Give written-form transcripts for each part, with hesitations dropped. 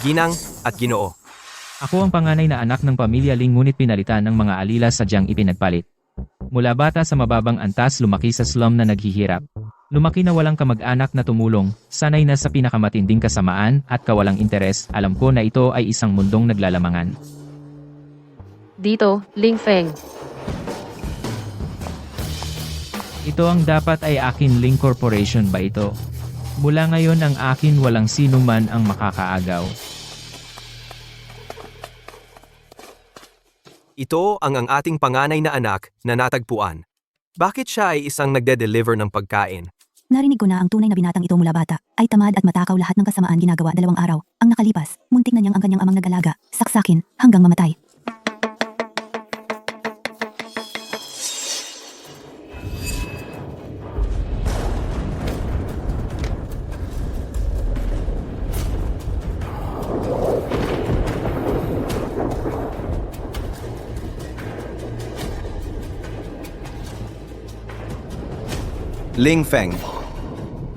ginang at ginoo. Ako ang panganay na anak ng pamilya Ling ngunit pinalitan ng mga alila sadyang ipinagpalit. Mula bata sa mababang antas lumaki sa slum na naghihirap. Lumaki na walang kamag-anak na tumulong, sanay na sa pinakamatinding kasamaan at kawalang interes, alam ko na ito ay isang mundong naglalamangan. Dito, Ling Feng. Ito ang dapat ay akin Ling Corporation ba ito? Mula ngayon ang akin walang sino man ang makakaagaw. Ito ang ating panganay na anak na natagpuan. Bakit siya ay isang nagde-deliver ng pagkain? Narinig ko na ang tunay na binatang ito mula bata. Ay tamad at matakaw lahat ng kasamaan ginagawa 2 araw. Ang nakalipas, muntik na niyang ang kanyang amang nag-alaga, saksakin, hanggang mamatay. Ling Feng,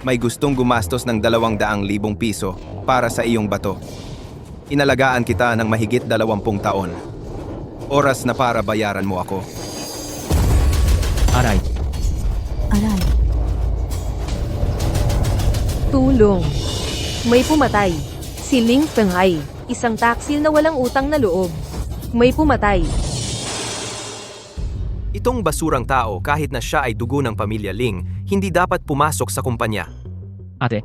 may gustong gumastos ng 200,000 piso para sa iyong bato. Inalagaan kita ng mahigit 20 taon. Oras na para bayaran mo ako. Aray, Aray, Tulong. May pumatay. Si Ling Feng ay isang taksil na walang utang na loob. May pumatay. Itong basurang tao kahit na siya ay dugo ng pamilya Ling, hindi dapat pumasok sa kumpanya. ate.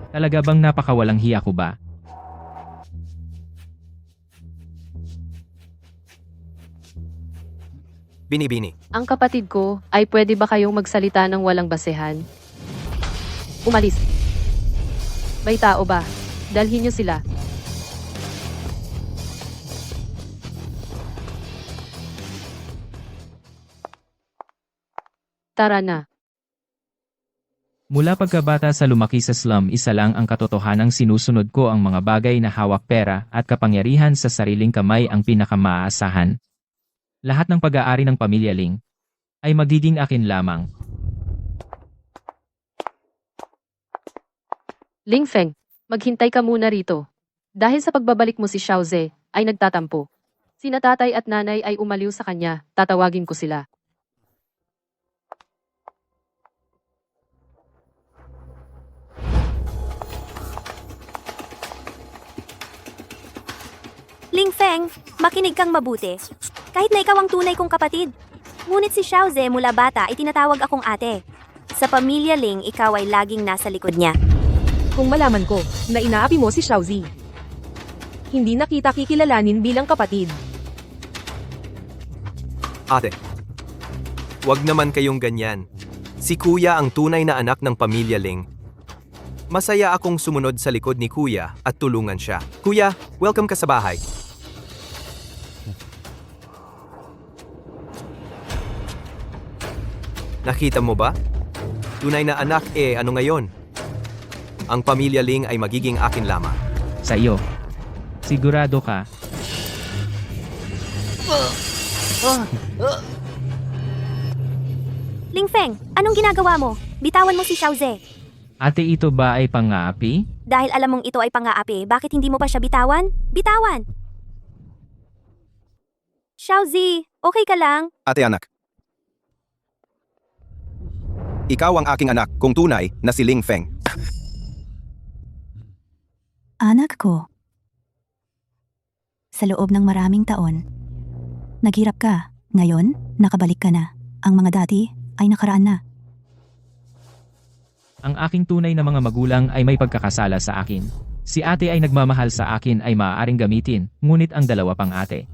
Talaga bang napakawalang hiya ko ba? Binibini. Ang kapatid ko, ay pwede ba kayong magsalita ng walang basehan? Umalis. May tao ba? Dalhin niyo sila. Tara na. Mula pagkabata sa lumaki sa slum, isa lang ang katotohanang sinusunod ko, ang mga bagay na hawak pera at kapangyarihan sa sariling kamay ang pinakamaaasahan. Lahat ng pag-aari ng pamilya Ling ay magiging akin lamang. Ling Feng, maghintay ka muna rito. Dahil sa pagbabalik mo si Xiaoze, ay nagtatampo. Sina tatay at nanay ay umaliw sa kanya, tatawagin ko sila. Ling Feng, makinig kang mabuti. Kahit na ikaw ang tunay kong kapatid. Ngunit si Xiaoze mula bata ay tinatawag akong ate. Sa pamilya Ling, ikaw ay laging nasa likod niya. Kung malaman ko na inaapi mo si Xiaozi, hindi na kita kikilalanin bilang kapatid. Ate, wag naman kayong ganyan. Si Kuya ang tunay na anak ng pamilya Ling. Masaya akong sumunod sa likod ni Kuya at tulungan siya. Kuya, welcome ka sa bahay. Nakita mo ba? Tunay na anak ano ngayon? Ang pamilya Ling ay magiging akin lamang. Sa iyo. Sigurado ka? Ling Feng, anong ginagawa mo? Bitawan mo si Xiaoze. Ate, ito ba ay pang-aapi? Dahil alam mong ito ay pang-aapi, bakit hindi mo pa siya bitawan? Bitawan! Xiaozi, okay ka lang? Ate anak. Ikaw ang aking anak kung tunay na si Ling Feng. anak ko. Sa loob ng maraming taon, naghirap ka. Ngayon, nakabalik ka na. Ang mga dati ay nakaraan na. Ang aking tunay na mga magulang ay may pagkakasala sa akin. Si ate ay nagmamahal sa akin ay maaaring gamitin, ngunit ang dalawa pang ate.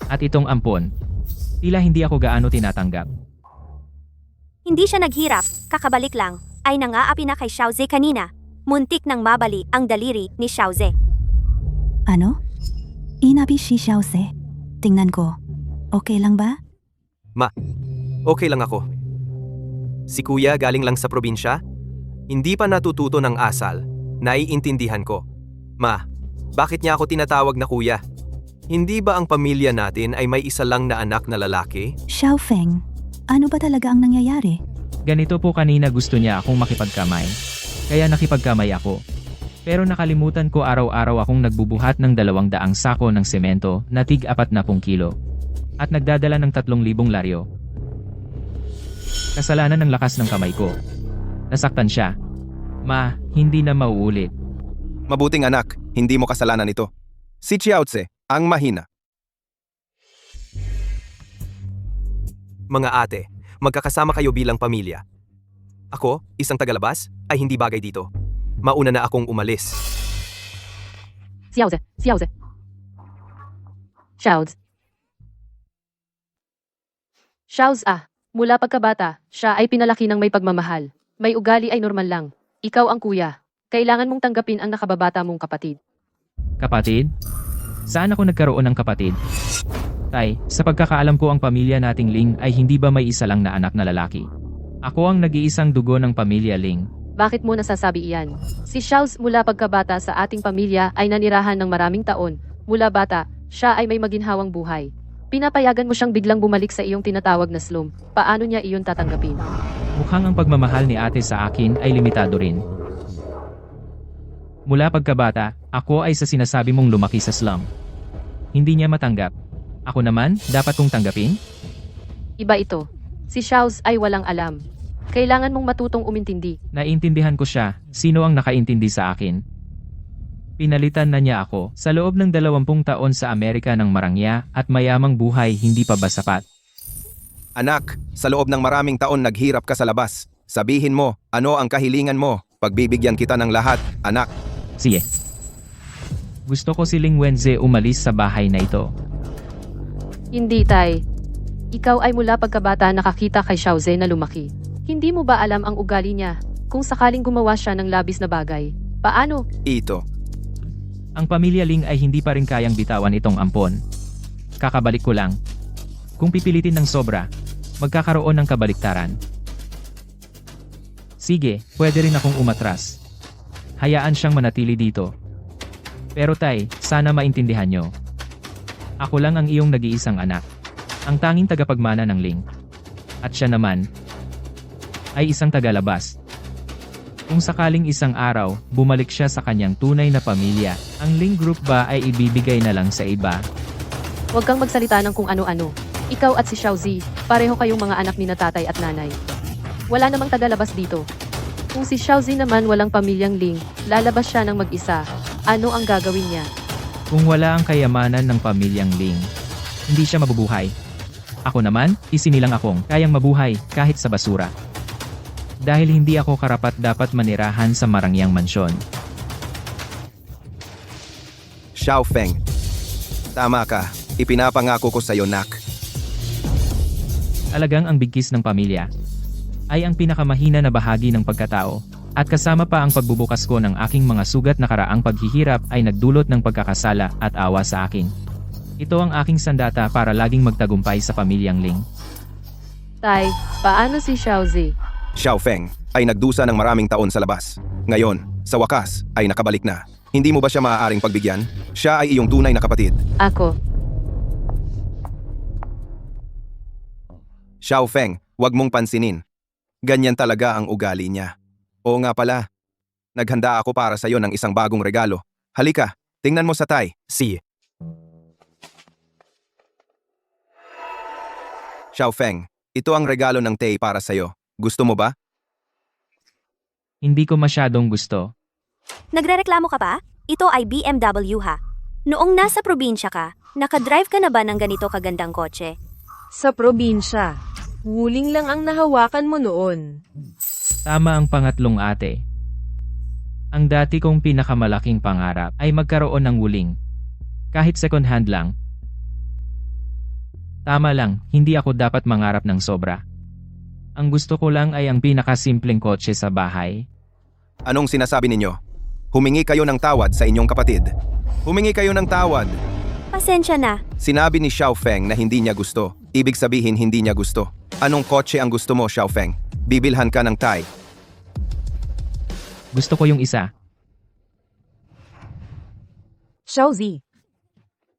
At itong ampon, tila hindi ako gaano tinatanggap. Hindi siya naghirap, kakabalik lang, ay nangaapi na kay Xiaoze kanina. Muntik nang mabali ang daliri ni Xiaoze. Ano? Inabi si Xiaoze. Tingnan ko. Okay lang ba? Okay lang ako. Si Kuya galing lang sa probinsya? Hindi pa natututo ng asal. Naiintindihan ko. Ma, bakit niya ako tinatawag na Kuya? Hindi ba ang pamilya natin ay may isa lang na anak na lalaki? Xiao Feng, ano ba talaga ang nangyayari? Ganito po, kanina gusto niya akong makipagkamay. Kaya nakipagkamay ako. Pero nakalimutan ko araw-araw akong nagbubuhat ng 200 sako ng semento na tig 40 kilo. At nagdadala ng 3,000 laryo. Kasalanan ng lakas ng kamay ko. Nasaktan siya. Ma, hindi na mauulit. Mabuting anak, hindi mo kasalanan ito. Si Xiaoze, ang mahina. Mga ate, magkakasama kayo bilang pamilya. Ako, isang tagalabas, ay hindi bagay dito. Mauna na akong umalis. Xiaoze, Xiaoze. Xiaoze mula pagkabata, siya ay pinalaki ng may pagmamahal. May ugali ay normal lang. Ikaw ang kuya. Kailangan mong tanggapin ang nakababata mong kapatid. Kapatid? Saan ako nagkaroon ng kapatid? Tay, sa pagkakaalam ko ang pamilya nating Ling ay hindi ba may isa lang na anak na lalaki? Ako ang nag-iisang dugo ng pamilya Ling. Bakit mo nasasabi iyan? Si Xiaoze mula pagkabata sa ating pamilya ay nanirahan ng maraming taon. Mula bata, siya ay may maginhawang buhay. Pinapayagan mo siyang biglang bumalik sa iyong tinatawag na slum. Paano niya iyon tatanggapin? Mukhang ang pagmamahal ni ate sa akin ay limitado rin. Mula pagkabata, ako ay sa sinasabi mong lumaki sa slum. Hindi niya matanggap. Ako naman, dapat kong tanggapin? Iba ito. Si Xiaoze ay walang alam. Kailangan mong matutong umintindi. Naiintindihan ko siya, sino ang nakaintindi sa akin. Pinalitan na niya ako sa loob ng 20 taon sa Amerika ng marangya at mayamang buhay hindi pa ba sapat. Anak, sa loob ng maraming taon naghirap ka sa labas. Sabihin mo, ano ang kahilingan mo? Pagbibigyan kita ng lahat, anak. Sige. Gusto ko si Ling Wenze umalis sa bahay na ito. Hindi, Tay. Ikaw ay mula pagkabata nakakita kay Xiaoze na lumaki. Hindi mo ba alam ang ugali niya? Kung sakaling gumawa siya ng labis na bagay, paano? Ito. Ang pamilya Ling ay hindi pa rin kayang bitawan itong ampon. Kakabalik ko lang. Kung pipilitin ng sobra, magkakaroon ng kabaliktaran. Sige, pwede rin akong umatras. Hayaan siyang manatili dito. Pero tay, sana maintindihan nyo. Ako lang ang iyong nag-iisang anak. Ang tanging tagapagmana ng Ling. At siya naman, ay isang tagalabas. Kung sakaling isang araw, bumalik siya sa kanyang tunay na pamilya, ang Ling Group ba ay ibibigay na lang sa iba? Huwag kang magsalita ng kung ano-ano. Ikaw at si Xiaozi, pareho kayong mga anak ni na tatay at nanay. Wala namang tagalabas dito. Kung si Xiaozi naman walang pamilyang Ling, lalabas siya ng mag-isa. Ano ang gagawin niya? Kung wala ang kayamanan ng pamilyang Ling, hindi siya mabubuhay. Ako naman, isinilang akong kayang mabuhay kahit sa basura. Dahil hindi ako karapat-dapat manirahan sa marangyang mansyon. Xiao Feng. Tama ka. Ipinapangako ko sa'yo, nak. Alagang ang bigkis ng pamilya ay ang pinakamahina na bahagi ng pagkatao. At kasama pa ang pagbubukas ko ng aking mga sugat na karaang paghihirap ay nagdulot ng pagkakasala at awa sa akin. Ito ang aking sandata para laging magtagumpay sa pamilyang Ling. Tay, paano si Xiaozi? Xiao Feng ay nagdusa ng maraming taon sa labas. Ngayon, sa wakas, ay nakabalik na. Hindi mo ba siya maaaring pagbigyan? Siya ay iyong tunay na kapatid. Ako. Xiao Feng, wag mong pansinin. Ganyan talaga ang ugali niya. Oo nga pala. Naghanda ako para sa iyo ng isang bagong regalo. Halika, tingnan mo sa tay. Si, Xiao Feng, ito ang regalo ng Tay para sa iyo. Gusto mo ba? Hindi ko masyadong gusto. Nagrereklamo ka pa? Ito ay BMW ha. Noong nasa probinsya ka, nakadrive ka na ba ng ganito kagandang kotse? Sa probinsya, wuling lang ang nahawakan mo noon. Tama ang pangatlong ate. Ang dati kong pinakamalaking pangarap ay magkaroon ng wuling. Kahit second hand lang. Tama lang, hindi ako dapat mangarap ng sobra. Ang gusto ko lang ay ang pinakasimpleng kotse sa bahay. Anong sinasabi ninyo? Humingi kayo ng tawad sa inyong kapatid. Humingi kayo ng tawad. Pasensya na. Sinabi ni Xiao Feng na hindi niya gusto. Ibig sabihin hindi niya gusto. Anong kotse ang gusto mo, Xiao Feng? Bibilhan ka ng Tay. Gusto ko yung isa. Xiaozi,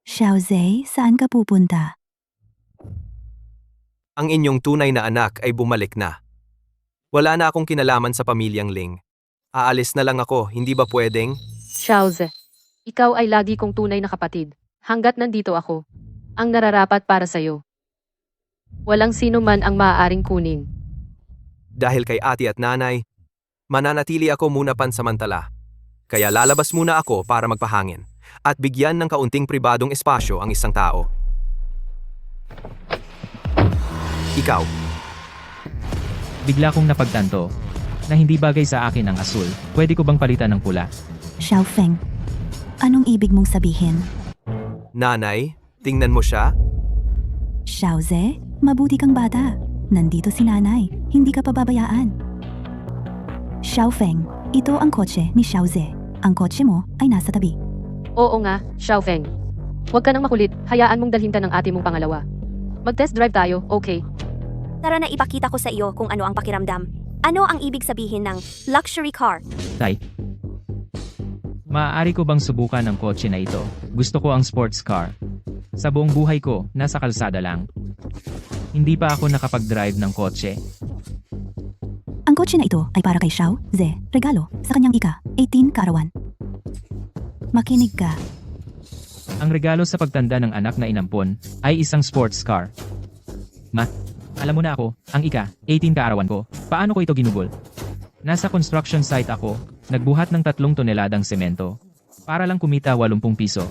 Xiaoze, saan ka pupunta? ang inyong tunay na anak ay bumalik na. Wala na akong kinalaman sa pamilyang Ling. Aalis na lang ako, hindi ba pwedeng? Xiaoze, ikaw ay lagi kong tunay na kapatid. Hanggat nandito ako, ang nararapat para sa'yo. Walang sino man ang maaaring kunin. Dahil kay ate at nanay, mananatili ako muna pansamantala. Kaya lalabas muna ako para magpahangin at bigyan ng kaunting pribadong espasyo ang isang tao. Ikaw, Bigla kong napagtanto na hindi bagay sa akin ang asul. Pwede ko bang palitan ng pula? Xiao Feng, anong ibig mong sabihin? nanay, tingnan mo siya. Xiaoze, mabuti kang bata. Nandito si nanay, hindi ka pababayaan. Xiao Feng, ito ang kotse ni Xiaoze. Ang kotse mo ay nasa tabi. Oo nga, Xiaofeng. Huwag ka nang makulit, hayaan mong dalhin ka ng ate mong pangalawa. Mag-test drive tayo, okay? Tara na ipakita ko sa iyo kung ano ang pakiramdam. Ano ang ibig sabihin ng luxury car? Tay. Maaari ko bang subukan ang kotse na ito? Gusto ko ang sports car. Sa buong buhay ko, nasa kalsada lang. Hindi pa ako nakapag-drive ng kotse. Ang kotse na ito ay para kay Xiao Ze, regalo sa kanyang ika-18 kaarawan. Makinig ka. Ang regalo sa pagtanda ng anak na inampon ay isang sports car. Alam mo na ako, ang ika-18 kaarawan ko, paano ko ito ginugol? Nasa construction site ako, nagbuhat ng 3 toneladang semento. Para lang kumita 80 piso.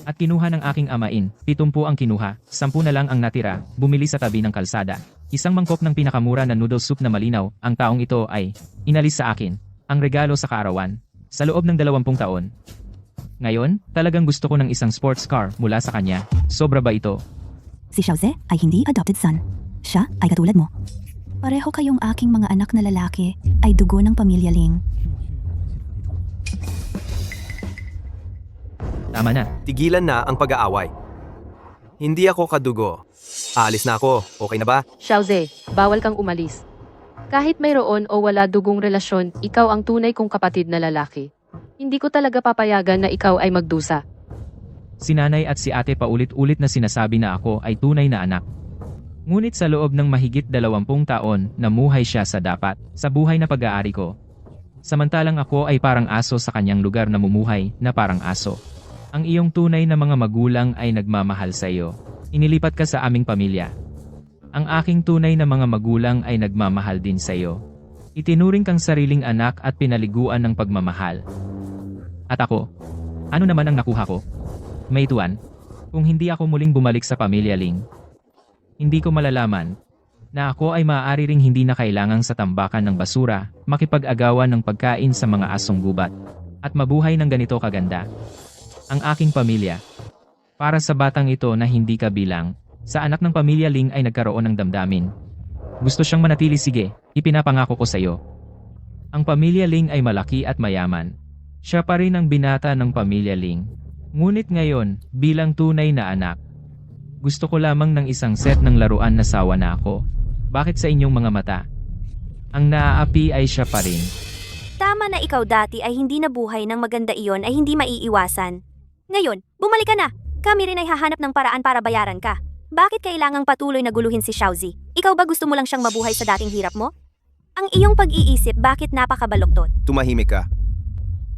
At kinuha ng aking amain, 70 ang kinuha, 10 na lang ang natira, bumili sa tabi ng kalsada. Isang mangkok ng pinakamura na noodle soup na malinaw, ang taong ito ay inalis sa akin, ang regalo sa kaarawan, sa loob ng 20 taon. Ngayon, talagang gusto ko ng isang sports car mula sa kanya. Sobra ba ito? Si Xiaoze ay hindi adopted son. Siya ay katulad mo. Pareho kayong aking mga anak na lalaki ay dugo ng pamilya Ling. Tama na. Tigilan na ang pag-aaway. Hindi ako kadugo. Aalis na ako, okay na ba? Xiaoze, bawal kang umalis. Kahit mayroon o wala dugong relasyon, ikaw ang tunay kong kapatid na lalaki. Hindi ko talaga papayagan na ikaw ay magdusa. Si nanay at si ate paulit-ulit na sinasabi na ako ay tunay na anak. Ngunit sa loob ng mahigit 20 taon, namuhay siya sa dapat, sa buhay na pag-aari ko. Samantalang ako ay parang aso sa kanyang lugar na mumuhay na parang aso. Ang iyong tunay na mga magulang ay nagmamahal sa iyo. Inilipat ka sa aming pamilya. Ang aking tunay na mga magulang ay nagmamahal din sa iyo. Itinuring kang sariling anak at pinaliguan ng pagmamahal. At ako, ano naman ang nakuha ko? May tuwan, kung hindi ako muling bumalik sa pamilya Ling, hindi ko malalaman na ako ay maaari ring hindi na kailangang sa tambakan ng basura, makipag-agawan ng pagkain sa mga asong gubat, at mabuhay ng ganito kaganda. Ang aking pamilya. Para sa batang ito na hindi kabilang, sa anak ng pamilya Ling ay nagkaroon ng damdamin. Gusto siyang manatili, sige, ipinapangako ko sa iyo. Ang pamilya Ling ay malaki at mayaman. Siya pa rin ang binata ng pamilya Ling. Ngunit ngayon, bilang tunay na anak, gusto ko lamang ng isang set ng laruan na sawa na ako. Bakit sa inyong mga mata? Ang naaapi ay siya pa rin. Tama na ikaw dati ay hindi nabuhay ng maganda iyon ay hindi maiiwasan. Ngayon, bumalik ka na. Kami rin ay hahanap ng paraan para bayaran ka. Bakit kailangang patuloy na guluhin si Xiaozi? Ikaw ba gusto mo lang siyang mabuhay sa dating hirap mo? Ang iyong pag-iisip bakit napakabaluktot? Tumahimik ka.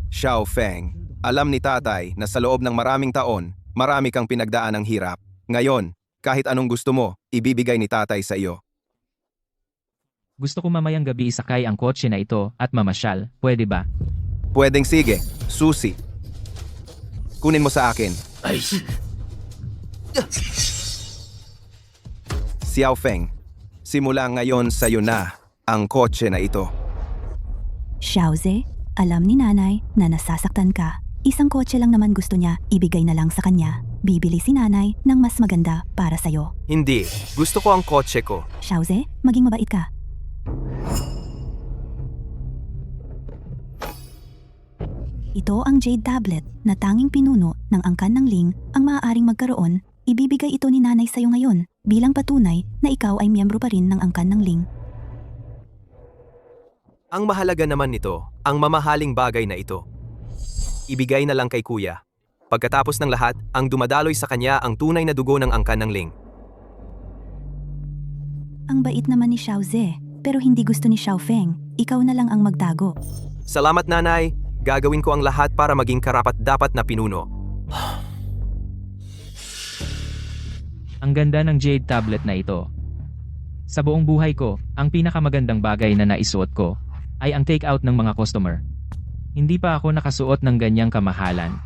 Xiao Feng, alam ni tatay na sa loob ng maraming taon, marami kang pinagdaan ng hirap. Ngayon, kahit anong gusto mo, ibibigay ni tatay sa iyo. Gusto ko mamayang gabi isakay ang kotse na ito at mamasyal, pwede ba? Pwedeng sige, susi. Kunin mo sa akin. Xiao Feng, simula ngayon sa'yo na ang kotse na ito. Xiaoze, alam ni nanay na nasasaktan ka. Isang kotse lang naman gusto niya, ibigay na lang sa kanya. Bibili si nanay ng mas maganda para sa'yo. Hindi, gusto ko ang kotse ko. Xiaoze, maging mabait ka. Ito ang Jade Tablet na tanging pinuno ng angkan ng Ling ang maaaring magkaroon. Ibibigay ito ni nanay sa'yo ngayon bilang patunay na ikaw ay miyembro pa rin ng angkan ng Ling. Ang mahalaga naman nito, ang mamahaling bagay na ito. Ibigay na lang kay kuya. Pagkatapos ng lahat, ang dumadaloy sa kanya ang tunay na dugo ng angkan ng Ling. Ang bait naman ni Xiaoze, pero hindi gusto ni Xiao Feng. Ikaw na lang ang magtago. Salamat nanay, Gagawin ko ang lahat para maging karapat-dapat na pinuno. Ang ganda ng jade tablet na ito. Sa buong buhay ko, ang pinakamagandang bagay na naisuot ko ay ang take-out ng mga customer. Hindi pa ako nakasuot ng ganyang kamahalan.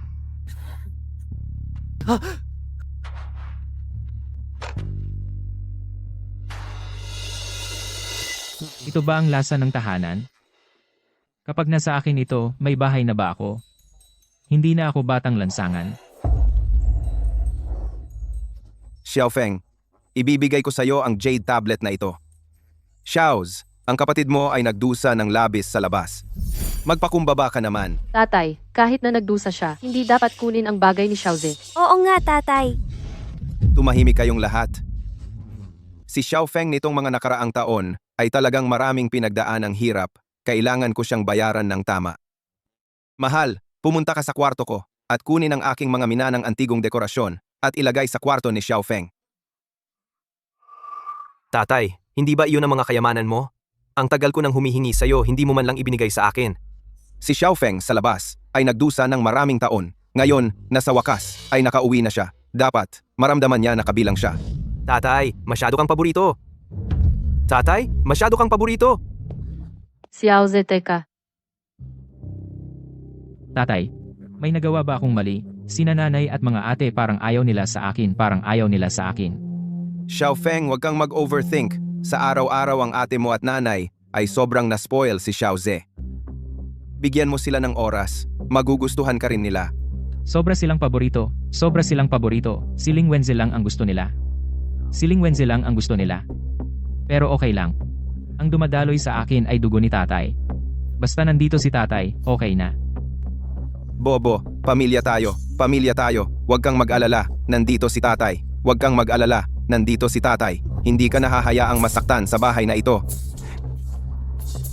Ito ba ang lasa ng tahanan? Kapag nasa akin ito, may bahay na ba ako? Hindi na ako batang lansangan. Xiaofeng, ibibigay ko sa iyo ang jade tablet na ito. Xiaoz, ang kapatid mo ay nagdusa ng labis sa labas. Magpakumbaba ka naman. Tatay, kahit na nagdusa siya, hindi dapat kunin ang bagay ni Xiaozi. Oo nga, tatay. Tumahimik kayong lahat. Si Xiaofeng nitong mga nakaraang taon ay talagang maraming pinagdaan ang hirap. Kailangan ko siyang bayaran ng tama. Mahal, pumunta ka sa kwarto ko at kunin ang aking mga minanang antigong dekorasyon at ilagay sa kwarto ni Xiaofeng. Tatay, hindi ba iyon ang mga kayamanan mo? Ang tagal ko nang humihingi sa'yo, hindi mo man lang ibinigay sa akin. Si Xiaofeng sa labas ay nagdusa ng maraming taon. Ngayon, nasa wakas, ay nakauwi na siya. Dapat, maramdaman niya na kabilang siya. Tatay, masyado kang paborito. Tatay, masyado kang paborito. Xiaozi, teka. Tatay, may nagawa ba akong mali? Sina nanay at mga ate parang ayaw nila sa akin, parang ayaw nila sa akin. Xiaofeng, huwag kang mag-overthink. Sa araw-araw ang ate mo at nanay ay sobrang na-spoil si Xiaoze. Bigyan mo sila ng oras. Magugustuhan ka rin nila. Sobra silang paborito, sobra silang paborito. Siling Wenzel lang ang gusto nila. Siling Wenzel lang ang gusto nila. Pero okay lang. Ang dumadaloy sa akin ay dugo ni tatay. Basta nandito si tatay, okay na. Bobo, pamilya tayo. Pamilya tayo. Huwag kang mag-alala. Nandito si tatay. Huwag kang mag-alala. Nandito si tatay. Hindi ka nahahayaang masaktan sa bahay na ito.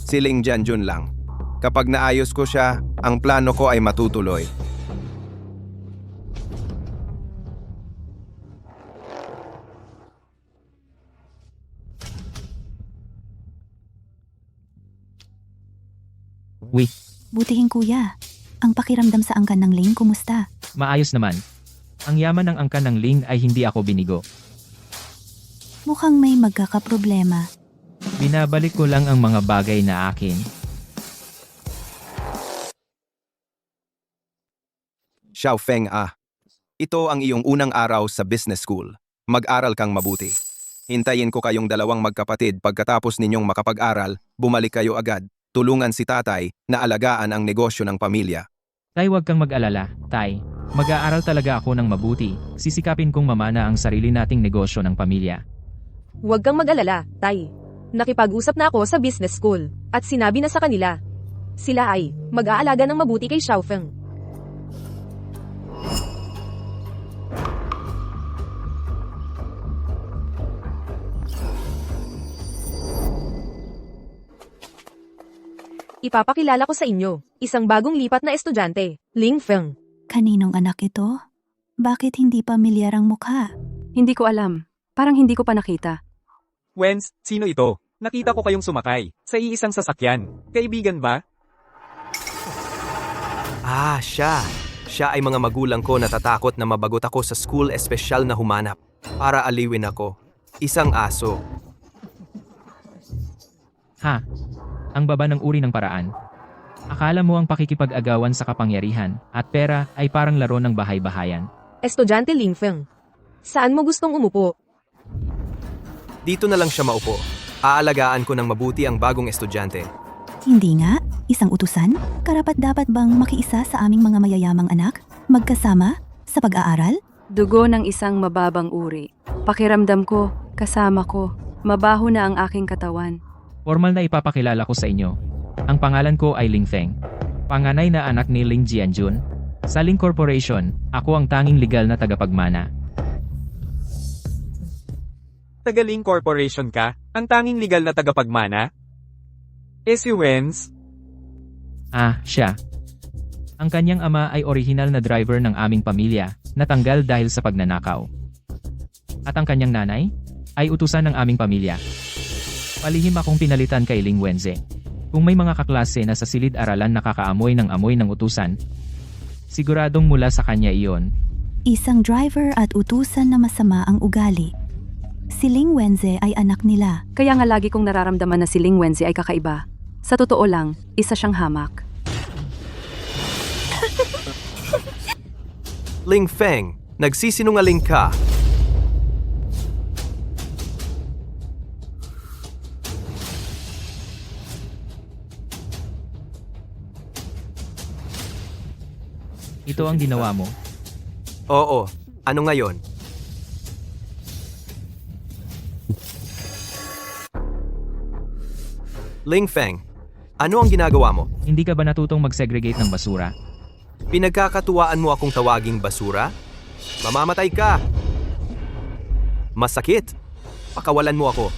Siling Jianjun lang. Kapag naayos ko siya, ang plano ko ay matutuloy. Wi, Butihin kuya. Ang pakiramdam sa angkan ng Ling, kumusta? maayos naman. Ang yaman ng angkan ng Ling ay hindi ako binigo. Mukhang may magkakaproblema. Binabalik ko lang ang mga bagay na akin. Xiaofeng ito ang iyong unang araw sa business school. Mag-aral kang mabuti. Hintayin ko kayong dalawang magkapatid pagkatapos ninyong makapag-aral, bumalik kayo agad. Tulungan si tatay na alagaan ang negosyo ng pamilya. Tay, huwag kang mag-alala, tay. Mag-aaral talaga ako ng mabuti. Sisikapin kong mamana ang sarili nating negosyo ng pamilya. Huwag kang mag-alala, tay. Nakipag-usap na ako sa business school at sinabi na sa kanila. Sila ay mag-aalaga ng mabuti kay Xiaofeng. Ipapakilala ko sa inyo, isang bagong lipat na estudyante, Ling Feng. Kaninong anak ito? Bakit hindi pamilyar ang mukha? Hindi ko alam. Parang hindi ko pa nakita. Wenz, sino ito? Nakita ko kayong sumakay sa iisang sasakyan. Kaibigan ba? Siya. Siya ay mga magulang ko natatakot na mabagot ako sa school espesyal na humanap para aliwin ako. Isang aso. Ha? Ang baba ng uri ng paraan. Akala mo ang pakikipag-agawan sa kapangyarihan at pera ay parang laro ng bahay-bahayan. Estudyante Ling Feng. Saan mo gustong umupo? Dito na lang siya maupo. Aalagaan ko ng mabuti ang bagong estudyante. Hindi nga. Isang utusan? Karapat-dapat bang makiisa sa aming mga mayayamang anak? Magkasama? Sa pag-aaral? Dugo ng isang mababang uri. Pakiramdam ko, kasama ko, mabaho na ang aking katawan. Formal na ipapakilala ko sa inyo. Ang pangalan ko ay Ling Feng. Panganay na anak ni Ling Jianjun. Sa Ling Corporation, ako ang tanging legal na tagapagmana. Tagaling corporation ka? Ang tanging legal na tagapagmana? Si Wenz? Siya. Ang kanyang ama ay orihinal na driver ng aming pamilya, natanggal dahil sa pagnanakaw. At ang kanyang nanay ay utusan ng aming pamilya. Palihim akong pinalitan kay Ling Wenze. Kung may mga kaklase na sa silid-aralan nakakaamoy ng amoy ng utusan, siguradong mula sa kanya iyon. Isang driver at utusan na masama ang ugali. Si Ling Wenze ay anak nila. Kaya nga lagi kong nararamdaman na si Ling Wenzi ay kakaiba. Sa totoo lang, isa siyang hamak. Ling Feng, nagsisinungaling ka. Ito ang ginawa mo. Oo, ano ngayon? Ling Feng, ano ang ginagawa mo? Hindi ka ba natutong mag-segregate ng basura? Pinagkakatuwaan mo akong tawaging basura? Mamamatay ka! Masakit! Pakawalan mo ako.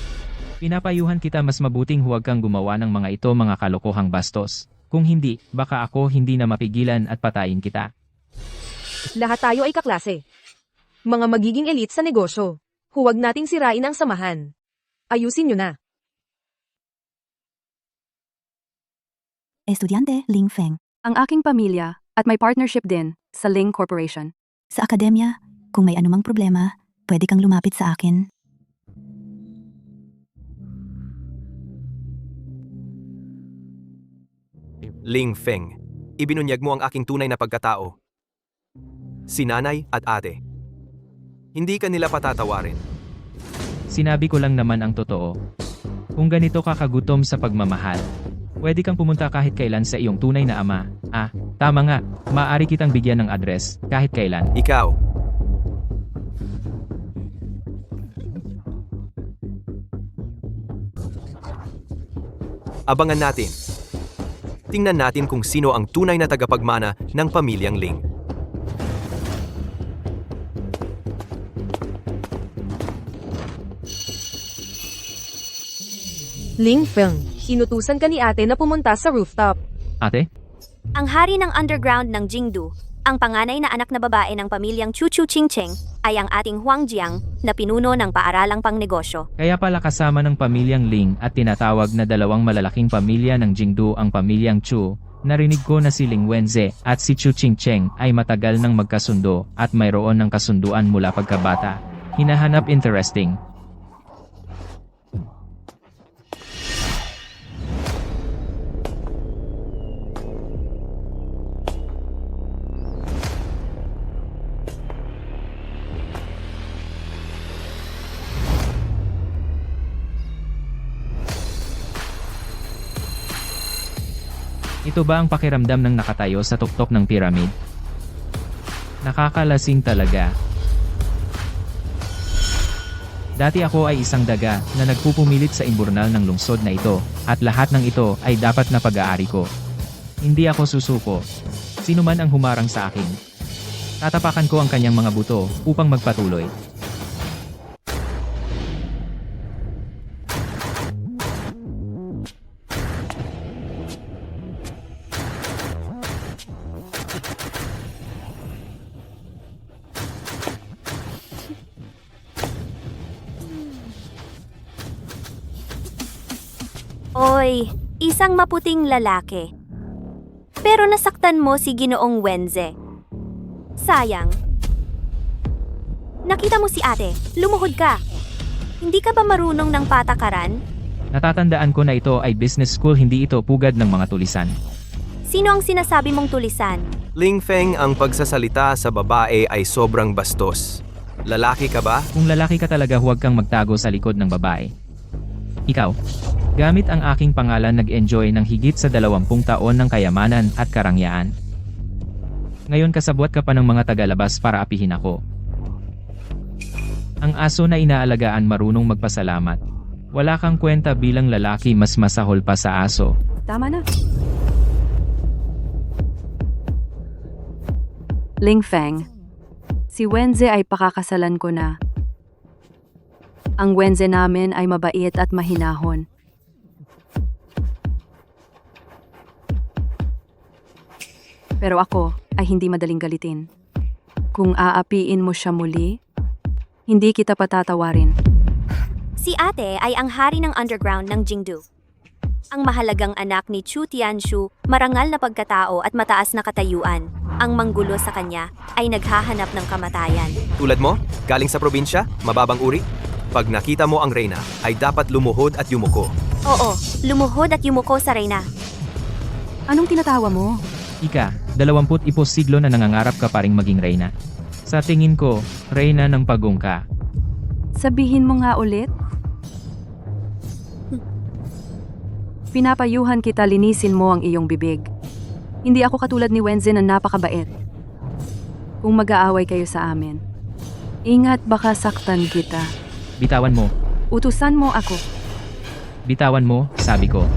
Pinapayuhan kita mas mabuting huwag kang gumawa ng mga ito mga kalokohang bastos. Kung hindi, baka ako hindi na mapigilan at patayin kita. Lahat tayo ay kaklase. Mga magiging elite sa negosyo. Huwag nating sirain ang samahan. Ayusin nyo na. Estudyante Ling Feng. Ang aking pamilya at may partnership din sa Ling Corporation. Sa akademya, kung may anumang problema, pwede kang lumapit sa akin. Ling Feng, ibinunyag mo ang aking tunay na pagkatao. Si nanay at ate. Hindi ka nila patatawarin. Sinabi ko lang naman ang totoo. Kung ganito ka kagutom sa pagmamahal, pwede kang pumunta kahit kailan sa iyong tunay na ama. Ah, tama nga, maaari kitang bigyan ng address kahit kailan. Ikaw. Abangan natin. Tingnan natin kung sino ang tunay na tagapagmana ng pamilyang Ling. Ling Feng, inutusan ka ni ate na pumunta sa rooftop. Ate? Ang hari ng underground ng Jingdu, ang panganay na anak na babae ng pamilyang Chu Chu Ching Cheng, ay ang ating Huang Jiang na pinuno ng paaralang pangnegosyo. Kaya pala kasama ng pamilyang Ling at tinatawag na dalawang malalaking pamilya ng Jingdu ang pamilyang Chu. Narinig ko na si Ling Wenze at si Chu Ching Cheng ay matagal nang magkasundo at mayroon ng kasunduan mula pagkabata. Hinahanap interesting. Ito ba ang pakiramdam ng nakatayo sa tuktok ng piramid? Nakakalasing talaga. Dati ako ay isang daga na nagpupumilit sa imburnal ng lungsod na ito, at lahat ng ito ay dapat na pag-aari ko. Hindi ako susuko. Sino man ang humarang sa akin. Tatapakan ko ang kanyang mga buto upang magpatuloy. Oy, isang maputing lalaki. Pero nasaktan mo si Ginoong Wenze. Sayang. Nakita mo si ate, lumuhod ka. Hindi ka ba marunong ng patakaran? Natatandaan ko na ito ay business school, hindi ito pugad ng mga tulisan. Sino ang sinasabi mong tulisan? Ling Feng, ang pagsasalita sa babae ay sobrang bastos. Lalaki ka ba? Kung lalaki ka talaga, huwag kang magtago sa likod ng babae. Ikaw, gamit ang aking pangalan nag-enjoy ng higit sa 20 taon ng kayamanan at karangyaan. Ngayon kasabwat ka pa ng mga tagalabas para apihin ako. Ang aso na inaalagaan marunong magpasalamat. Wala kang kwenta bilang lalaki, mas masahol pa sa aso. Tama na. Ling Feng, si Wenze ay pakakasalan ko na. Ang Wenze namin ay mabait at mahinahon. Pero ako ay hindi madaling galitin. Kung aapiin mo siya muli, hindi kita patatawarin. Si ate ay ang hari ng underground ng Jingdu. Ang mahalagang anak ni Chu Tianshu, marangal na pagkatao at mataas na katayuan. Ang manggulo sa kanya ay naghahanap ng kamatayan. Tulad mo, galing sa probinsya, mababang uri. Pag nakita mo ang reyna, ay dapat lumuhod at yumuko. Oo, lumuhod at yumuko sa reyna. Anong tinatawa mo? Ika, 20 siglo na nangangarap ka pa ring maging reyna. Sa tingin ko, reyna ng pagong ka. Sabihin mo nga ulit? Pinapayuhan kita linisin mo ang iyong bibig. Hindi ako katulad ni Wenze na napakabait. Kung mag-aaway kayo sa amin, ingat baka saktan kita. Bitawan mo, Utusan mo ako. bitawan mo, sabi ko.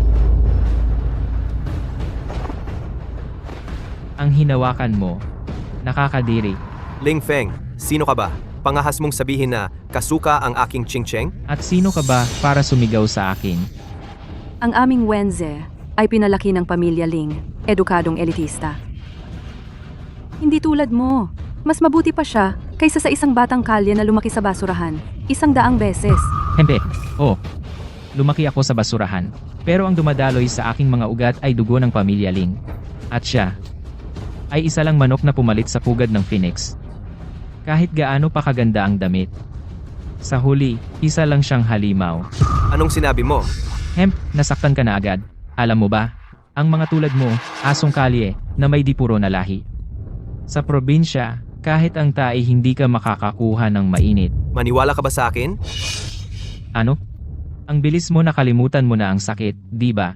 Ang hinawakan mo, nakakadiri. Ling Feng, sino ka ba? Pangahas mong sabihin na kasuka ang aking Ching-Cheng? At sino ka ba para sumigaw sa akin? Ang aming Wenze ay pinalaki ng pamilya Ling, edukadong elitista. Hindi tulad mo. Mas mabuti pa siya kaysa sa isang batang kalye na lumaki sa basurahan, 100 beses. Hembe, oh. Lumaki ako sa basurahan. Pero ang dumadaloy sa aking mga ugat ay dugo ng pamilya Ling. At siya, ay isa lang manok na pumalit sa pugad ng Phoenix. Kahit gaano pa kaganda ang damit. Sa huli, isa lang siyang halimaw. Anong sinabi mo? Hemp, nasaktan ka na agad. Alam mo ba? Ang mga tulad mo, asong kalye, na may dipuro na lahi. Sa probinsya, kahit ang tae hindi ka makakakuha ng mainit. Maniwala ka ba sa akin? Ano? Ang bilis mo nakalimutan mo na ang sakit, di ba?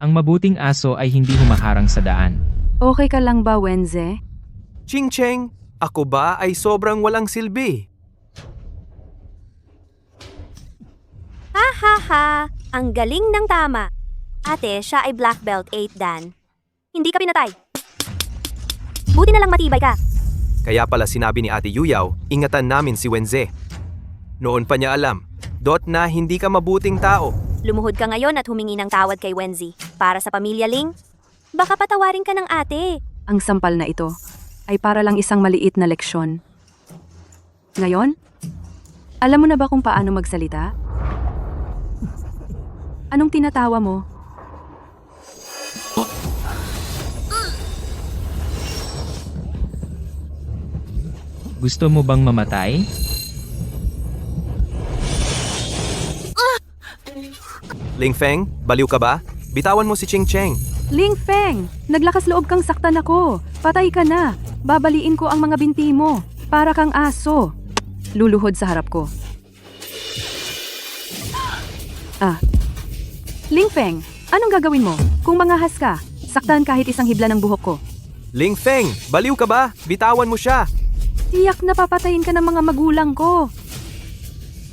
Ang mabuting aso ay hindi humaharang sa daan. Okay ka lang ba, Wenze? Ching-Cheng, ako ba ay sobrang walang silbi? Ha ha ha, ang galing ng tama. Ate, siya ay Black Belt 8 Dan. Hindi ka pinatay. Buti na lang matibay ka. Kaya pala sinabi ni Ate Yuyaw, ingatan namin si Wenze. Noon pa niya alam, na hindi ka mabuting tao. Lumuhod ka ngayon at humingi ng tawad kay Wenzi. Para sa pamilya Ling, baka patawarin ka ng ate. Ang sampal na ito ay para lang isang maliit na leksyon. Ngayon, alam mo na ba kung paano magsalita? Anong tinatawa mo? Gusto mo bang mamatay? Ling Feng, baliw ka ba? Bitawan mo si Ching-Cheng. Ling Feng, naglakas loob kang saktan ako. Patay ka na. Babaliin ko ang mga binti mo. Para kang aso. Luluhod sa harap ko. Ling Feng, anong gagawin mo? Kung mangahas ka, saktan kahit isang hibla ng buhok ko. Ling Feng, baliw ka ba? Bitawan mo siya. Tiyak na papatayin ka ng mga magulang ko.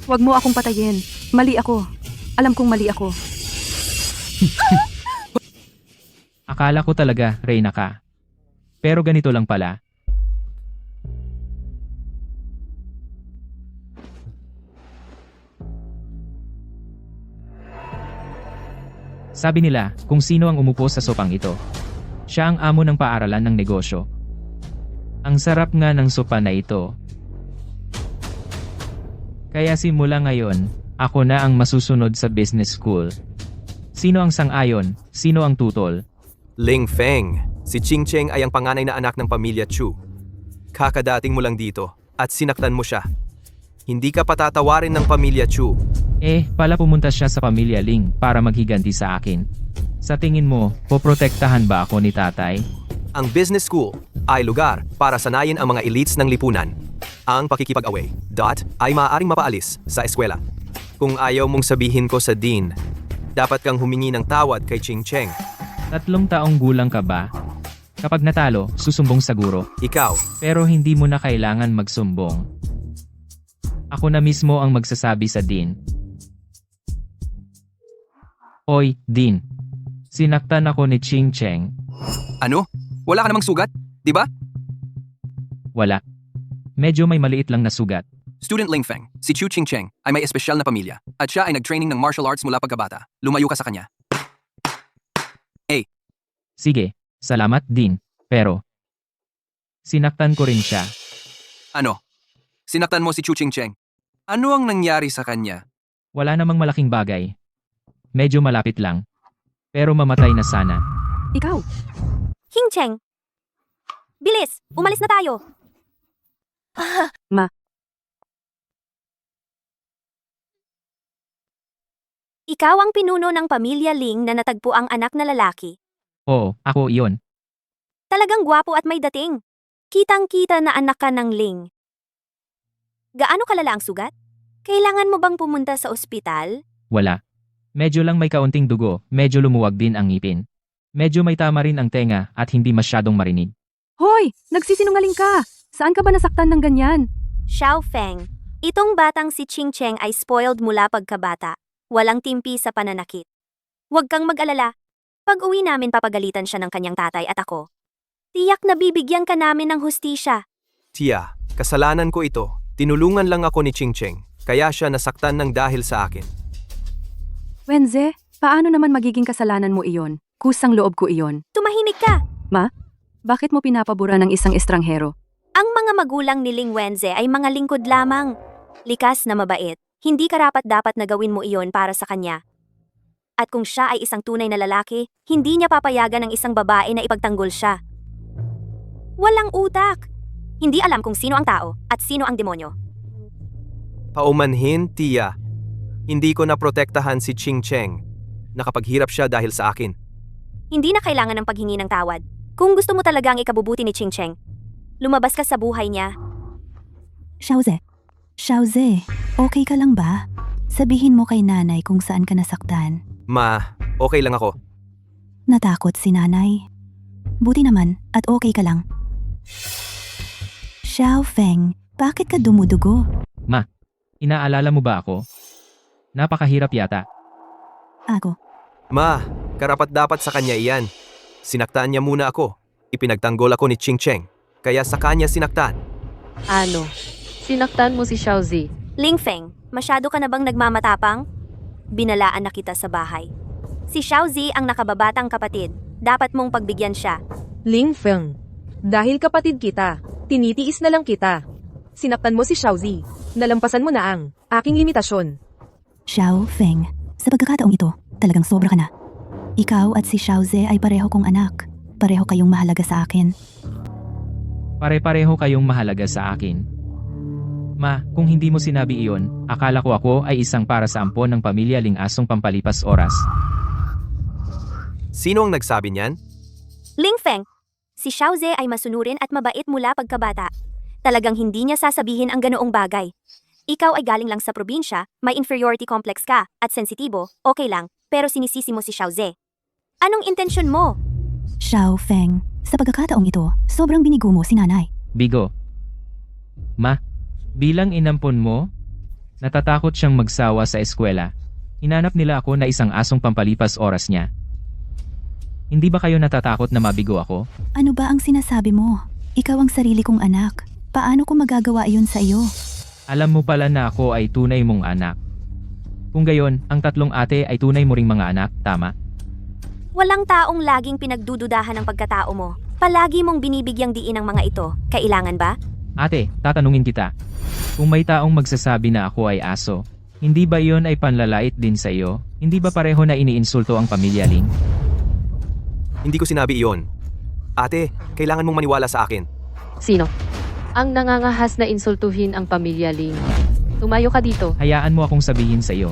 Huwag mo akong patayin. Mali ako. Alam kong mali ako. Akala ko talaga, reyna ka. Pero ganito lang pala. Sabi nila, kung sino ang umupo sa sopang ito. Siya ang amo ng paaralan ng negosyo. Ang sarap nga ng sopa na ito. Kaya simula ngayon, ako na ang masusunod sa business school. Sino ang sang-ayon? Sino ang tutol? Ling Feng, si Ching-Cheng ay ang panganay na anak ng pamilya Chu. Kakadating mo lang dito at sinaktan mo siya. Hindi ka patatawarin ng pamilya Chu. Pala pumunta siya sa pamilya Ling para maghiganti sa akin. Sa tingin mo, poprotektahan ba ako ni tatay? Ang business school ay lugar para sanayin ang mga elites ng lipunan. Ang pakikipag-away, ay maaaring mapaalis sa eskwela. Kung ayaw mong sabihin ko sa dean, dapat kang humingi ng tawad kay Ching-Cheng. 3 taong gulang ka ba? Kapag natalo, susumbong siguro. Ikaw, Pero hindi mo na kailangan magsumbong. Ako na mismo ang magsasabi sa dean. Oy, dean. Sinaktan ako ni Ching-Cheng. Ano? Wala ka namang sugat, di ba? Wala. Medyo may maliit lang na sugat. Student Ling Feng, si Chu Ching-Cheng ay may espesyal na pamilya at siya ay nag-training ng martial arts mula pagkabata. Lumayo ka sa kanya. Sige, salamat dean. Pero, sinaktan ko rin siya. Ano? Sinaktan mo si Chu Ching-Cheng. Ano ang nangyari sa kanya? Wala namang malaking bagay. Medyo malapit lang. Pero mamatay na sana. Ikaw, Hing Cheng! Bilis! Umalis na tayo! Ma. Ikaw ang pinuno ng pamilya Ling na natagpo ang anak na lalaki. Oo, ako iyon. Talagang gwapo at may dating. Kitang-kita na anak ka ng Ling. Gaano kalala ang sugat? Kailangan mo bang pumunta sa ospital? Wala. Medyo lang may kaunting dugo, medyo lumuwag din ang ngipin. Medyo may tama rin ang tenga at hindi masyadong marinig. hoy! Nagsisinungaling ka! Saan ka ba nasaktan ng ganyan? Xiao Feng, itong batang si Ching Cheng ay spoiled mula pagkabata. Walang timpi sa pananakit. Huwag kang mag-alala. Pag uwi namin papagalitan siya ng kanyang tatay at ako. Tiyak na bibigyan ka namin ng hustisya. Tia, kasalanan ko ito. Tinulungan lang ako ni Ching Cheng, kaya siya nasaktan ng dahil sa akin. Wenze, paano naman magiging kasalanan mo iyon? Kusang loob ko iyon. Tumahimik ka! Bakit mo pinapabura ng isang estranghero? Ang mga magulang ni Ling Wenze ay mga lingkod lamang. Likas na mabait. Hindi karapat-dapat na gawin mo iyon para sa kanya. At kung siya ay isang tunay na lalaki, hindi niya papayagan ng isang babae na ipagtanggol siya. Walang utak. Hindi alam kung sino ang tao at sino ang demonyo. Paumanhin, Tia. Hindi ko naprotektahan si Ching Cheng. Nakapaghirap siya dahil sa akin. Hindi na kailangan ng paghingi ng tawad. Kung gusto mo talaga ang ikabubuti ni Ching Cheng, lumabas ka sa buhay niya. Xiaoze, Xiaoze, okay ka lang ba? Sabihin mo kay nanay kung saan ka nasaktan. Ma, okay lang ako. Natakot si nanay. Buti naman at okay ka lang. Xiao Feng, bakit ka dumudugo? Inaalala mo ba ako? Napakahirap yata. Ako, Ma, karapat-dapat sa kanya iyan. Sinaktan niya muna ako. Ipinagtanggol ako ni Ching Cheng, kaya sa kanya sinaktan. Ano? Sinaktan mo si Xiaozi. Ling Feng, masyado ka na bang nagmamatapang? Binalaan na kita sa bahay. Si Xiaozi ang nakababatang kapatid. Dapat mong pagbigyan siya. Ling Feng, dahil kapatid kita, tinitiis na lang kita. Sinaktan mo si Xiaozi. Nalampasan mo na ang aking limitasyon. Xiao Feng, sa pagkakataong ito, talagang sobra ka na. Ikaw at si Xiaoze ay pareho kong anak. Pareho kayong mahalaga sa akin. Pare-pareho kayong mahalaga sa akin. Ma, kung hindi mo sinabi iyon, akala ko ako ay isang para sa ampon ng pamilya Ling asong pampalipas oras. Sino ang nagsabi niyan? Ling Feng, si Xiaoze ay masunurin at mabait mula pagkabata. Talagang hindi niya sasabihin ang ganoong bagay. Ikaw ay galing lang sa probinsya, may inferiority complex ka, at sensitibo, okay lang, pero sinisisi mo si Xiaoze. Anong intensyon mo? Xiao Feng, sa pagkakataong ito, sobrang binigo mo si nanay. Bigo. Ma, bilang inampon mo, natatakot siyang magsawa sa eskwela. Hinanap nila ako na isang asong pampalipas oras niya. Hindi ba kayo natatakot na mabigo ako? Ano ba ang sinasabi mo? Ikaw ang sarili kong anak. Paano ko magagawa iyon sa iyo? Alam mo pala na ako ay tunay mong anak. Kung gayon, ang tatlong ate ay tunay mo ring mga anak, tama? Walang taong laging pinagdududahan ng pagkatao mo. Palagi mong binibigyang diin ang mga ito. Kailangan ba? Ate, tatanungin kita. Kung may taong magsasabi na ako ay aso, hindi ba iyon ay panlalait din sa iyo? Hindi ba pareho na iniinsulto ang pamilya Ling? Hindi ko sinabi iyon. Ate, kailangan mong maniwala sa akin. Sino? Ang nangangahas na insultuhin ang pamilya Ling. Tumayo ka dito. Hayaan mo akong sabihin sa iyo.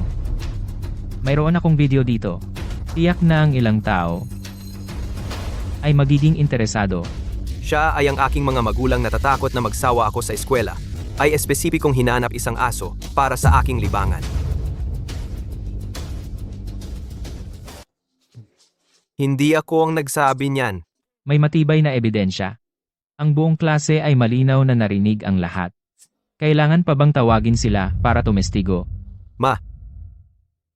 Mayroon akong video dito. Tiyak na ang ilang tao ay magiging interesado. Siya ay ang aking mga magulang natatakot na magsawa ako sa eskwela. Ay espesipikong hinanap isang aso para sa aking libangan. Hindi ako ang nagsabi niyan. May matibay na ebidensya. Ang buong klase ay malinaw na narinig ang lahat. Kailangan pa bang tawagin sila para tumestigo? Ma,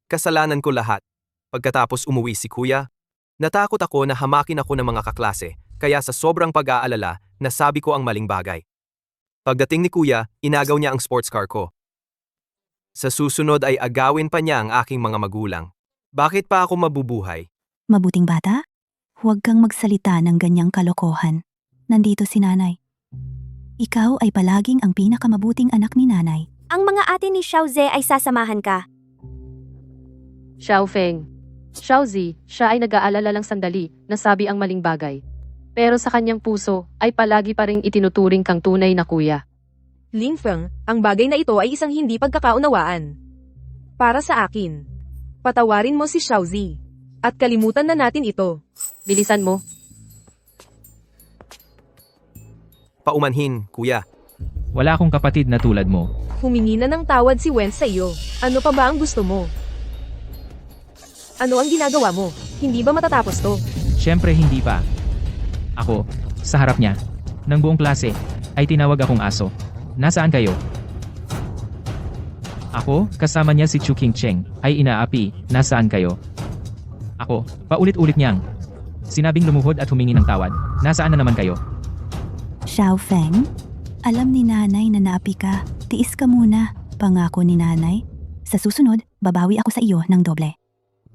kasalanan ko lahat. Pagkatapos umuwi si kuya, natakot ako na hamakin ako ng mga kaklase, kaya sa sobrang pag-aalala, nasabi ko ang maling bagay. Pagdating ni kuya, inagaw niya ang sports car ko. Sa susunod ay agawin pa niya ang aking mga magulang. Bakit pa ako mabubuhay? Mabuting bata? Huwag kang magsalita ng ganyang kalokohan. Nandito si nanay. Ikaw ay palaging ang pinakamabuting anak ni nanay. Ang mga ate ni Xiaoze ay sasamahan ka. Xiao Feng, Xiaozi, siya ay nag-aalala lang sandali, nasabi ang maling bagay. Pero sa kanyang puso, ay palagi pa ring itinuturing kang tunay na kuya. Ling Feng, ang bagay na ito ay isang hindi pagkakaunawaan. Para sa akin, patawarin mo si Xiaozi. At kalimutan na natin ito. Bilisan mo. Paumanhin, kuya. Wala akong kapatid na tulad mo. Humingi na ng tawad si Wen sa iyo. Ano pa ba ang gusto mo? Ano ang ginagawa mo? Hindi ba matatapos to? Siyempre hindi pa. Ako, sa harap niya, ng buong klase, ay tinawag akong aso. Nasaan kayo? Ako, kasama niya si Chu Qingcheng, ay inaapi. Nasaan kayo? Ako, paulit-ulit niyang sinabing lumuhod at humingi ng tawad. Nasaan na naman kayo? Xiaofeng, alam ni nanay na naapi ka. Tiis ka muna. Pangako ni nanay. Sa susunod, babawi ako sa iyo ng doble.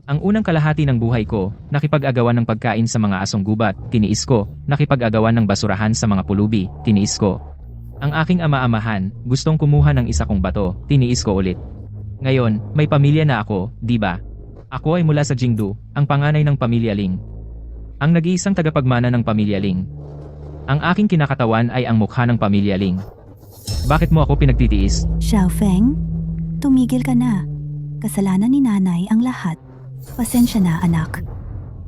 Ang unang kalahati ng buhay ko, nakipag-agawan ng pagkain sa mga asong gubat, tiniis ko. Nakipag-agawan ng basurahan sa mga pulubi, tiniis ko. Ang aking ama-amahan, gustong kumuha ng isa kong bato, tiniis ko ulit. Ngayon, may pamilya na ako, di ba? Ako ay mula sa Jingdu, ang panganay ng pamilya Ling. Ang nag-iisang tagapagmana ng pamilya Ling. Ang aking kinakatawan ay ang mukha ng pamilya Ling. Bakit mo ako pinagtitiis? Xiaofeng, tumigil ka na. Kasalanan ni nanay ang lahat. Pasensya na, anak.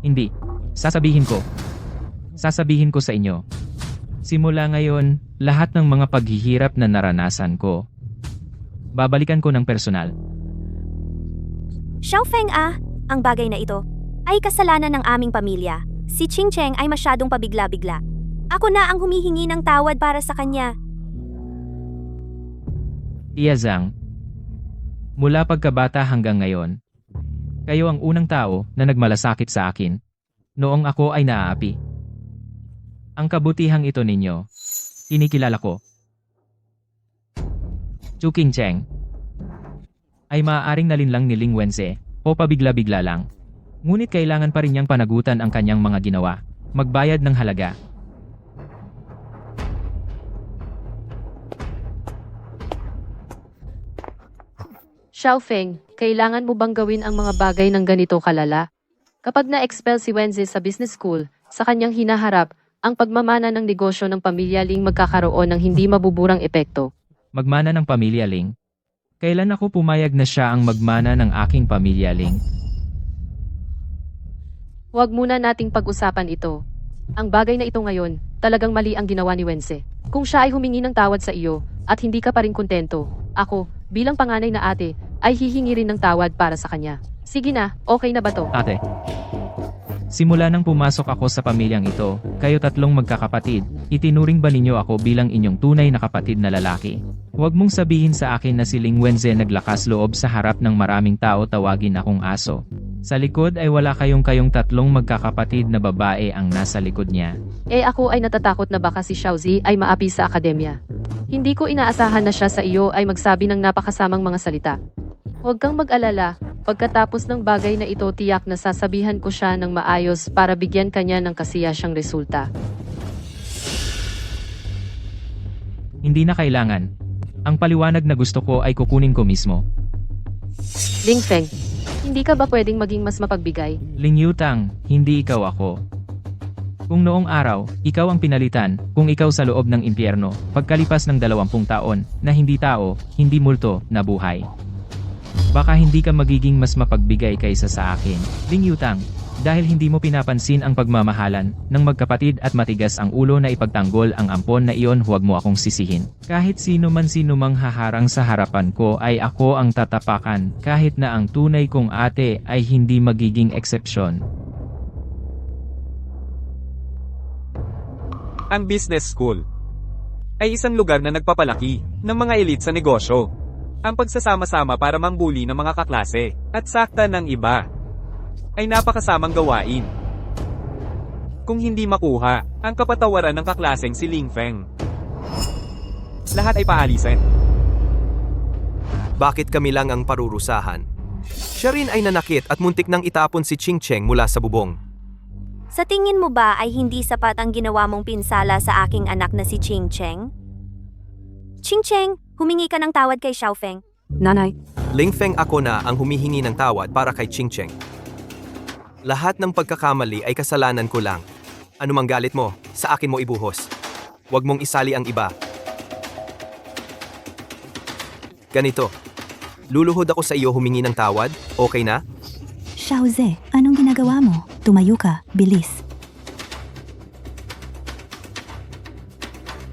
Hindi. Sasabihin ko. Sasabihin ko sa inyo. Simula ngayon, lahat ng mga paghihirap na naranasan ko, babalikan ko ng personal. Xiaofeng ang bagay na ito ay kasalanan ng aming pamilya. Si Qingcheng ay masyadong pabigla-bigla. Ako na ang humihingi ng tawad para sa kanya. Tia Zhang, mula pagkabata hanggang ngayon, kayo ang unang tao na nagmalasakit sa akin. Noong ako ay naaapi. Ang kabutihang ito ninyo, kinikilala ko. Chu Qingcheng ay maaaring nalinlang ni Ling Wenze o pabigla-bigla lang. Ngunit kailangan pa rin niyang panagutan ang kanyang mga ginawa. Magbayad ng halaga. Xiaofeng, kailangan mo bang gawin ang mga bagay ng ganito kalala? Kapag na-expel si Wenze sa business school, sa kanyang hinaharap, ang pagmamana ng negosyo ng pamilya Ling magkakaroon ng hindi mabuburang epekto. Magmana ng pamilya Ling. Kailan ako pumayag na siya ang magmana ng aking pamilya Ling? Huwag muna nating pag-usapan ito. Ang bagay na ito ngayon, talagang mali ang ginawa ni Wenze. Kung siya ay humingi ng tawad sa iyo, at hindi ka pa rin kontento, ako, bilang panganay na ate, ay hihingi rin ng tawad para sa kanya. Sige na, okay na ba to? Ate. Simula nang pumasok ako sa pamilyang ito, kayo tatlong magkakapatid, itinuring ba ninyo ako bilang inyong tunay na kapatid na lalaki? Huwag mong sabihin sa akin na si Ling Wenze naglakas loob sa harap ng maraming tao tawagin akong aso. Sa likod ay wala kayong tatlong magkakapatid na babae ang nasa likod niya. Ako ay natatakot na baka si Xiaozi ay maapi sa akademya. Hindi ko inaasahan na siya sa iyo ay magsabi ng napakasamang mga salita. Huwag kang mag-alala, pagkatapos ng bagay na ito tiyak na sasabihan ko siya ng maayos para bigyan kanya ng kasiyasyang resulta. Hindi na kailangan. Ang paliwanag na gusto ko ay kukunin ko mismo. Ling Feng, hindi ka ba pwedeng maging mas mapagbigay? Ling Yutang, hindi ikaw ako. Kung noong araw, ikaw ang pinalitan, kung ikaw sa loob ng impyerno, pagkalipas ng 20 taon, na hindi tao, hindi multo, na buhay. Baka hindi ka magiging mas mapagbigay kaysa sa akin, Ling Yutang, dahil hindi mo pinapansin ang pagmamahalan ng magkapatid at matigas ang ulo na ipagtanggol ang ampon na iyon, huwag mo akong sisihin. Kahit sino mang haharang sa harapan ko ay ako ang tatapakan, kahit na ang tunay kong ate ay hindi magiging eksepsyon. Ang business school ay isang lugar na nagpapalaki ng mga elite sa negosyo. Ang pagsasama-sama para mambuli ng mga kaklase at sakta ng iba ay napakasamang gawain. Kung hindi makuha ang kapatawaran ng kaklaseng si Ling Feng, lahat ay paalisin. Bakit kami lang ang parurusahan? Siya rin ay nanakit at muntik nang itapon si Qingcheng mula sa bubong. Sa tingin mo ba ay hindi sapat ang ginawa mong pinsala sa aking anak na si Qingcheng? Qingcheng, humingi ka ng tawad kay Xiaofeng. Nanay, Ling Feng, ako na ang humihingi ng tawad para kay Qingcheng. Lahat ng pagkakamali ay kasalanan ko lang. Ano mang galit mo, sa akin mo ibuhos. Huwag mong isali ang iba. Ganito. Luluhod ako sa iyo humingi ng tawad, okay na? Xiaoze, anong ginagawa mo? Tumayo ka, bilis.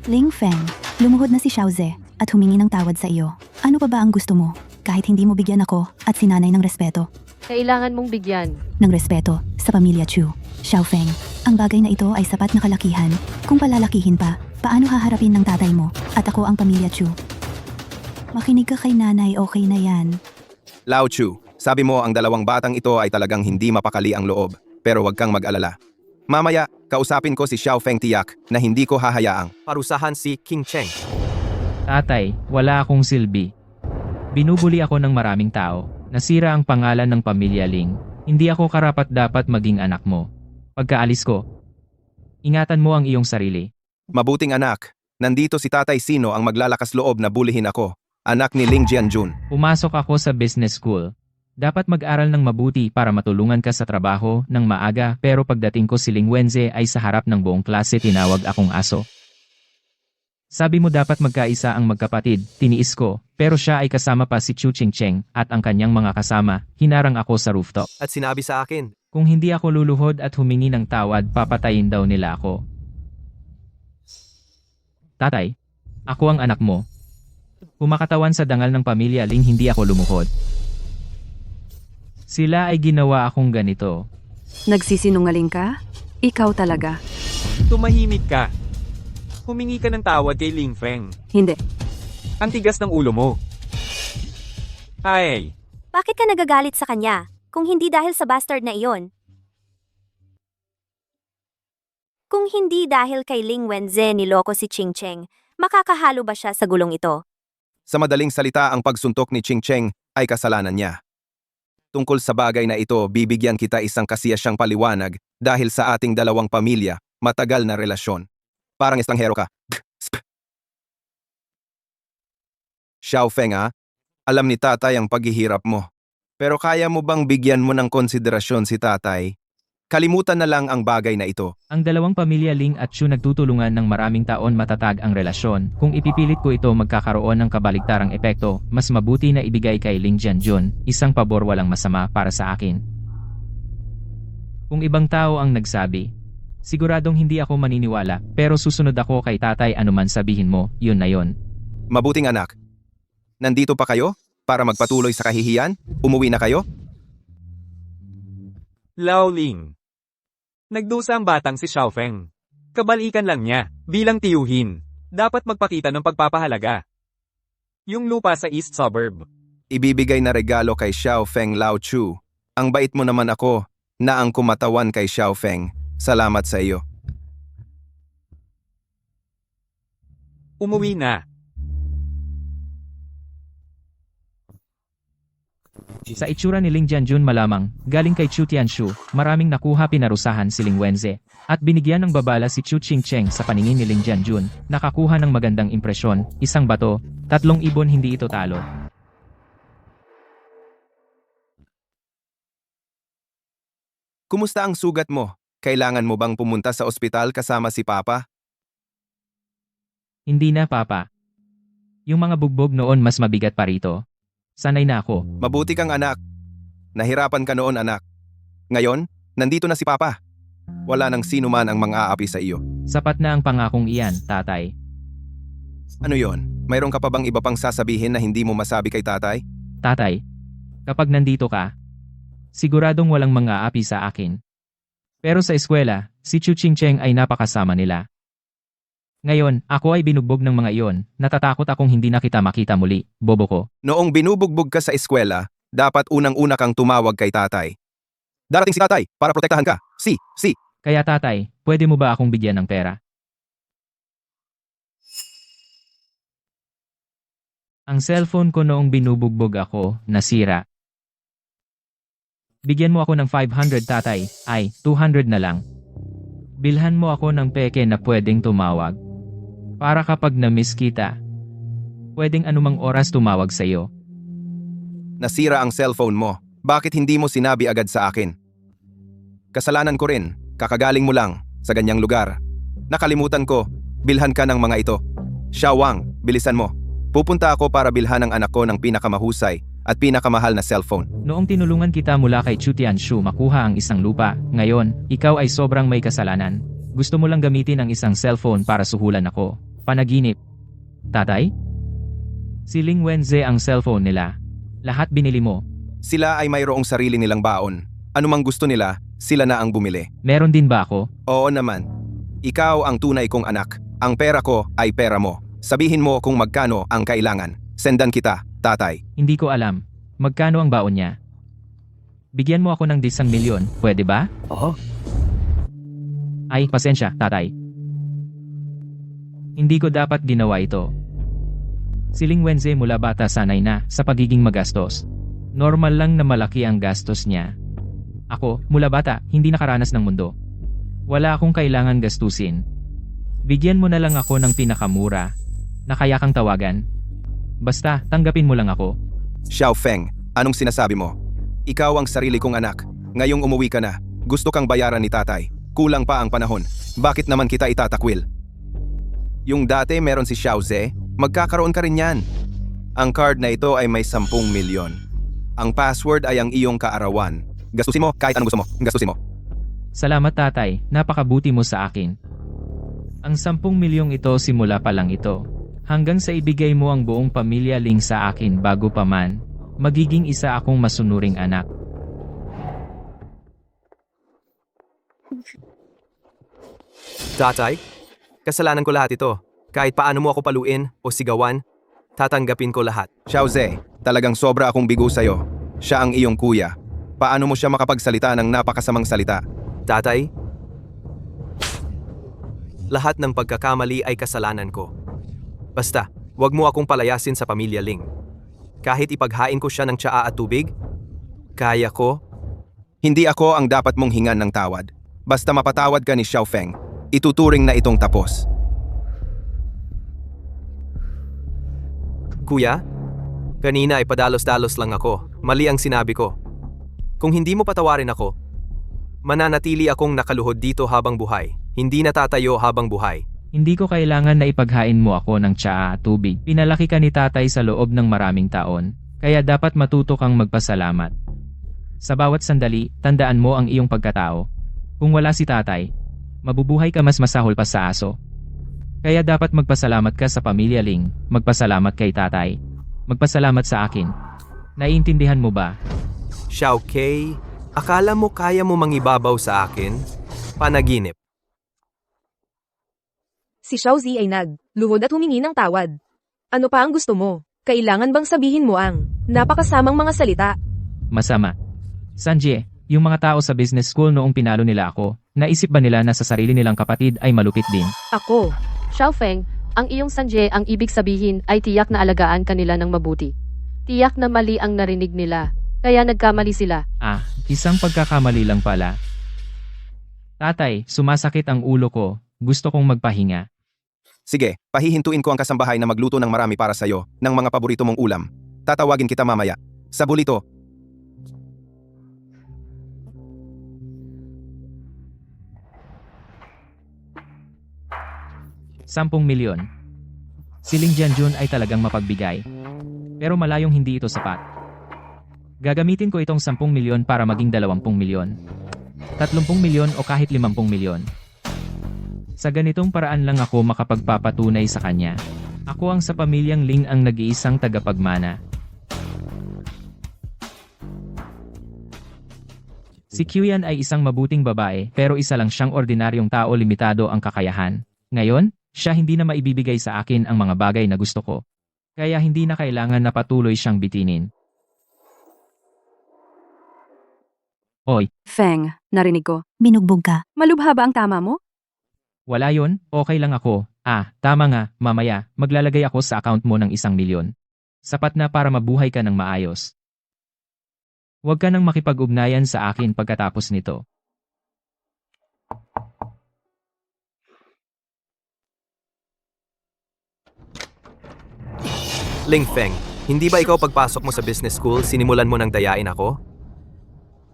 Ling Feng, lumuhod na si Xiaoze at humingi ng tawad sa iyo. Ano pa ba ang gusto mo? Kahit hindi mo bigyan ako at si nanay ng respeto. Kailangan mong bigyan. Ng respeto sa pamilya Chu. Xiaofeng, ang bagay na ito ay sapat na kalakihan. Kung palalakihin pa, paano haharapin ng tatay mo at ako ang pamilya Chu? Makinig ka kay nanay, okay na yan. Lao Chu, sabi mo ang dalawang batang ito ay talagang hindi mapakali ang loob, pero huwag kang mag-alala. Mamaya, kausapin ko si Xiao Feng tiyak na hindi ko hahayaang. Parusahan si King Cheng. Tatay, wala akong silbi. Binubuli ako ng maraming tao. Nasira ang pangalan ng pamilya Ling. Hindi ako karapat-dapat maging anak mo. Pagkaalis ko, ingatan mo ang iyong sarili. Mabuting anak, nandito si Tatay Sino ang maglalakas loob na bulihin ako. Anak ni Ling Jianjun. Pumasok ako sa business school. Dapat mag-aral ng mabuti para matulungan ka sa trabaho ng maaga, pero pagdating ko si Ling Wenze ay sa harap ng buong klase tinawag akong aso. Sabi mo dapat magkaisa ang magkapatid, tiniis ko, pero siya ay kasama pa si Chu Qingcheng at ang kanyang mga kasama, hinarang ako sa rooftop. At sinabi sa akin, Kung hindi ako luluhod at humingi ng tawad, papatayin daw nila ako. Tatay, ako ang anak mo. Kumakatawan sa dangal ng pamilya Ling, hindi ako lumuhod. Sila ay ginawa akong ganito. Nagsisinungaling ka? Ikaw talaga. Tumahimik ka. Humingi ka ng tawad kay Ling Feng. Hindi. Ang tigas ng ulo mo. Ay, Bakit ka nagagalit sa kanya, kung hindi dahil sa bastard na iyon? Kung hindi dahil kay Ling Wenze niloko si Ching Cheng, makakahalo ba siya sa gulong ito? Sa madaling salita, ang pagsuntok ni Ching Cheng ay kasalanan niya. Tungkol sa bagay na ito, bibigyan kita isang kasiyasyang paliwanag dahil sa ating dalawang pamilya, matagal na relasyon. Parang estranghero ka. Xiao Feng alam ni tatay ang paghihirap mo. Pero kaya mo bang bigyan mo ng konsiderasyon si tatay? Kalimutan na lang ang bagay na ito. Ang dalawang pamilya Ling at Chu nagtutulungan ng maraming taon, matatag ang relasyon. Kung ipipilit ko ito, magkakaroon ng kabaligtarang epekto. Mas mabuti na ibigay kay Ling Jianjun, isang pabor walang masama para sa akin. Kung ibang tao ang nagsabi, siguradong hindi ako maniniwala, pero susunod ako kay tatay, anuman sabihin mo, yun na yun. Mabuting anak. Nandito pa kayo? Para magpatuloy sa kahihiyan? Umuwi na kayo? Lao Ling. Nagdusa ang batang si Xiao Feng. Kabalikan lang niya, bilang tiyuhin. Dapat magpakita ng pagpapahalaga. Yung lupa sa East Suburb. Ibibigay na regalo kay Xiao Feng Lao Chu. Ang bait mo naman ako, na ang kumatawan kay Xiao Feng. Salamat sa iyo. Umuwi na. Sa itsura ni Ling Jianjun malamang, galing kay Chu Tianshu, maraming nakuha, pinarusahan si Ling Wenze, at binigyan ng babala si Chu Qingcheng. Sa paningin ni Ling Jianjun, nakakuha ng magandang impresyon, isang bato, 3 ibon, hindi ito talo. Kumusta ang sugat mo? Kailangan mo bang pumunta sa ospital kasama si Papa? Hindi na, Papa. Yung mga bugbog noon mas mabigat pa rito. Sanay na ako. Mabuti kang anak. Nahirapan ka noon, anak. Ngayon, nandito na si Papa. Wala nang sino man ang mang-aapi sa iyo. Sapat na ang pangakong iyan, tatay. Ano yon? Mayroon ka pa bang iba pang sasabihin na hindi mo masabi kay tatay? Tatay, kapag nandito ka, siguradong walang mang-aapi sa akin. Pero sa eskwela, si Chu Qingcheng ay napakasama nila. Ngayon, ako ay binugbog ng mga iyon. Natatakot akong hindi na kita makita muli, bobo ko. Noong binubugbog ka sa eskwela, dapat unang-una kang tumawag kay tatay. Darating si tatay para protektahan ka. Si. Kaya tatay, pwede mo ba akong bigyan ng pera? Ang cellphone ko noong binubugbog ako, nasira. Bigyan mo ako ng 500, tatay. Ay, 200 na lang. Bilhan mo ako ng peke na pwedeng tumawag. Para kapag na-miss kita, pwedeng anumang oras tumawag sa iyo. Nasira ang cellphone mo. Bakit hindi mo sinabi agad sa akin? Kasalanan ko rin, kakagaling mo lang sa ganyang lugar. Nakalimutan ko, bilhan ka ng mga ito. Xiao Wang, bilisan mo. Pupunta ako para bilhan ng anak ko ng pinakamahusay at pinakamahal na cellphone. Noong tinulungan kita mula kay Chu Tianshu makuha ang isang lupa, ngayon, ikaw ay sobrang may kasalanan. Gusto mo lang gamitin ang isang cellphone para suhulan ako. Panaginip. Tatay? Si Ling Wenze ang cellphone nila. Lahat binili mo. Sila ay mayroong sarili nilang baon. Anumang gusto nila, sila na ang bumili. Meron din ba ako? Oo naman. Ikaw ang tunay kong anak. Ang pera ko ay pera mo. Sabihin mo kung magkano ang kailangan. Sendan kita, tatay. Hindi ko alam. Magkano ang baon niya? Bigyan mo ako ng 10 milyon, pwede ba? Oo. Ay, pasensya, tatay. Hindi ko dapat ginawa ito. Si Ling Wenze mula bata sanay na sa pagiging magastos. Normal lang na malaki ang gastos niya. Ako, mula bata, hindi nakaranas ng mundo. Wala akong kailangan gastusin. Bigyan mo na lang ako ng pinakamura na kaya kang tawagan. Basta, tanggapin mo lang ako. Xiao Feng, anong sinasabi mo? Ikaw ang sarili kong anak. Ngayong umuwi ka na. Gusto kang bayaran ni tatay. Kulang pa ang panahon. Bakit naman kita itatakwil? Yung dati meron si Xiao Ze, magkakaroon ka rin yan. Ang card na ito ay may 10 milyon. Ang password ay ang iyong kaarawan. Gastusin mo kahit anong gusto mo. Gastusin mo. Salamat tatay, napakabuti mo sa akin. Ang 10 milyong ito simula pa lang ito. Hanggang sa ibigay mo ang buong pamilya Ling sa akin bago pa man, magiging isa akong masunuring anak. Tatay, kasalanan ko lahat ito. Kahit paano mo ako paluin o sigawan, tatanggapin ko lahat. Xiao Ze, talagang sobra akong bigo sa'yo. Siya ang iyong kuya. Paano mo siya makapagsalita ng napakasamang salita? Tatay, lahat ng pagkakamali ay kasalanan ko. Basta, wag mo akong palayasin sa pamilya Ling. Kahit ipaghain ko siya ng tsaa at tubig, kaya ko. Hindi ako ang dapat mong hingan ng tawad. Basta mapatawad ka ni Xiao Feng, ituturing na itong tapos. Kuya, kanina ay padalos-dalos lang ako. Mali ang sinabi ko. Kung hindi mo patawarin ako, mananatili akong nakaluhod dito habang buhay. Hindi natatayo habang buhay. Hindi ko kailangan na ipaghain mo ako ng tsaa at tubig. Pinalaki ka ni tatay sa loob ng maraming taon, kaya dapat matuto kang magpasalamat. Sa bawat sandali, tandaan mo ang iyong pagkatao. Kung wala si tatay, mabubuhay ka mas masahol pa sa aso. Kaya dapat magpasalamat ka sa pamilya Ling, magpasalamat kay tatay, magpasalamat sa akin. Naiintindihan mo ba? Xiao Kei, akala mo kaya mo mangibabaw sa akin? Panaginip. Si Xiaozi ay nagluhod at humingi ng tawad. Ano pa ang gusto mo? Kailangan bang sabihin mo ang napakasamang mga salita? Masama. Sanjie, yung mga tao sa business school noong pinalo nila ako, naisip ba nila na sa sarili nilang kapatid ay malupit din? Ako. Xiao Feng, ang iyong Sanje ang ibig sabihin ay tiyak na alagaan kanila ng mabuti. Tiyak na mali ang narinig nila, kaya nagkamali sila. Ah, isang pagkakamali lang pala. Tatay, sumasakit ang ulo ko, gusto kong magpahinga. Sige, pahihintuin ko ang kasambahay na magluto ng marami para sa'yo ng mga paborito mong ulam. Tatawagin kita mamaya. Sa bulito. $10 milyon. Si Ling Jianjun ay talagang mapagbigay. Pero malayong hindi ito sapat. Gagamitin ko itong 10 milyon para maging 20 milyon. 30 milyon o kahit 50 milyon. Sa ganitong paraan lang ako makapagpapatunay sa kanya. Ako ang sa pamilyang Ling ang nag-iisang tagapagmana. Si Qian ay isang mabuting babae pero isa lang siyang ordinaryong tao, limitado ang kakayahan. Ngayon, siya hindi na maibibigay sa akin ang mga bagay na gusto ko. Kaya hindi na kailangan na patuloy siyang bitinin. Oy, Feng, narinig ko. Binugbog ka. Malubha ba ang tama mo? wala yon, okay lang ako. Ah, tama nga, mamaya, maglalagay ako sa account mo ng 1 milyon. Sapat na para mabuhay ka ng maayos. Huwag ka nang makipag-ugnayan sa akin pagkatapos nito. Ling Feng, hindi ba ikaw pagpasok mo sa business school, sinimulan mo nang dayain ako?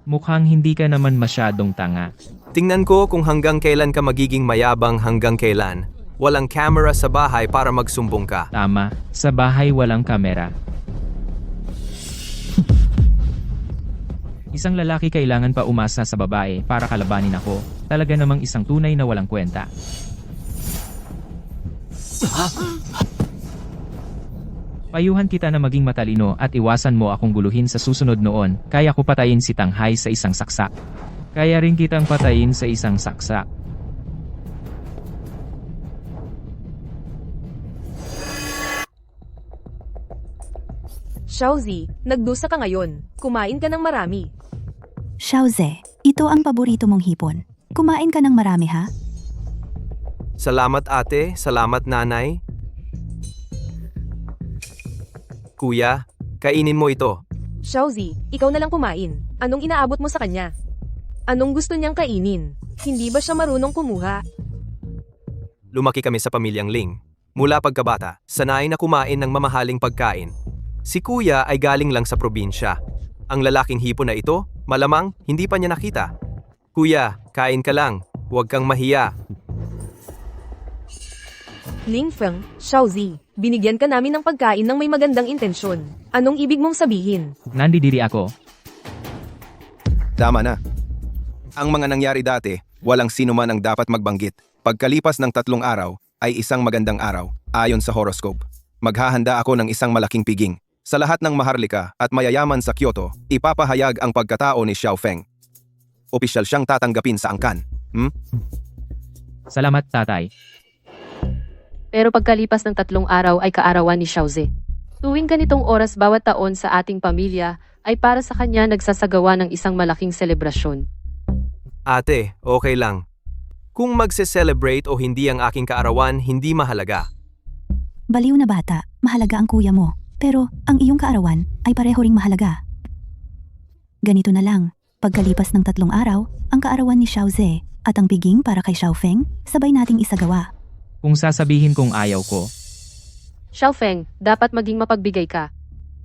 Mukhang hindi ka naman masyadong tanga. Tingnan ko kung hanggang kailan ka magiging mayabang hanggang kailan. Walang camera sa bahay para magsumbong ka. Tama, sa bahay walang kamera. Isang lalaki kailangan pa umasa sa babae para kalabanin ako. Talaga namang isang tunay na walang kwenta. Payuhan kita na maging matalino at iwasan mo akong guluhin sa susunod noon. Kaya ko patayin si Tanghai sa isang saksak. Kaya rin kitang patayin sa isang saksak. Xiaozi, nagdusa ka ngayon. Kumain ka ng marami. Xiaoze, ito ang paborito mong hipon. Kumain ka ng marami ha? Salamat ate, salamat nanay. Kuya, kainin mo ito. Xiaozi, ikaw na lang kumain. Anong inaabot mo sa kanya? Anong gusto niyang kainin? Hindi ba siya marunong kumuha? Lumaki kami sa pamilyang Ling. Mula pagkabata, sanay na kumain ng mamahaling pagkain. Si kuya ay galing lang sa probinsya. Ang lalaking hipon na ito, malamang hindi pa niya nakita. Kuya, kain ka lang. Huwag kang mahiya. Ling Feng, Xiaozi, binigyan ka namin ng pagkain ng may magandang intensyon. Anong ibig mong sabihin? Nandidiri ako. Tama na. Ang mga nangyari dati, walang sino man ang dapat magbanggit. Pagkalipas ng 3 araw, ay isang magandang araw, ayon sa horoscope. Maghahanda ako ng isang malaking piging. Sa lahat ng maharlika at mayayaman sa Kyoto, ipapahayag ang pagkatao ni Xiao Feng. Opisyal siyang tatanggapin sa angkan. Salamat tatay. Pero pagkalipas ng 3 araw ay kaarawan ni Xiaoze. Tuwing ganitong oras bawat taon sa ating pamilya ay para sa kanya nagsasagawa ng isang malaking selebrasyon. Ate, okay lang. Kung magse-celebrate o hindi ang aking kaarawan, hindi mahalaga. Baliw na bata, mahalaga ang kuya mo. Pero ang iyong kaarawan ay pareho ring mahalaga. Ganito na lang, pagkalipas ng 3 araw, ang kaarawan ni Xiaoze at ang piging para kay Xiao Feng, sabay nating isagawa. Kung sasabihin kong ayaw ko, Xiao Feng, dapat maging mapagbigay ka.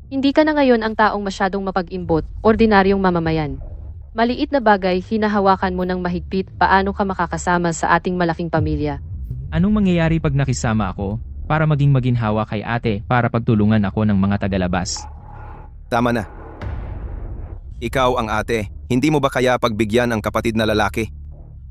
Hindi ka na ngayon ang taong masyadong mapag-imbot, ordinaryong mamamayan. Maliit na bagay, hinahawakan mo ng mahigpit paano ka makakasama sa ating malaking pamilya. anong mangyayari pag nakisama ako para maging maginhawa kay ate para pagtulungan ako ng mga tagalabas? Tama na. Ikaw ang ate, hindi mo ba kaya pagbigyan ang kapatid na lalaki?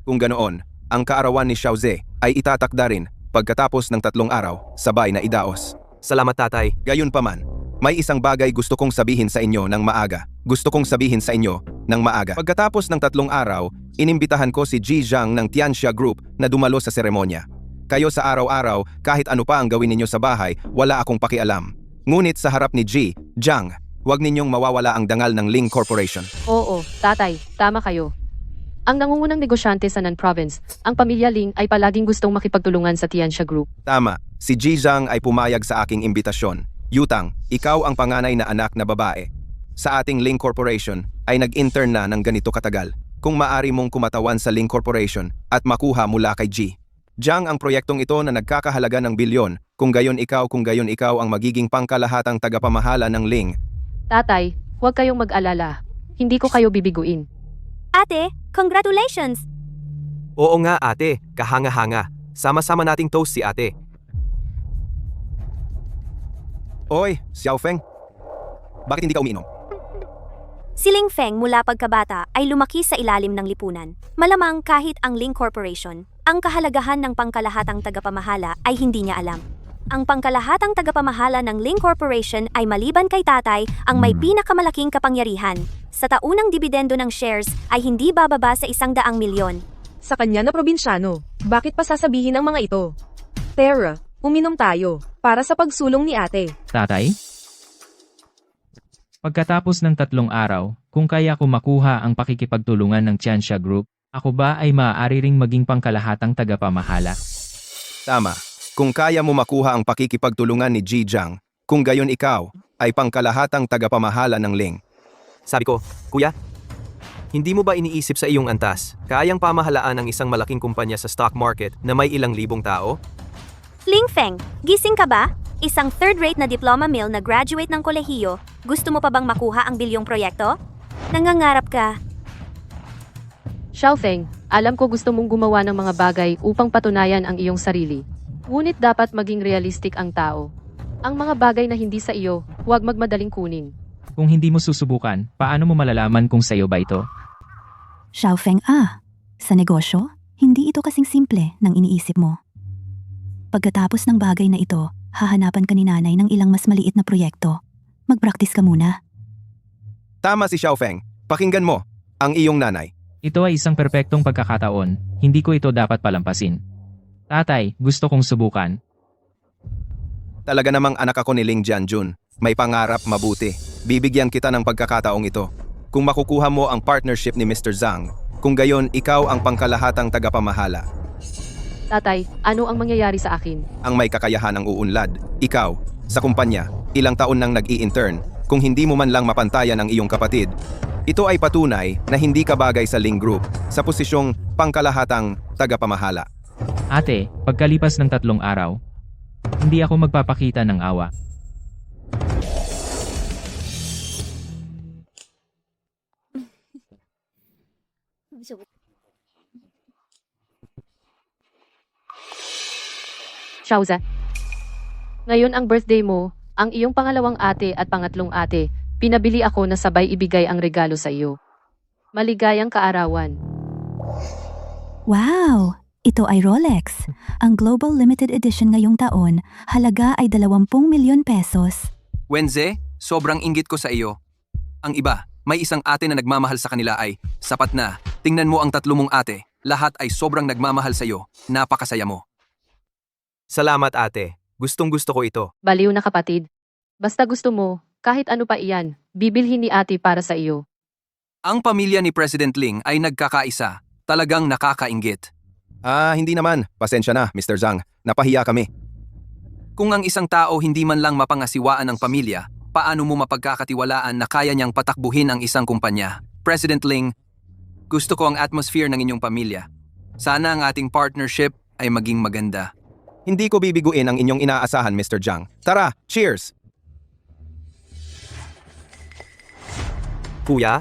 Kung ganoon, ang kaarawan ni Xiaoze ay itatakda rin pagkatapos ng 3 araw, sabay na idaos. Salamat tatay. Gayunpaman, may isang bagay gusto kong sabihin sa inyo ng maaga. Pagkatapos ng 3 araw, inimbitahan ko si Ji Zhang ng Tianxia Group na dumalo sa seremonya. Kayo sa araw-araw, kahit ano pa ang gawin ninyo sa bahay, wala akong pakialam. Ngunit sa harap ni Ji Zhang, huwag ninyong mawawala ang dangal ng Ling Corporation. Oo, tatay, tama kayo. Ang nangungunang negosyante sa Nan Province, ang pamilya Ling ay palaging gustong makipagtulungan sa Tianxia Group. Tama, si Ji Zhang ay pumayag sa aking imbitasyon. Yutang, ikaw ang panganay na anak na babae. Sa ating Ling Corporation ay nag-intern na ng ganito katagal. Kung maari mong kumatawan sa Ling Corporation at makuha mula kay Ji Zhang ang proyektong ito na nagkakahalaga ng bilyon, kung gayon ikaw ang magiging pangkalahatang tagapamahala ng Ling. Tatay, huwag kayong mag-alala. Hindi ko kayo bibiguin. Ate, congratulations! Oo nga ate, kahanga-hanga. Sama-sama nating toast si ate. Oy, Xiao Feng. Bakit hindi ka umiinom? Si Ling Feng mula pagkabata ay lumaki sa ilalim ng lipunan. Malamang kahit ang Ling Corporation, ang kahalagahan ng pangkalahatang tagapamahala ay hindi niya alam. Ang pangkalahatang tagapamahala ng Ling Corporation ay maliban kay tatay ang may pinakamalaking kapangyarihan. Sa taunang dibidendo ng shares ay hindi bababa sa 100 milyon. Sa kanya na probinsyano, bakit pa sasabihin ang mga ito? Tara, uminom tayo, para sa pagsulong ni ate. Tatay? Pagkatapos ng 3 araw, kung kaya ko makuha ang pakikipagtulungan ng Tianxia Group, ako ba ay maaari ring maging pangkalahatang tagapamahala? Tama. Kung kaya mo makuha ang pakikipagtulungan ni Ji Zhang, kung gayon ikaw ay pangkalahatang tagapamahala ng Ling. Sabi ko, kuya, hindi mo ba iniisip sa iyong antas, kayang pamahalaan ang isang malaking kumpanya sa stock market na may ilang libong tao? Ling Feng, gising ka ba? Isang third-rate na diploma mill na graduate ng kolehiyo, gusto mo pa bang makuha ang bilyong proyekto? Nangangarap ka, Xiaofeng, alam ko gusto mong gumawa ng mga bagay upang patunayan ang iyong sarili. Ngunit dapat maging realistic ang tao. Ang mga bagay na hindi sa iyo, huwag magmadaling kunin. Kung hindi mo susubukan, paano mo malalaman kung sa'yo ba ito? Xiaofeng sa negosyo, hindi ito kasing simple ng iniisip mo. Pagkatapos ng bagay na ito, hahanapan ka ni nanay ng ilang mas maliit na proyekto. Mag-practice ka muna. Tama si Xiaofeng. Pakinggan mo, ang iyong nanay. Ito ay isang perpektong pagkakataon, hindi ko ito dapat palampasin. Tatay, gusto kong subukan. Talaga namang anak ako ni Ling Jianjun. May pangarap mabuti. Bibigyan kita ng pagkakataong ito. Kung makukuha mo ang partnership ni Mr. Zhang, kung gayon ikaw ang pangkalahatang tagapamahala. Tatay, ano ang mangyayari sa akin? Ang may kakayahan ang uunlad. Ikaw, sa kumpanya, ilang taon nang nag-i-intern, kung hindi mo man lang mapantayan ang iyong kapatid. Ito ay patunay na hindi ka bagay sa Ling Group sa posisyong pangkalahatang tagapamahala. Ate, pagkalipas ng 3 araw, hindi ako magpapakita ng awa. Xiaoze. Ngayon ang birthday mo, ang iyong pangalawang ate at pangatlong ate, pinabili ako na sabay ibigay ang regalo sa iyo. Maligayang kaarawan. Wow! Ito ay Rolex. Ang Global Limited Edition ngayong taon, halaga ay 20 milyon pesos. Wenze, sobrang inggit ko sa iyo. Ang iba, may isang ate na nagmamahal sa kanila ay, sapat na. Tingnan mo ang 3 mong ate. Lahat ay sobrang nagmamahal sa iyo. Napakasaya mo. Salamat ate. Gustong gusto ko ito. Baliw na kapatid. Basta gusto mo, kahit ano pa iyan, bibilhin ni ate para sa iyo. Ang pamilya ni President Ling ay nagkakaisa. Talagang nakakainggit. Hindi naman. Pasensya na, Mr. Zhang. Napahiya kami. Kung ang isang tao hindi man lang mapangasiwaan ng pamilya, paano mo mapagkakatiwalaan na kaya niyang patakbuhin ang isang kumpanya? President Ling, gusto ko ang atmosphere ng inyong pamilya. Sana ang ating partnership ay maging maganda. Hindi ko bibiguin ang inyong inaasahan, Mr. Zhang. Tara, cheers! Kuya,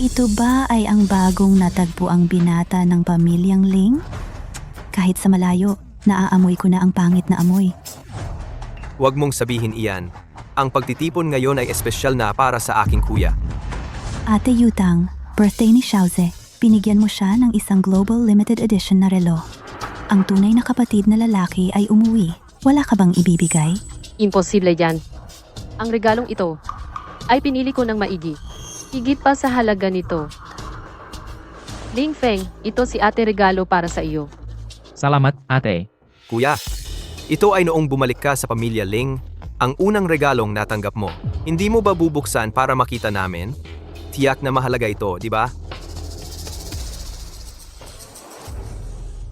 Ito ba ay ang bagong natagpuang binata ng pamilyang Ling? Kahit sa malayo, naaamoy ko na ang pangit na amoy. huwag mong sabihin iyan. Ang pagtitipon ngayon ay espesyal na para sa aking kuya. Ate Yutang, birthday ni Xiaoze, binigyan mo siya ng isang Global Limited Edition na relo. Ang tunay na kapatid na lalaki ay umuwi. Wala ka bang ibibigay? Imposible yan. Ang regalong ito ay pinili ko ng maigi. Higit pa sa halaga nito. Ling Feng, ito si ate regalo para sa iyo. Salamat, ate. Kuya, ito ay noong bumalik ka sa pamilya Ling, ang unang regalong natanggap mo. Hindi mo ba bubuksan para makita namin? Tiyak na mahalaga ito, di ba?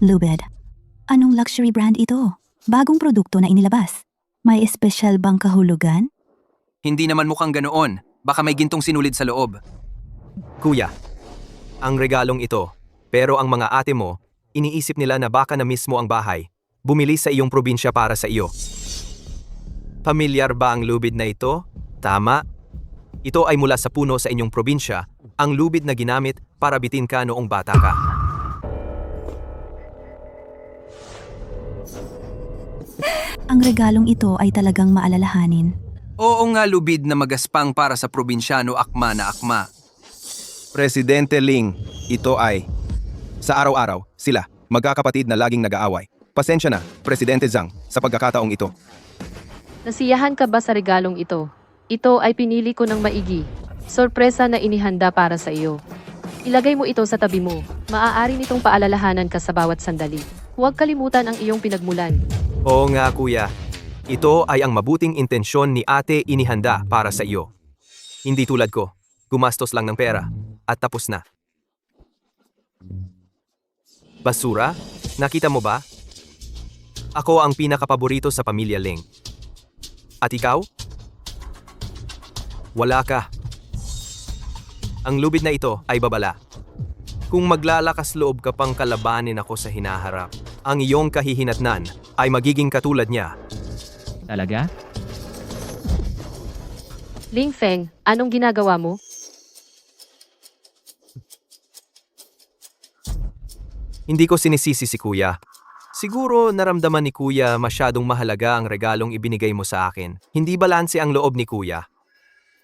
Lubed. Anong luxury brand ito? Bagong produkto na inilabas. May espesyal bang kahulugan? Hindi naman mukhang ganoon. Baka may gintong sinulid sa loob. Kuya, ang regalong ito, pero ang mga ate mo, iniisip nila na baka na mismo ang bahay. Bumili sa iyong probinsya para sa iyo. Pamilyar ba ang lubid na ito? Tama. Ito ay mula sa puno sa inyong probinsya, ang lubid na ginamit para bitin ka noong bata ka. Ang regalong ito ay talagang maalalahanin. Oo nga, lubid na magaspang para sa probinsyano akma na akma. Presidente Ling, ito ay... Sa araw-araw, sila, magkakapatid na laging nag-aaway. Pasensya na, Presidente Zhang, sa pagkakataong ito. Nasiyahan ka ba sa regalong ito? Ito ay pinili ko ng maigi. Sorpresa na inihanda para sa iyo. Ilagay mo ito sa tabi mo. Maaari nitong paalalahanan ka sa bawat sandali. Huwag kalimutan ang iyong pinagmulan. Oo nga, kuya. Ito ay ang mabuting intensyon ni ate inihanda para sa iyo. Hindi tulad ko, gumastos lang ng pera at tapos na. Basura? Nakita mo ba? Ako ang pinakapaborito sa pamilya Ling. At ikaw? Wala ka. Ang lubid na ito ay babala. Kung maglalakas loob ka pang kalabanin ako sa hinaharap, ang iyong kahihinatnan ay magiging katulad niya. Talaga? Ling Feng, anong ginagawa mo? Hindi ko sinisisi si kuya. Siguro naramdaman ni kuya masyadong mahalaga ang regalong ibinigay mo sa akin. Hindi balanse ang loob ni kuya.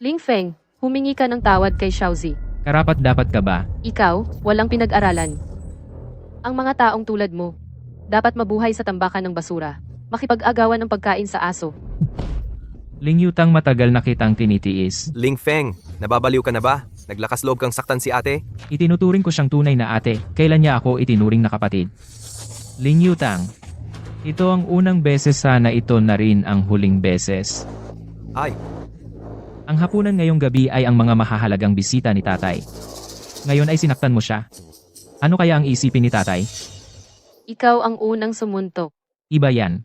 Ling Feng, humingi ka ng tawad kay Xiaozi. Karapat dapat ka ba? Ikaw, walang pinag-aralan. Ang mga taong tulad mo, dapat mabuhay sa tambakan ng basura, makipag-agawan ng pagkain sa aso. Ling Yutang matagal na kitang tinitiis. Ling Feng, nababaliw ka na ba? Naglakas loob kang saktan si ate? Itinuturing ko siyang tunay na ate, kailan niya ako itinuring na kapatid. Ling Yutang, ito ang unang beses, sana ito na rin ang huling beses. Ay, Ang hapunan ngayong gabi ay ang mga mahahalagang bisita ni tatay. Ngayon ay sinaktan mo siya. Ano kaya ang isipin ni tatay? Ikaw ang unang sumuntok. Iba yan.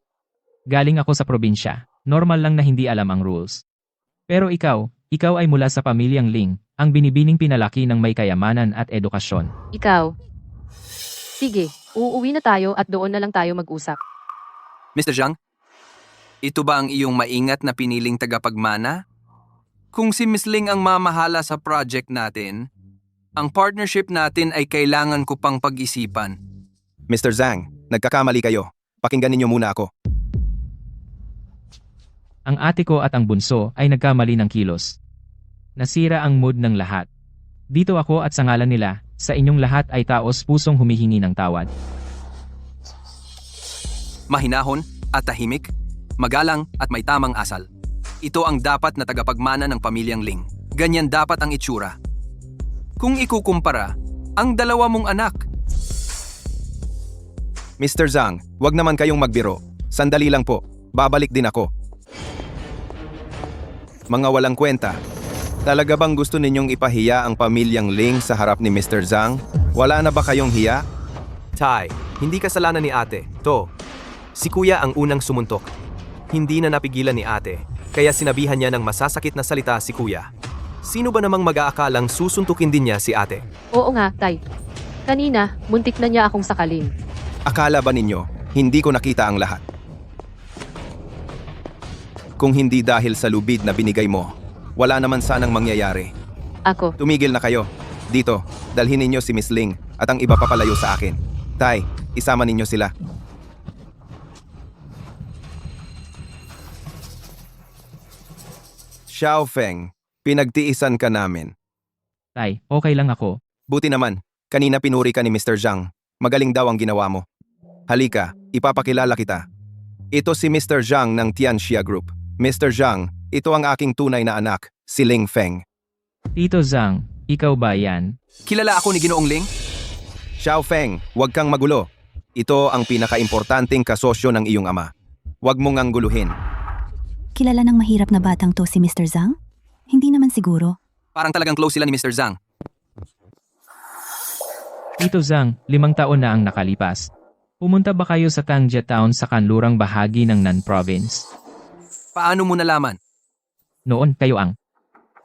Galing ako sa probinsya. Normal lang na hindi alam ang rules. Pero ikaw ay mula sa pamilyang Ling, ang binibining pinalaki ng may kayamanan at edukasyon. Ikaw. Sige, uuwi na tayo at doon na lang tayo mag-usap. Mr. Zhang, ito ba ang iyong maingat na piniling tagapagmana? Kung si Miss Ling ang mamahala sa project natin, ang partnership natin ay kailangan ko pang pag-isipan. Mr. Zhang, nagkakamali kayo. Pakinggan ninyo muna ako. Ang ate ko at ang bunso ay nagkamali ng kilos. Nasira ang mood ng lahat. Dito ako at sa ngalan nila, sa inyong lahat ay taos pusong humihingi ng tawad. Mahinahon at tahimik, magalang at may tamang asal. Ito ang dapat na tagapagmana ng pamilyang Ling. Ganyan dapat ang itsura. Kung ikukumpara, ang dalawa mong anak. Mr. Zhang, wag naman kayong magbiro. Sandali lang po, babalik din ako. Mga walang kwenta. Talaga bang gusto ninyong ipahiya ang pamilyang Ling sa harap ni Mr. Zhang? Wala na ba kayong hiya? Tai, hindi kasalanan ni ate. Si kuya ang unang sumuntok. Hindi na napigilan ni ate, kaya sinabihan niya ng masasakit na salita si kuya. Sino ba namang mag-aakalang susuntukin din niya si ate? Oo nga, Tay. Kanina, muntik na niya akong sakalin. Akala ba ninyo, hindi ko nakita ang lahat? Kung hindi dahil sa lubid na binigay mo, wala naman sanang mangyayari. Ako. Tumigil na kayo. Dito, dalhin ninyo si Miss Ling at ang iba papalayo sa akin. Tay, isama ninyo sila. Xiao Feng, pinagtiisan ka namin. Tay, okay lang ako. Buti naman, kanina pinuri ka ni Mr. Zhang. Magaling daw ang ginawa mo. Halika, ipapakilala kita. Ito si Mr. Zhang ng Tianxia Group. Mr. Zhang, ito ang aking tunay na anak, si Ling Feng. Tito Zhang, ikaw ba yan? Kilala ako ni Ginoong Ling? Xiao Feng, huwag kang magulo. Ito ang pinakaimportanteng kasosyo ng iyong ama. Huwag mong ang guluhin. Kilala ng mahirap na batang to si Mr. Zhang? Hindi naman siguro. Parang talagang close sila ni Mr. Zhang. Tito Zhang, 5 taon na ang nakalipas. Pumunta ba kayo sa Tangjia Town sa kanlurang bahagi ng Nan Province? Paano mo nalaman? Noon kayo ang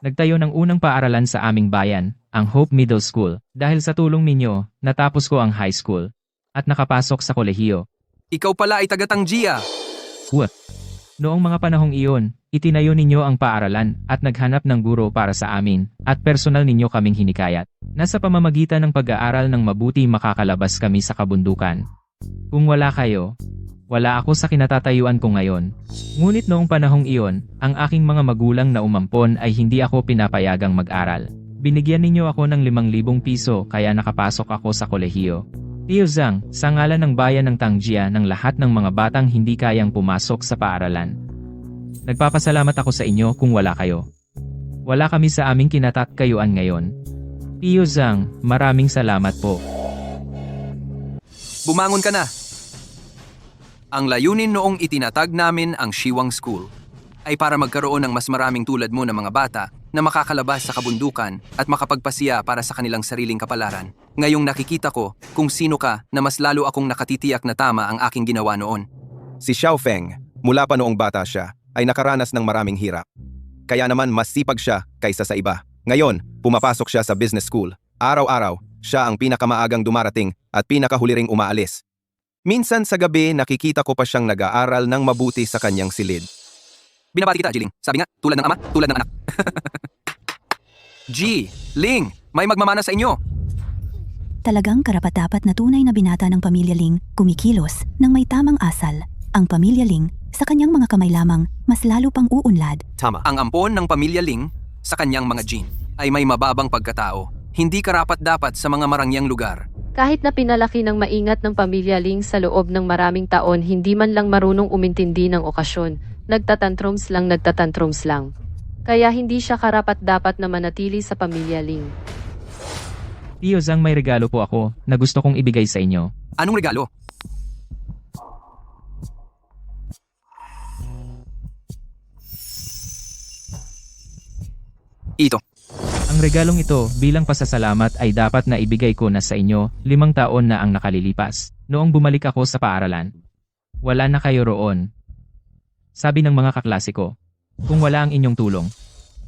nagtayo ng unang paaralan sa aming bayan, ang Hope Middle School. Dahil sa tulong ninyo, natapos ko ang high school at nakapasok sa kolehiyo. Ikaw pala ay taga-Tangjia. Noong mga panahong iyon, itinayo ninyo ang paaralan at naghanap ng guro para sa amin at personal ninyo kaming hinikayat. Nasa pamamagitan ng pag-aaral ng mabuti makakalabas kami sa kabundukan. Kung wala kayo, wala ako sa kinatatayuan ko ngayon. Ngunit noong panahong iyon, ang aking mga magulang na umampon ay hindi ako pinapayagang mag-aral. Binigyan ninyo ako ng 5,000 piso kaya nakapasok ako sa kolehiyo. Tio Zhang, sa ngalan ng bayan ng Tangjia ng lahat ng mga batang hindi kayang pumasok sa paaralan. Nagpapasalamat ako sa inyo kung wala kayo. Wala kami sa aming kinatatkayuan ngayon. Tio Zhang, maraming salamat po. Bumangon ka na. Ang layunin noong itinatag namin ang Shiwang School ay para magkaroon ng mas maraming tulad mo na mga bata na makakalabas sa kabundukan at makapagpasiya para sa kanilang sariling kapalaran. Ngayong nakikita ko kung sino ka na mas lalo akong nakatitiyak na tama ang aking ginawa noon. Si Xiao Feng, mula pa noong bata siya, ay nakaranas ng maraming hirap. Kaya naman mas sipag siya kaysa sa iba. Ngayon, pumapasok siya sa business school. Araw-araw, siya ang pinakamaagang dumarating at pinakahuliring umaalis. Minsan sa gabi nakikita ko pa siyang nag-aaral ng mabuti sa kanyang silid. Binabati kita, Jiling. Sabi nga, tulad ng ama, tulad ng anak. G, Ling, may magmamana sa inyo. Talagang karapat-dapat na tunay na binata ng pamilya Ling kumikilos ng may tamang asal. Ang pamilya Ling, sa kanyang mga kamay lamang, mas lalo pang uunlad. Tama. Ang ampon ng pamilya Ling sa kanyang mga gene ay may mababang pagkatao. Hindi karapat-dapat sa mga marangyang lugar. Kahit na pinalaki ng maingat ng pamilya Ling sa loob ng maraming taon, hindi man lang marunong umintindi ng okasyon. Nagtatantrums lang. Kaya hindi siya karapat-dapat na manatili sa pamilya Ling. Tio Zhang, may regalo po ako na gusto kong ibigay sa inyo. Anong regalo? Ito. Ang regalong ito bilang pasasalamat ay dapat na ibigay ko na sa inyo 5 taon na ang nakalilipas. Noong bumalik ako sa paaralan, wala na kayo roon. Sabi ng mga kaklase ko, kung wala ang inyong tulong,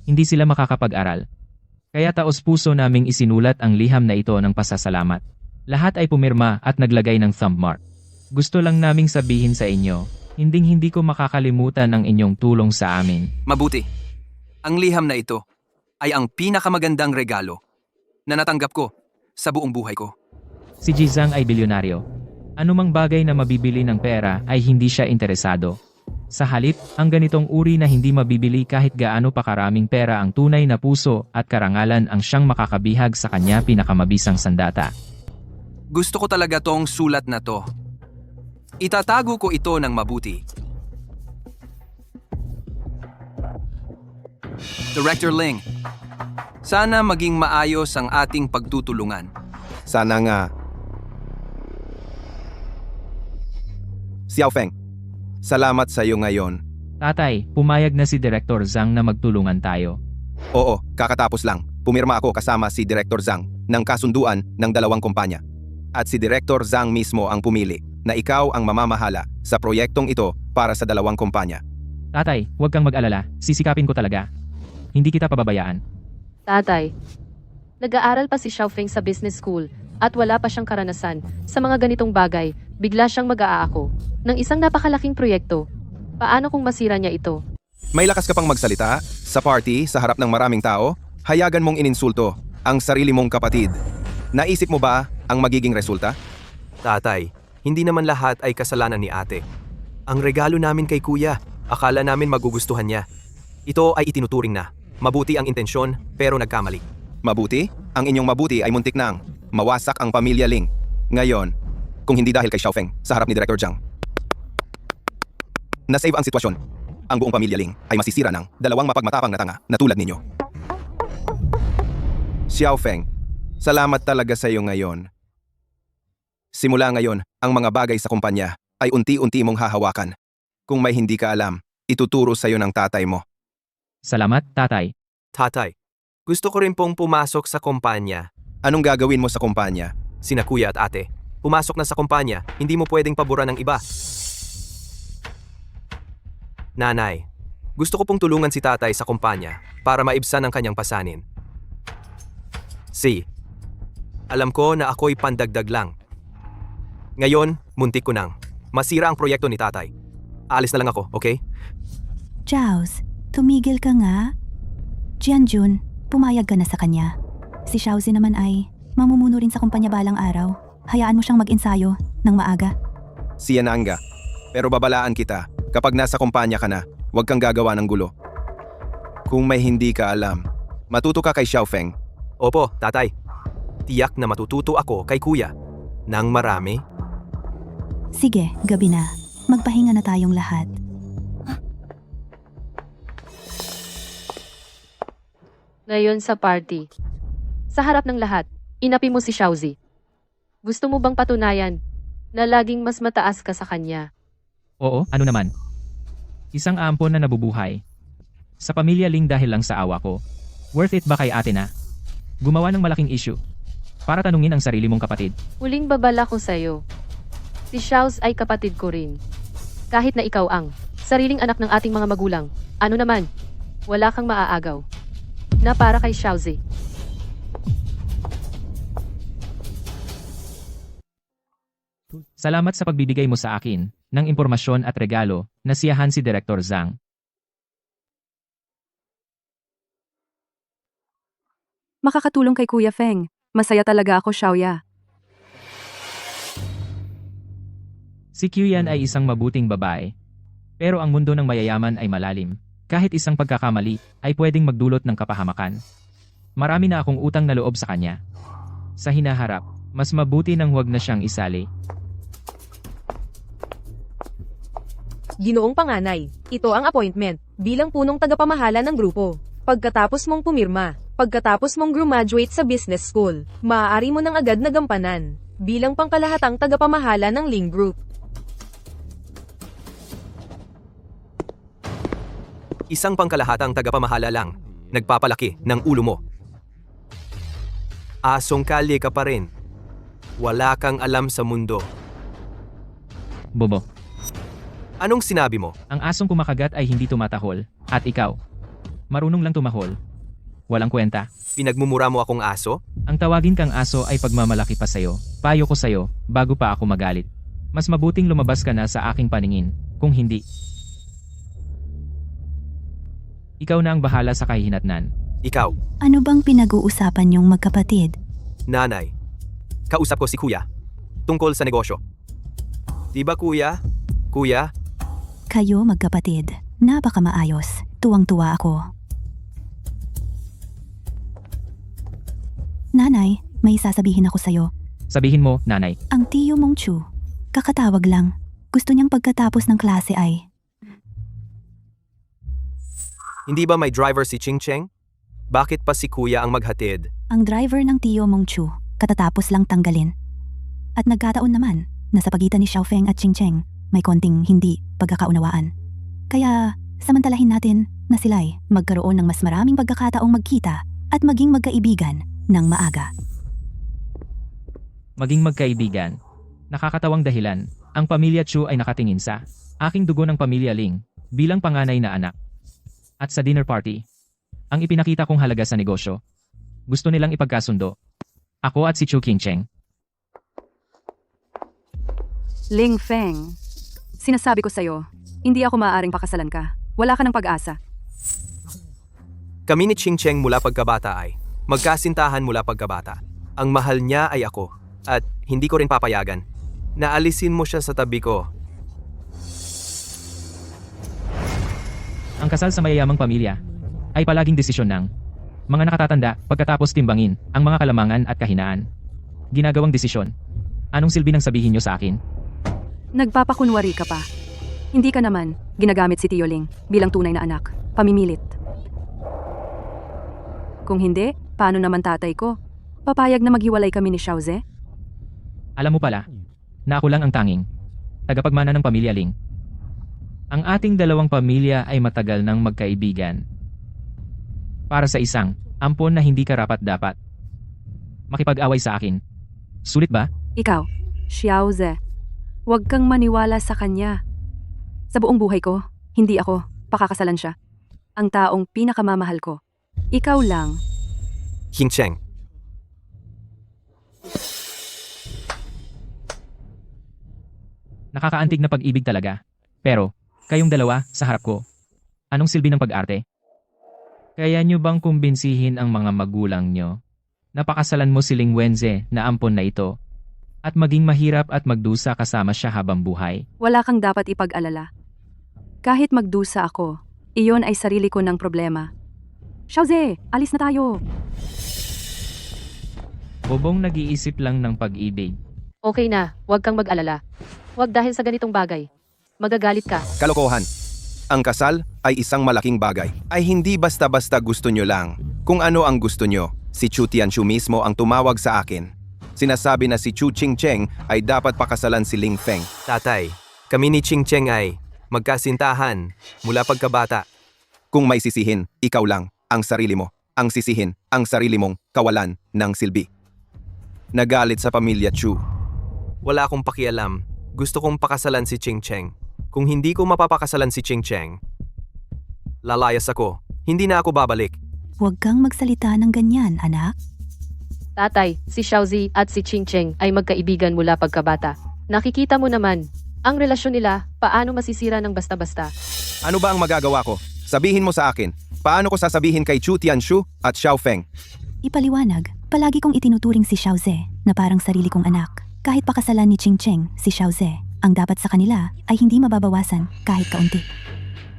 hindi sila makakapag-aral. Kaya taos puso naming isinulat ang liham na ito ng pasasalamat. Lahat ay pumirma at naglagay ng thumb mark. Gusto lang naming sabihin sa inyo, hindi ko makakalimutan ang inyong tulong sa amin. Mabuti. Ang liham na ito ay ang pinakamagandang regalo na natanggap ko sa buong buhay ko. Si Ji Zhang ay bilyonaryo. Anumang bagay na mabibili ng pera ay hindi siya interesado. Sa halip, ang ganitong uri na hindi mabibili kahit gaano pa karaming pera, ang tunay na puso at karangalan ang siyang makakabihag sa kanya pinakamabisang sandata. Gusto ko talaga tong sulat na to. Itatago ko ito ng mabuti. Director Ling, sana maging maayos ang ating pagtutulungan. Sana nga. Xiao Feng, salamat sa iyo ngayon. Tatay, pumayag na si Director Zhang na magtulungan tayo. Oo, kakatapos lang. Pumirma ako kasama si Director Zhang ng kasunduan ng 2 kumpanya. At si Director Zhang mismo ang pumili na ikaw ang mamamahala sa proyektong ito para sa 2 kumpanya. Tatay, huwag kang mag-alala, sisikapin ko talaga. Hindi kita pababayaan. Tatay, nag-aaral pa si Xiaofeng sa business school at wala pa siyang karanasan sa mga ganitong bagay. Bigla siyang mag-aako ng isang napakalaking proyekto. Paano kung masira niya ito? May lakas ka pang magsalita sa party sa harap ng maraming tao? Hayagan mong ininsulto ang sarili mong kapatid. Naisip mo ba ang magiging resulta? Tatay, hindi naman lahat ay kasalanan ni ate. Ang regalo namin kay kuya, akala namin magugustuhan niya. Ito ay itinuturing na mabuti ang intensyon pero nagkamali. Mabuti? Ang inyong mabuti ay muntik nang mawasak ang pamilya Ling. Ngayon, kung hindi dahil kay Xiaofeng sa harap ni Director Zhang, na-save ang sitwasyon. Ang buong pamilya Ling ay masisira ng 2 mapagmatapang na tanga na tulad ninyo. Xiaofeng, salamat talaga sa iyo ngayon. Simula ngayon, ang mga bagay sa kumpanya ay unti-unti mong hahawakan. Kung may hindi ka alam, ituturo sa iyo ng tatay mo. Salamat, tatay. Tatay, gusto ko rin pong pumasok sa kumpanya. Anong gagawin mo sa kumpanya? Sina kuya at ate, pumasok na sa kumpanya, hindi mo pwedeng paboran ng iba. Nanay, gusto ko pong tulungan si tatay sa kumpanya para maibsan ang kanyang pasanin. C, alam ko na ako'y pandagdag lang. Ngayon, muntik ko nang masira ang proyekto ni tatay. Aalis na lang ako, okay? Chaos, tumigil ka nga. Jianjun, pumayag ka na sa kanya. Si Xiaozi naman ay mamumuno rin sa kumpanya balang araw. Hayaan mo siyang mag-ensayo ng maaga. Si Yananga. Pero babalaan kita, kapag nasa kumpanya ka na, huwag kang gagawa ng gulo. Kung may hindi ka alam, matuto ka kay Xiaofeng. Opo, tatay. Tiyak na matututo ako kay kuya. Nang marami. Sige, gabi na. Magpahinga na tayong lahat. Ngayon sa party. Sa harap ng lahat, inapi mo si Xiaozi. Gusto mo bang patunayan na laging mas mataas ka sa kanya? Oo, ano naman? Isang ampon na nabubuhay. Sa pamilya Ling dahil lang sa awa ko. Worth it ba kay ate na? Gumawa ng malaking issue. Para tanungin ang sarili mong kapatid. Huling babala ko sa'yo. Si Xiaoz ay kapatid ko rin. Kahit na ikaw ang sariling anak ng ating mga magulang, ano naman, wala kang maaagaw. Na para kay Xiaozi. Salamat sa pagbibigay mo sa akin ng impormasyon at regalo. Nasiyahan si Director Zhang. Makakatulong kay Kuya Feng. Masaya talaga ako, Xiaoya. Si Qian ay isang mabuting babae. Pero ang mundo ng mayayaman ay malalim. Kahit isang pagkakamali ay pwedeng magdulot ng kapahamakan. Marami na akong utang na loob sa kanya. Sa hinaharap, mas mabuti nang huwag na siyang isali. Ginoong Panganay, ito ang appointment bilang punong tagapamahala ng grupo. Pagkatapos mong pumirma, pagkatapos mong graduate sa business school, maaari mo nang agad na gampanan bilang pangkalahatang tagapamahala ng Ling Group. Isang pangkalahatang tagapamahala lang. Nagpapalaki ng ulo mo. Asong kalye ka pa rin. Wala kang alam sa mundo. Bobo, Anong sinabi mo? ang asong kumakagat ay hindi tumatahol. At ikaw, marunong lang tumahol. Walang kwenta. Pinagmumura mo akong aso? Ang tawagin kang aso ay pagmamalaki pa sa'yo. Payo ko sa'yo, bago pa ako magalit. Mas mabuting lumabas ka na sa aking paningin. Kung hindi, ikaw na ang bahala sa kahihinatnan. Ikaw, Ano bang pinag-uusapan niyong magkapatid? nanay. Kausap ko si kuya. Tungkol sa negosyo. Diba kuya? Kuya? Kayo magkapatid. Napakamaayos. Tuwang-tuwa ako. Nanay, may sasabihin ako sa'yo. Sabihin mo, nanay. Ang tiyo mong Chu, kakatawag lang. Gusto niyang pagkatapos ng klase ay, Hindi ba may driver si Ching Cheng? Bakit pa si kuya ang maghatid? ang driver ng tiyo mong Chu, katatapos lang tanggalin. At nagkataon naman, na sa pagitan ni Xiaofeng at Ching Cheng, may konting hindi pagkakaunawaan. Kaya, samantalahin natin na sila'y magkaroon ng mas maraming pagkakataong magkita at maging magkaibigan ng maaga. Maging magkaibigan. Nakakatawang dahilan, ang pamilya Chu ay nakatingin sa aking dugo ng pamilya Ling bilang panganay na anak. At sa dinner party, ang ipinakita kong halaga sa negosyo, gusto nilang ipagkasundo. Ako at si Chu Qingcheng. Ling Feng, sinasabi ko sa'yo, hindi ako maaaring pakasalan ka. Wala ka ng pag-asa. Kami ni Ching Cheng mula pagkabata ay magkasintahan mula pagkabata. Ang mahal niya ay ako at hindi ko rin papayagan. Naalisin mo siya sa tabi ko. Ang kasal sa mayayamang pamilya ay palaging desisyon ng mga nakatatanda pagkatapos timbangin ang mga kalamangan at kahinaan. Ginagawang desisyon. Anong silbi ng sabihin niyo sa akin? Nagpapakunwari ka pa. Hindi ka naman ginagamit si Tio Ling bilang tunay na anak. Pamimilit. Kung hindi, paano naman tatay ko? Papayag na maghiwalay kami ni Xiaoze? Alam mo pala, na ako lang ang tanging tagapagmana ng pamilya Ling. Ang ating dalawang pamilya ay matagal nang magkaibigan. Para sa isang ampon na hindi karapat-dapat makipag-away sa akin. Sulit ba? Ikaw, Xiaoze. Huwag kang maniwala sa kanya. Sa buong buhay ko, hindi ako pakakasalan siya. Ang taong pinakamamahal ko. Ikaw lang. Ching Cheng, Nakakaantig na pag-ibig talaga. Pero, kayong dalawa sa harap ko. Anong silbi ng pag-arte? Kaya nyo bang kumbinsihin ang mga magulang nyo? Napakasalan mo si Ling Wenze na ampon na ito. At maging mahirap at magdusa kasama siya habang buhay. Wala kang dapat ipag-alala. Kahit magdusa ako, iyon ay sarili ko ng problema. Xiaoze, alis na tayo. Bobong nag-iisip lang ng pag-ibig. Okay na, huwag kang mag-alala. Huwag dahil sa ganitong bagay. Magagalit ka. Kalokohan. Ang kasal ay isang malaking bagay. Ay hindi basta-basta gusto nyo lang. Kung ano ang gusto nyo, si Chu Tianshu mismo ang tumawag sa akin. Sinasabi na si Chu Qingcheng ay dapat pakasalan si Ling Feng. tatay, kami ni Ching Cheng ay magkasintahan mula pagkabata. Kung may sisihin, ikaw lang, ang sarili mo. Ang sisihin, ang sarili mong kawalan ng silbi. Nagalit sa pamilya Chu. Wala akong pakialam. Gusto kong pakasalan si Ching Cheng. Kung hindi ko mapapakasalan si Ching Cheng, lalayas ako. Hindi na ako babalik. Huwag kang magsalita ng ganyan, anak. Tatay, si Xiaozi at si Ching Cheng ay magkaibigan mula pagkabata. Nakikita mo naman, ang relasyon nila, paano masisira ng basta-basta. Ano ba ang magagawa ko? Sabihin mo sa akin, paano ko sasabihin kay Chu Tianshu at Xiaofeng Ipaliwanag, palagi kong itinuturing si Xiaoze na parang sarili kong anak. Kahit pakasalan ni Ching Cheng, si Xiaoze, ang dapat sa kanila ay hindi mababawasan kahit kaunti.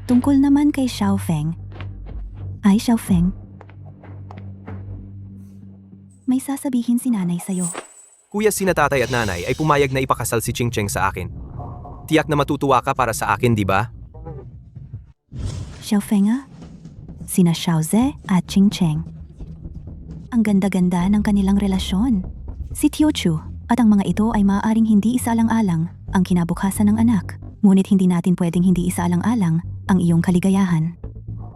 Tungkol naman kay Xiaofeng. Ay Xiaofeng, may sasabihin si nanay sa'yo. Kuya, sina tatay at nanay ay pumayag na ipakasal si Ching Cheng sa akin. Tiyak na matutuwa ka para sa akin, di ba? Xiaofeng ah? Sina Xiaoze at Ching Cheng. Ang ganda-ganda ng kanilang relasyon. Si Teochu at ang mga ito ay maaaring hindi isaalang-alang ang kinabukasan ng anak. Ngunit hindi natin pwedeng hindi isaalang-alang ang iyong kaligayahan.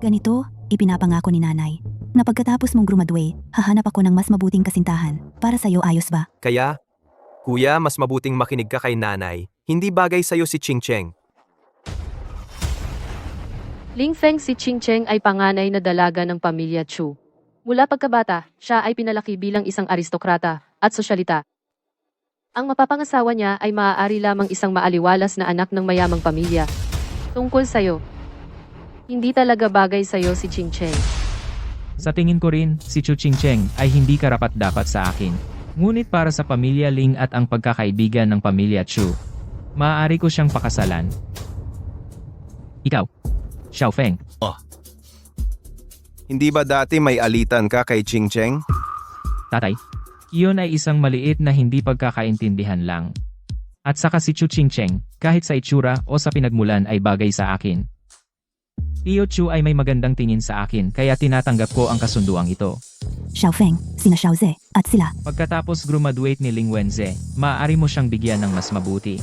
Ganito, ipinapangako ni nanay na pagkatapos mong graduate, hahanap ako ng mas mabuting kasintahan para sa'yo, ayos ba? Kaya, kuya, mas mabuting makinig ka kay nanay. Hindi bagay sa'yo si Ching Cheng. Ling Feng, si Ching Cheng ay panganay na dalaga ng pamilya Chu. Mula pagkabata, siya ay pinalaki bilang isang aristokrata at sosyalita. Ang mapapangasawa niya ay maaari lamang isang maaliwalas na anak ng mayamang pamilya. Tungkol sa'yo, hindi talaga bagay sa'yo si Ching Cheng. Sa tingin ko rin, si Chu Ching Cheng ay hindi karapat-dapat sa akin. Ngunit para sa pamilya Ling at ang pagkakaibigan ng pamilya Chu, maaari ko siyang pakasalan. Ikaw, Xiaofeng. Hindi ba dati may alitan ka kay Ching Cheng? Tatay, iyon ay isang maliit na hindi pagkakaintindihan lang. At saka si Chu Ching Cheng, kahit sa itsura o sa pinagmulan ay bagay sa akin. Tio Chu ay may magandang tingin sa akin kaya tinatanggap ko ang kasunduang ito. Xiaofeng, sina Xiaoze at sila. Pagkatapos graduate ni Ling Wenze, maaari mo siyang bigyan ng mas mabuti.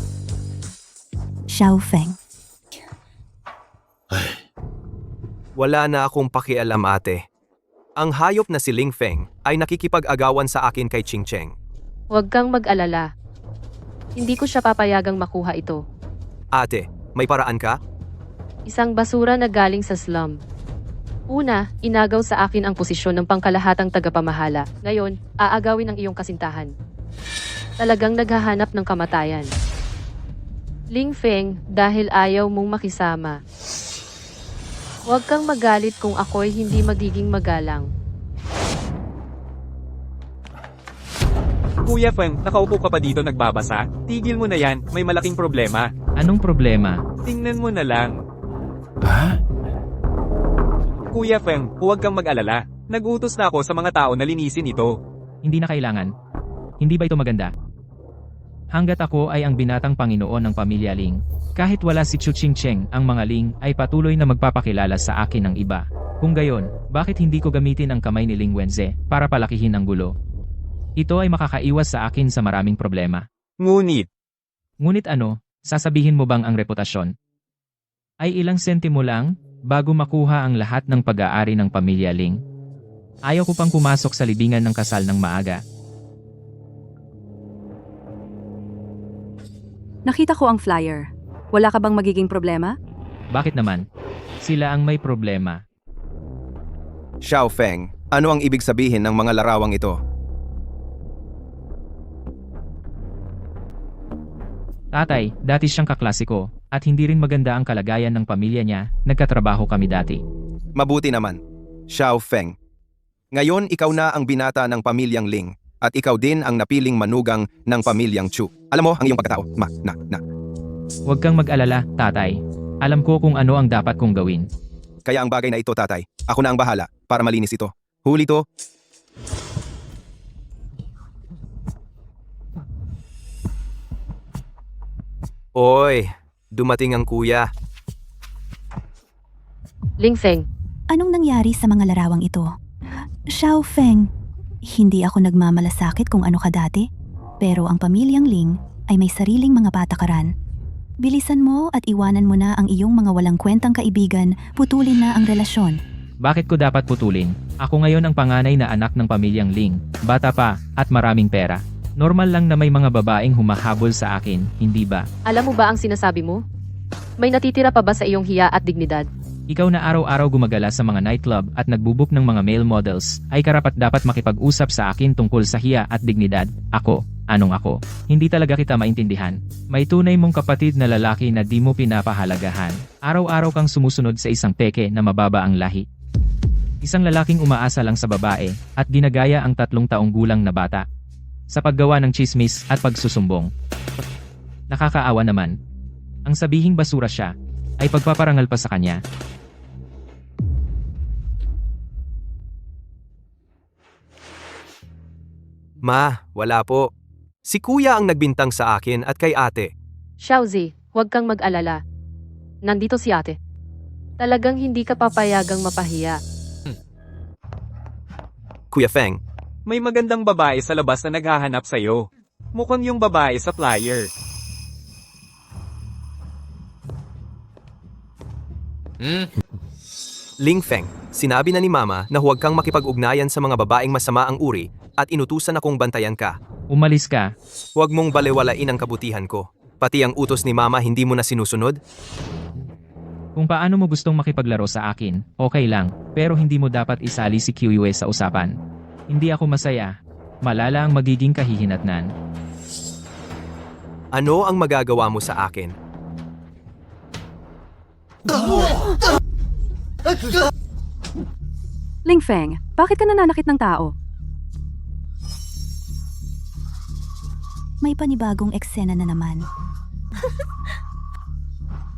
Xiaofeng. Wala na akong pakialam, ate. Ang hayop na si Ling Feng ay nakikipag-agawan sa akin kay Ching Cheng. Huwag kang mag-alala. Hindi ko siya papayagang makuha ito. Ate, may paraan ka? Isang basura na galing sa slum. Una, inagaw sa akin ang posisyon ng pangkalahatang tagapamahala. Ngayon, aagawin ang iyong kasintahan. Talagang naghahanap ng kamatayan. Ling Feng, dahil ayaw mong makisama. Huwag kang magalit kung ako'y hindi magiging magalang. Kuya Feng, nakaupo ka pa dito nagbabasa? Tigil mo na yan, may malaking problema. Anong problema? Tingnan mo na lang. Kuya Feng, huwag kang mag-alala. Nag-utos na ako sa mga tao na linisin ito. Hindi na kailangan. Hindi ba ito maganda? Hanggat ako ay ang binatang Panginoon ng pamilya Ling, kahit wala si Chu Ching Cheng, ang mga Ling ay patuloy na magpapakilala sa akin ng iba. Kung gayon, bakit hindi ko gamitin ang kamay ni Ling Wenze para palakihin ang gulo? Ito ay makakaiwas sa akin sa maraming problema. Ngunit, Ngunit sasabihin mo bang ang reputasyon ay ilang sentimo lang bago makuha ang lahat ng pag-aari ng pamilya Ling? Ayaw ko pang pumasok sa libingan ng kasal ng maaga. Nakita ko ang flyer. Wala ka bang magiging problema? Bakit naman? Sila ang may problema. Xiaofeng, ano ang ibig sabihin ng mga larawang ito? Tatay, dati siyang kaklase ko, at hindi rin maganda ang kalagayan ng pamilya niya, nagkatrabaho kami dati. Mabuti naman. Xiaofeng. Ngayon ikaw na ang binata ng pamilyang Ling, at ikaw din ang napiling manugang ng pamilyang Chu. Alam mo ang iyong pagkatao, Huwag kang mag-alala, tatay. Alam ko kung ano ang dapat kong gawin. Kaya ang bagay na ito, tatay, ako na ang bahala para malinis ito. Huli to. Oy, dumating ang kuya. Ling Feng, Anong nangyari sa mga larawang ito? Xiaofeng, hindi ako nagmamalasakit kung ano ka dati, pero ang pamilyang Ling ay may sariling mga patakaran. Bilisan mo at iwanan mo na ang iyong mga walang kwentang kaibigan, putulin na ang relasyon. Bakit ko dapat putulin? Ako ngayon ang panganay na anak ng pamilyang Ling, bata pa, at maraming pera. Normal lang na may mga babaeng humahabol sa akin, hindi ba? alam mo ba ang sinasabi mo? May natitira pa ba sa iyong hiya at dignidad? Ikaw na araw-araw gumagala sa mga nightclub at nagbubuk ng mga male models, ay karapat-dapat makipag-usap sa akin tungkol sa hiya at dignidad. Ako, anong ako? Hindi talaga kita maintindihan. May tunay mong kapatid na lalaki na di mo pinapahalagahan. Araw-araw kang sumusunod sa isang peke na mababa ang lahi. Isang lalaking umaasa lang sa babae at ginagaya ang 3 taong gulang na bata. Sa paggawa ng chismis at pagsusumbong. Nakakaawa naman. Ang sabihing basura siya ay pagpaparangal pa sa kanya. Ma, wala po. Si kuya ang nagbintang sa akin at kay ate. Xiaozi, huwag kang mag-alala. Nandito si ate. Talagang hindi ka papayagang mapahiya. Kuya Feng, May magandang babae sa labas na naghahanap sa'yo. Mukhang yung babae sa flyer. Ling Feng, sinabi na ni Mama na huwag kang makipag-ugnayan sa mga babaeng masama ang uri at inutusan akong bantayan ka. Umalis ka. Huwag mong balewalain ang kabutihan ko. Pati ang utos ni Mama hindi mo na sinusunod? Kung paano mo gustong makipaglaro sa akin, okay lang, pero hindi mo dapat isali si Kyuyue sa usapan. Hindi ako masaya. Malala ang magiging kahihinatnan. Ano ang magagawa mo sa akin? Ling Feng, bakit ka nananakit ng tao? May panibagong eksena na naman.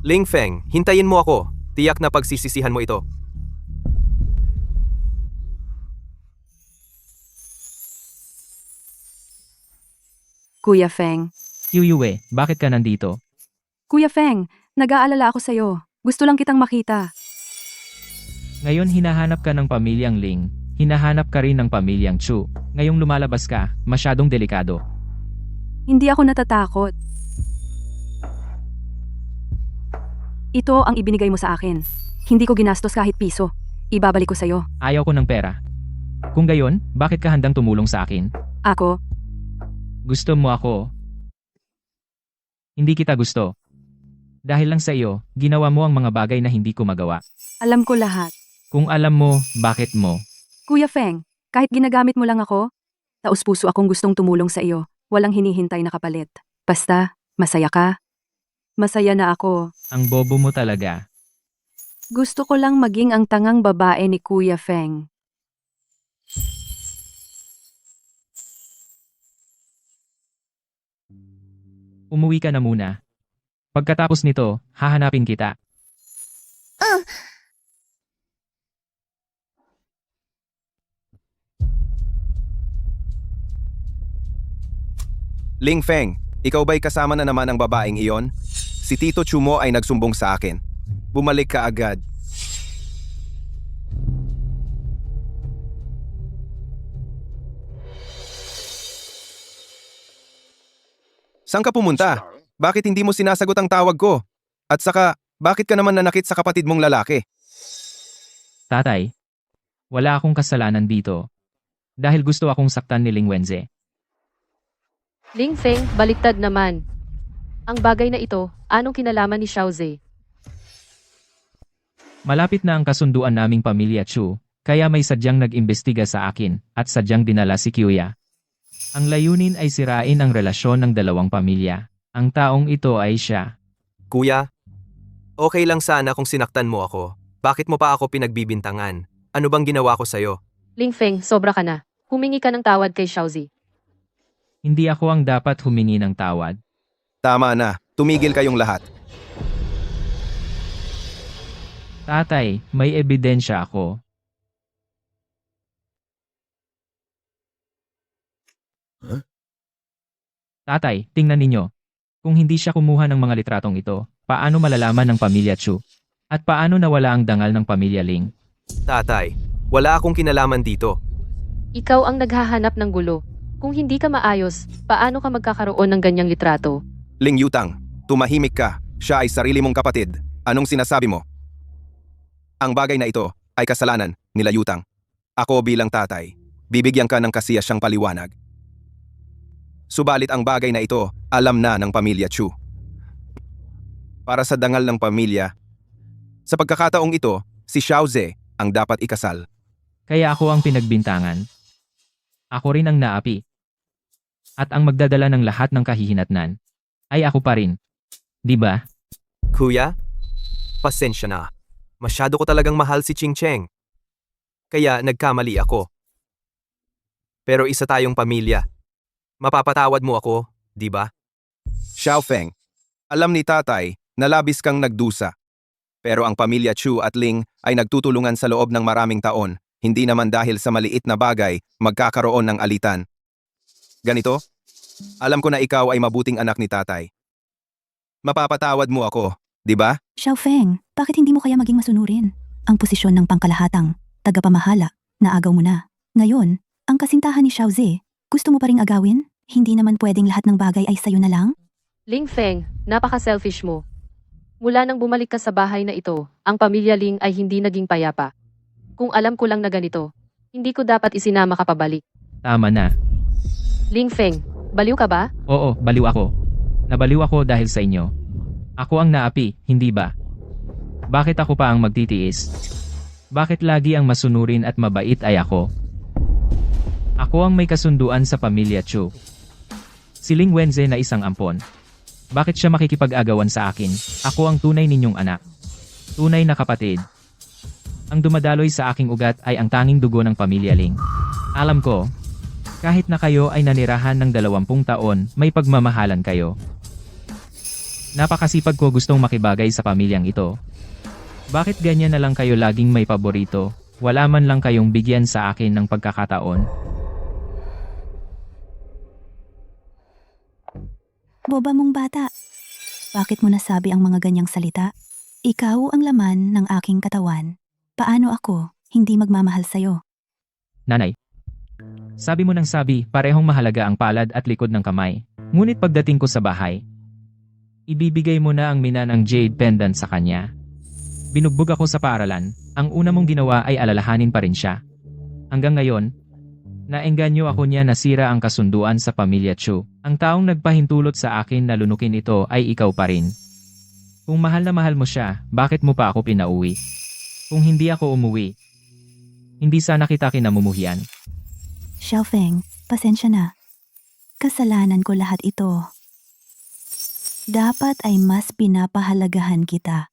Ling Feng, hintayin mo ako. Tiyak na pagsisisihan mo ito. Kuya Feng. Kyuyue, bakit ka nandito? Kuya Feng, nag-aalala ako sa'yo. Gusto lang kitang makita. Ngayon hinahanap ka ng pamilyang Ling, hinahanap ka rin ng pamilyang Chu. Ngayong lumalabas ka, masyadong delikado. Hindi ako natatakot. Ito ang ibinigay mo sa akin. Hindi ko ginastos kahit piso. Ibabalik ko sa'yo. Ayaw ko ng pera. Kung gayon, bakit ka handang tumulong sa akin? Ako, Gusto mo ako? Hindi kita gusto. Dahil lang sa iyo, ginawa mo ang mga bagay na hindi ko magawa. alam ko lahat. Kung alam mo, bakit mo? Kuya Feng, kahit ginagamit mo lang ako, taus-puso akong gustong tumulong sa iyo. Walang hinihintay na kapalit. Basta, masaya ka. Masaya na ako. Ang bobo mo talaga. Gusto ko lang maging ang tangang babae ni Kuya Feng. Umuwi ka na muna. Pagkatapos nito, hahanapin kita. Ling Feng, ikaw ba'y kasama na naman ang babaeng iyon? Si Tito Chumo ay nagsumbong sa akin. Bumalik ka agad. Saan ka pumunta? Bakit hindi mo sinasagot ang tawag ko? At saka, bakit ka naman nanakit sa kapatid mong lalaki? Tatay, wala akong kasalanan dito. Dahil gusto akong saktan ni Ling Wenze. Ling Feng, baliktad naman. Ang bagay na ito, anong kinalaman ni Xiaozi? Malapit na ang kasunduan naming pamilya Chu, kaya may sadyang nag-imbestiga sa akin at sadyang dinala si Kyuya. Ang layunin ay sirain ang relasyon ng dalawang pamilya. Ang taong ito ay siya. Kuya, okay lang sana kung sinaktan mo ako. Bakit mo pa ako pinagbibintangan? Ano bang ginawa ko sa'yo? Ling Feng, sobra ka na. Humingi ka ng tawad kay Xiaozi. Hindi ako ang dapat humingi ng tawad. Tama na, tumigil kayong lahat. Tatay, may ebidensya ako. Tatay, tingnan ninyo. Kung hindi siya kumuha ng mga litratong ito, paano malalaman ng pamilya Chu? At paano nawala ang dangal ng pamilya Ling? Tatay, wala akong kinalaman dito. Ikaw ang naghahanap ng gulo. Kung hindi ka maayos, paano ka magkakaroon ng ganyang litrato? Ling Yutang, tumahimik ka. Siya ay sarili mong kapatid. Anong sinasabi mo? Ang bagay na ito ay kasalanan nila Yutang. Ako bilang tatay, bibigyan ka ng kasiyasyang paliwanag. Subalit ang bagay na ito, alam na ng pamilya Chu. Para sa dangal ng pamilya, sa pagkakataong ito, si Xiaoze ang dapat ikasal. Kaya ako ang pinagbintangan. Ako rin ang naapi. At ang magdadala ng lahat ng kahihinatnan ay ako pa rin. Di ba? Kuya, pasensya na. Masyado ko talagang mahal si Ching Cheng. kaya nagkamali ako. Pero isa tayong pamilya. Mapapatawad mo ako, di ba? Xiaofeng, alam ni tatay na labis kang nagdusa. Pero ang pamilya Chu at Ling ay nagtutulungan sa loob ng maraming taon, hindi naman dahil sa maliit na bagay magkakaroon ng alitan. Ganito, alam ko na ikaw ay mabuting anak ni tatay. Mapapatawad mo ako, di ba? Xiaofeng, bakit hindi mo kaya maging masunurin? Ang posisyon ng pangkalahatang, tagapamahala, naagaw mo na. Ngayon, ang kasintahan ni Xiaoze, gusto mo pa ring agawin? Hindi naman pwedeng lahat ng bagay ay sayo na lang? Ling Feng, napaka-selfish mo. Mula nang bumalik ka sa bahay na ito, ang pamilya Ling ay hindi naging payapa. Kung alam ko lang na ganito, hindi ko dapat isinama ka pabalik. Tama na. Ling Feng, baliw ka ba? Oo, baliw ako. Nabaliw ako dahil sa inyo. Ako ang naapi, hindi ba? Bakit ako pa ang magtitiis? Bakit lagi ang masunurin at mabait ay ako? Ako ang may kasunduan sa pamilya Chu. Si Ling Wenze na isang ampon. Bakit siya makikipag-agawan sa akin? Ako ang tunay ninyong anak. Tunay na kapatid. Ang dumadaloy sa aking ugat ay ang tanging dugo ng pamilya Ling. Alam ko, kahit na kayo ay nanirahan ng 20 taon, may pagmamahalan kayo. Napakasipag ko gustong makibagay sa pamilyang ito. Bakit ganyan na lang kayo laging may paborito? Wala man lang kayong bigyan sa akin ng pagkakataon. Boba mong bata. Bakit mo nasabi ang mga ganyang salita? Ikaw ang laman ng aking katawan. Paano ako hindi magmamahal sa'yo? Nanay. Sabi mo nang sabi, parehong mahalaga ang palad at likod ng kamay. Ngunit pagdating ko sa bahay, ibibigay mo na ang mina ng jade pendant sa kanya. Binugbog ako sa paaralan, ang una mong ginawa ay alalahanin pa rin siya. Hanggang ngayon, naengganyo ako niya nasira ang kasunduan sa pamilya Chu. Ang taong nagpahintulot sa akin na lunukin ito ay ikaw pa rin. Kung mahal na mahal mo siya, bakit mo pa ako pinauwi? Kung hindi ako umuwi, hindi sana kita kinamumuhian. Xiaofeng, pasensya na. Kasalanan ko lahat ito. Dapat ay mas pinapahalagahan kita.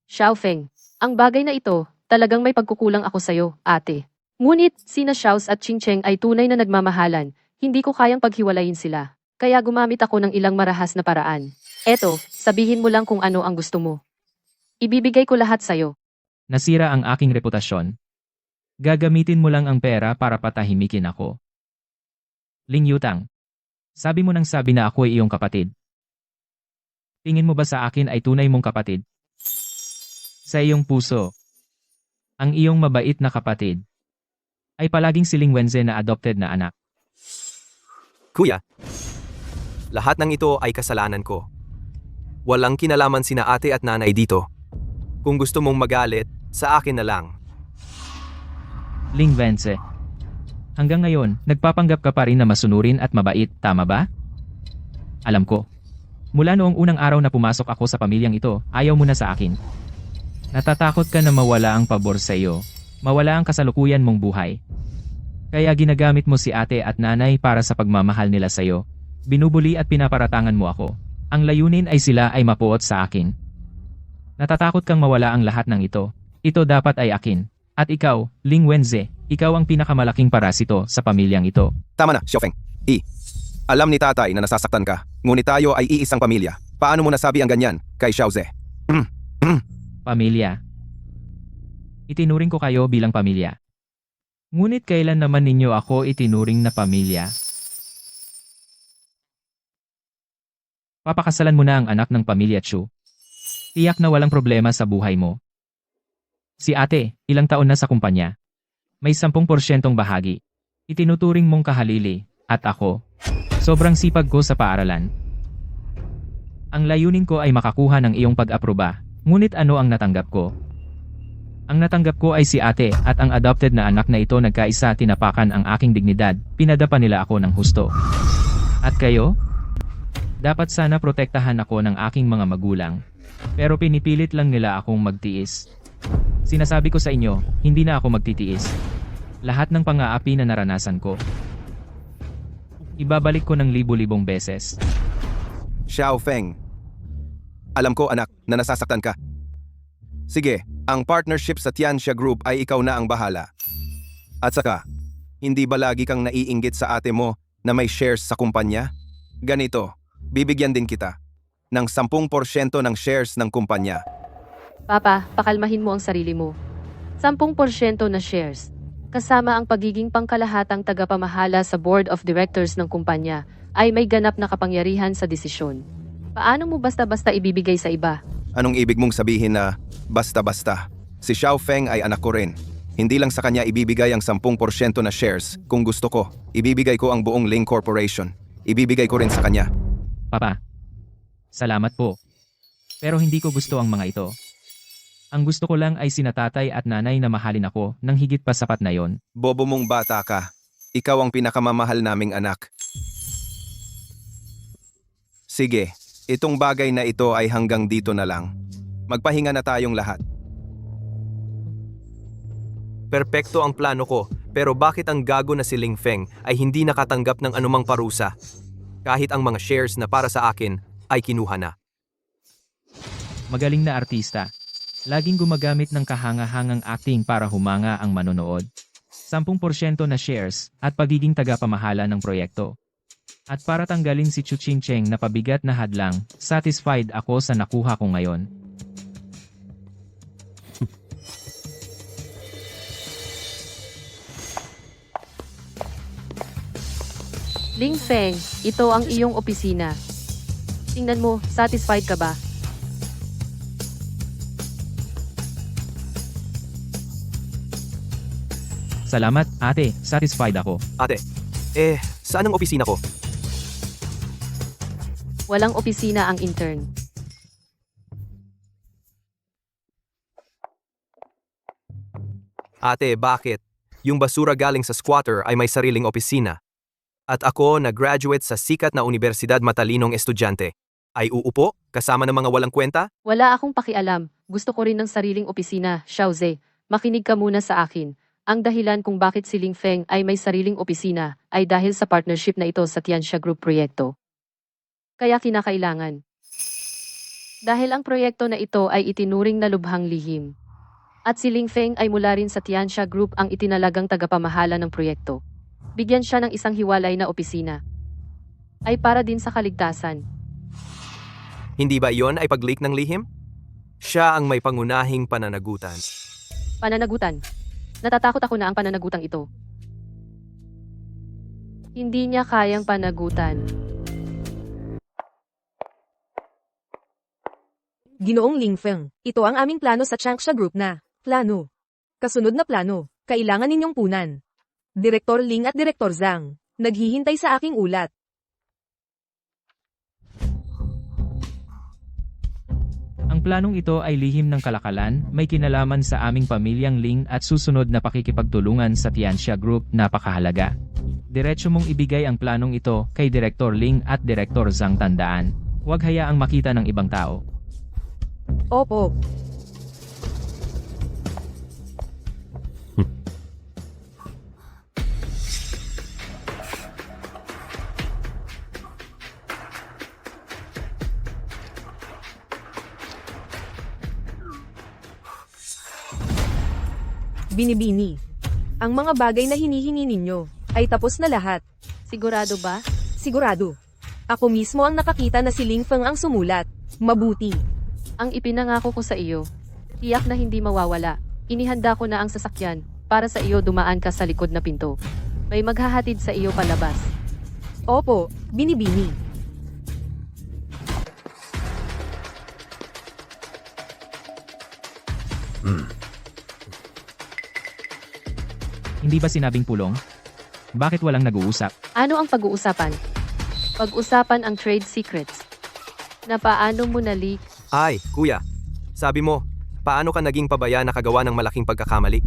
Xiaofeng, ang bagay na ito, talagang may pagkukulang ako sa'yo, ate. Ngunit, sina Xiaos at Qingcheng ay tunay na nagmamahalan, hindi ko kayang paghiwalayin sila. Kaya gumamit ako ng ilang marahas na paraan. Eto, sabihin mo lang kung ano ang gusto mo. Ibibigay ko lahat sa'yo. Nasira ang aking reputasyon. Gagamitin mo lang ang pera para patahimikin ako. Ling Yutang, sabi mo nang sabi na ako ay iyong kapatid. Tingin mo ba sa akin ay tunay mong kapatid? Sa iyong puso, ang iyong mabait na kapatid ay palaging si Ling Wenze na adopted na anak. Kuya, lahat ng ito ay kasalanan ko. Walang kinalaman sina ate at nanay dito. Kung gusto mong magalit, sa akin na lang. Ling Wenze, hanggang ngayon, nagpapanggap ka pa rin na masunurin at mabait, tama ba? Alam ko. Mula noong unang araw na pumasok ako sa pamilyang ito, ayaw mo na sa akin. Natatakot ka na mawala ang pabor sa iyo, mawala ang kasalukuyan mong buhay. Kaya ginagamit mo si ate at nanay para sa pagmamahal nila sa iyo. Binubuli at pinaparatangan mo ako. Ang layunin ay sila ay mapuot sa akin. Natatakot kang mawala ang lahat ng ito. Ito dapat ay akin. At ikaw, Ling Wenze, ikaw ang pinakamalaking parasito sa pamilyang ito. Tama na, Xiaofeng. Alam ni tatay na nasasaktan ka, ngunit tayo ay iisang pamilya. Paano mo nasabi ang ganyan kay Xiaoze? Pamilya. Itinuring ko kayo bilang pamilya. Ngunit kailan naman ninyo ako itinuring na pamilya? Papakasalan mo na ang anak ng pamilya Chu. Tiyak na walang problema sa buhay mo. Si ate, ilang taon na sa kumpanya. May 10% bahagi. Itinuturing mong kahalili, at ako, sobrang sipag ko sa paaralan. Ang layunin ko ay makakuha ng iyong pag-aproba, ngunit ano ang natanggap ko? Ang natanggap ko ay si ate at ang adopted na anak na ito nagkaisa tinapakan ang aking dignidad, pinadapa nila ako ng husto. At kayo? Dapat sana protektahan ako ng aking mga magulang. Pero pinipilit lang nila akong magtiis. Sinasabi ko sa inyo, hindi na ako magtitiis. Lahat ng pang-aapi na naranasan ko, ibabalik ko ng libu-libong beses. Xiaofeng, alam ko anak na nasasaktan ka. Sige, ang partnership sa Tianxia Group ay ikaw na ang bahala. At saka, hindi ba lagi kang naiinggit sa ate mo na may shares sa kumpanya? Ganito, bibigyan din kita ng 10% ng shares ng kumpanya. Papa, pakalmahin mo ang sarili mo. 10% na shares. Kasama ang pagiging pangkalahatang tagapamahala sa board of directors ng kumpanya ay may ganap na kapangyarihan sa desisyon. Paano mo basta-basta ibibigay sa iba? Anong ibig mong sabihin na basta-basta? Si Xiao Feng ay anak ko rin. Hindi lang sa kanya ibibigay ang 10% na shares. Kung gusto ko, ibibigay ko ang buong Ling Corporation. Ibibigay ko rin sa kanya. Papa, salamat po. Pero hindi ko gusto ang mga ito. Ang gusto ko lang ay sina tatay at nanay na mahalin ako nang higit pa sapat na yon. Bobo mong bata ka. Ikaw ang pinakamamahal naming anak. Sige, itong bagay na ito ay hanggang dito na lang. Magpahinga na tayong lahat. Perpekto ang plano ko, pero bakit ang gago na si Ling Feng ay hindi nakatanggap ng anumang parusa? Kahit ang mga shares na para sa akin ay kinuha na. Magaling na artista. Laging gumagamit ng kahanga-hangang acting para humanga ang manonood. 10% na shares at pagiging tagapamahala ng proyekto. At para tanggalin si Chu Ching Cheng na pabigat na hadlang, satisfied ako sa nakuha ko ngayon. Ling Feng, ito ang iyong opisina. Tingnan mo, satisfied ka ba? Salamat, ate. Satisfied ako. Ate, saan ang opisina ko? Walang opisina ang intern. Ate, bakit? Yung basura galing sa squatter ay may sariling opisina. At ako na graduate sa sikat na universidad matalinong estudyante. Ay uupo kasama ng mga walang kwenta? Wala akong pakialam. Gusto ko rin ng sariling opisina, Xiaoze. Makinig ka muna sa akin. Ang dahilan kung bakit si Ling Feng ay may sariling opisina ay dahil sa partnership na ito sa Tianxia Group proyekto. Kaya kinakailangan. Dahil ang proyekto na ito ay itinuring na lubhang lihim. At si Ling Feng ay mula rin sa Tianxia Group ang itinalagang tagapamahala ng proyekto. Bigyan siya ng isang hiwalay na opisina. Ay para din sa kaligtasan. Hindi ba iyon ay pag-leak ng lihim? Siya ang may pangunahing pananagutan. Pananagutan. Natatakot ako na ang pananagutang ito. Hindi niya kayang panagutan. Ginoong Ling Feng, ito ang aming plano sa Tianxia Group na. Plano. Kasunod na plano, kailangan ninyong punan. Direktor Ling at Direktor Zhang, naghihintay sa aking ulat. Ang planong ito ay lihim ng kalakalan, may kinalaman sa aming pamilyang Ling at susunod na pakikipagtulungan sa Tianxia Group, napakahalaga. Diretso mong ibigay ang planong ito kay Direktor Ling at Direktor Zhang, tandaan. Huwag hayaang makita ng ibang tao. Opo. Binibini. Ang mga bagay na hinihingi ninyo ay tapos na lahat. Sigurado ba? Sigurado. Ako mismo ang nakakita na si Ling Feng ang sumulat. Mabuti. Ang ipinangako ko sa iyo. Tiyak na hindi mawawala. Inihanda ko na ang sasakyan para sa iyo dumaan ka sa likod na pinto. May maghahatid sa iyo palabas. Opo, binibini. Hindi ba sinabing pulong? Bakit walang nag-uusap? Ano ang pag-uusapan? Pag-usapan ang trade secrets. Na paano mo na-leak? Ay, kuya, sabi mo, paano ka naging pabaya na kagawa ng malaking pagkakamali?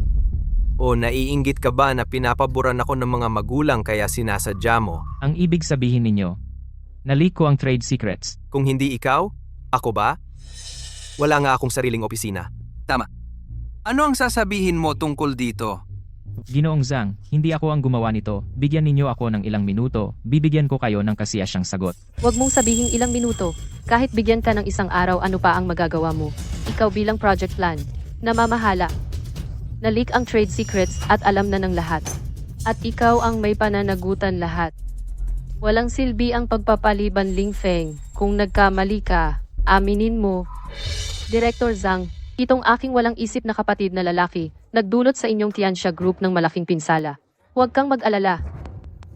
O naiinggit ka ba na pinapaboran ako ng mga magulang kaya sinasadya mo? Ang ibig sabihin ninyo, na-leak ko ang trade secrets. Kung hindi ikaw, ako ba? Wala nga akong sariling opisina. Tama. Ano ang sasabihin mo tungkol dito? Ginoong Zhang, hindi ako ang gumawa nito. Bigyan ninyo ako ng ilang minuto, bibigyan ko kayo ng kasiyasyang sagot. Huwag mong sabihing ilang minuto. Kahit bigyan ka ng isang araw, ano pa ang magagawa mo? ikaw bilang project plan, namamahala. Nalik ang trade secrets at alam na ng lahat. At ikaw ang may pananagutan lahat. Walang silbi ang pagpapaliban Ling Feng. Kung nagkamali ka, aminin mo. Director Zhang, itong aking walang isip na kapatid na lalaki, nagdulot sa inyong Tianxia Group ng malaking pinsala. Huwag kang mag-alala.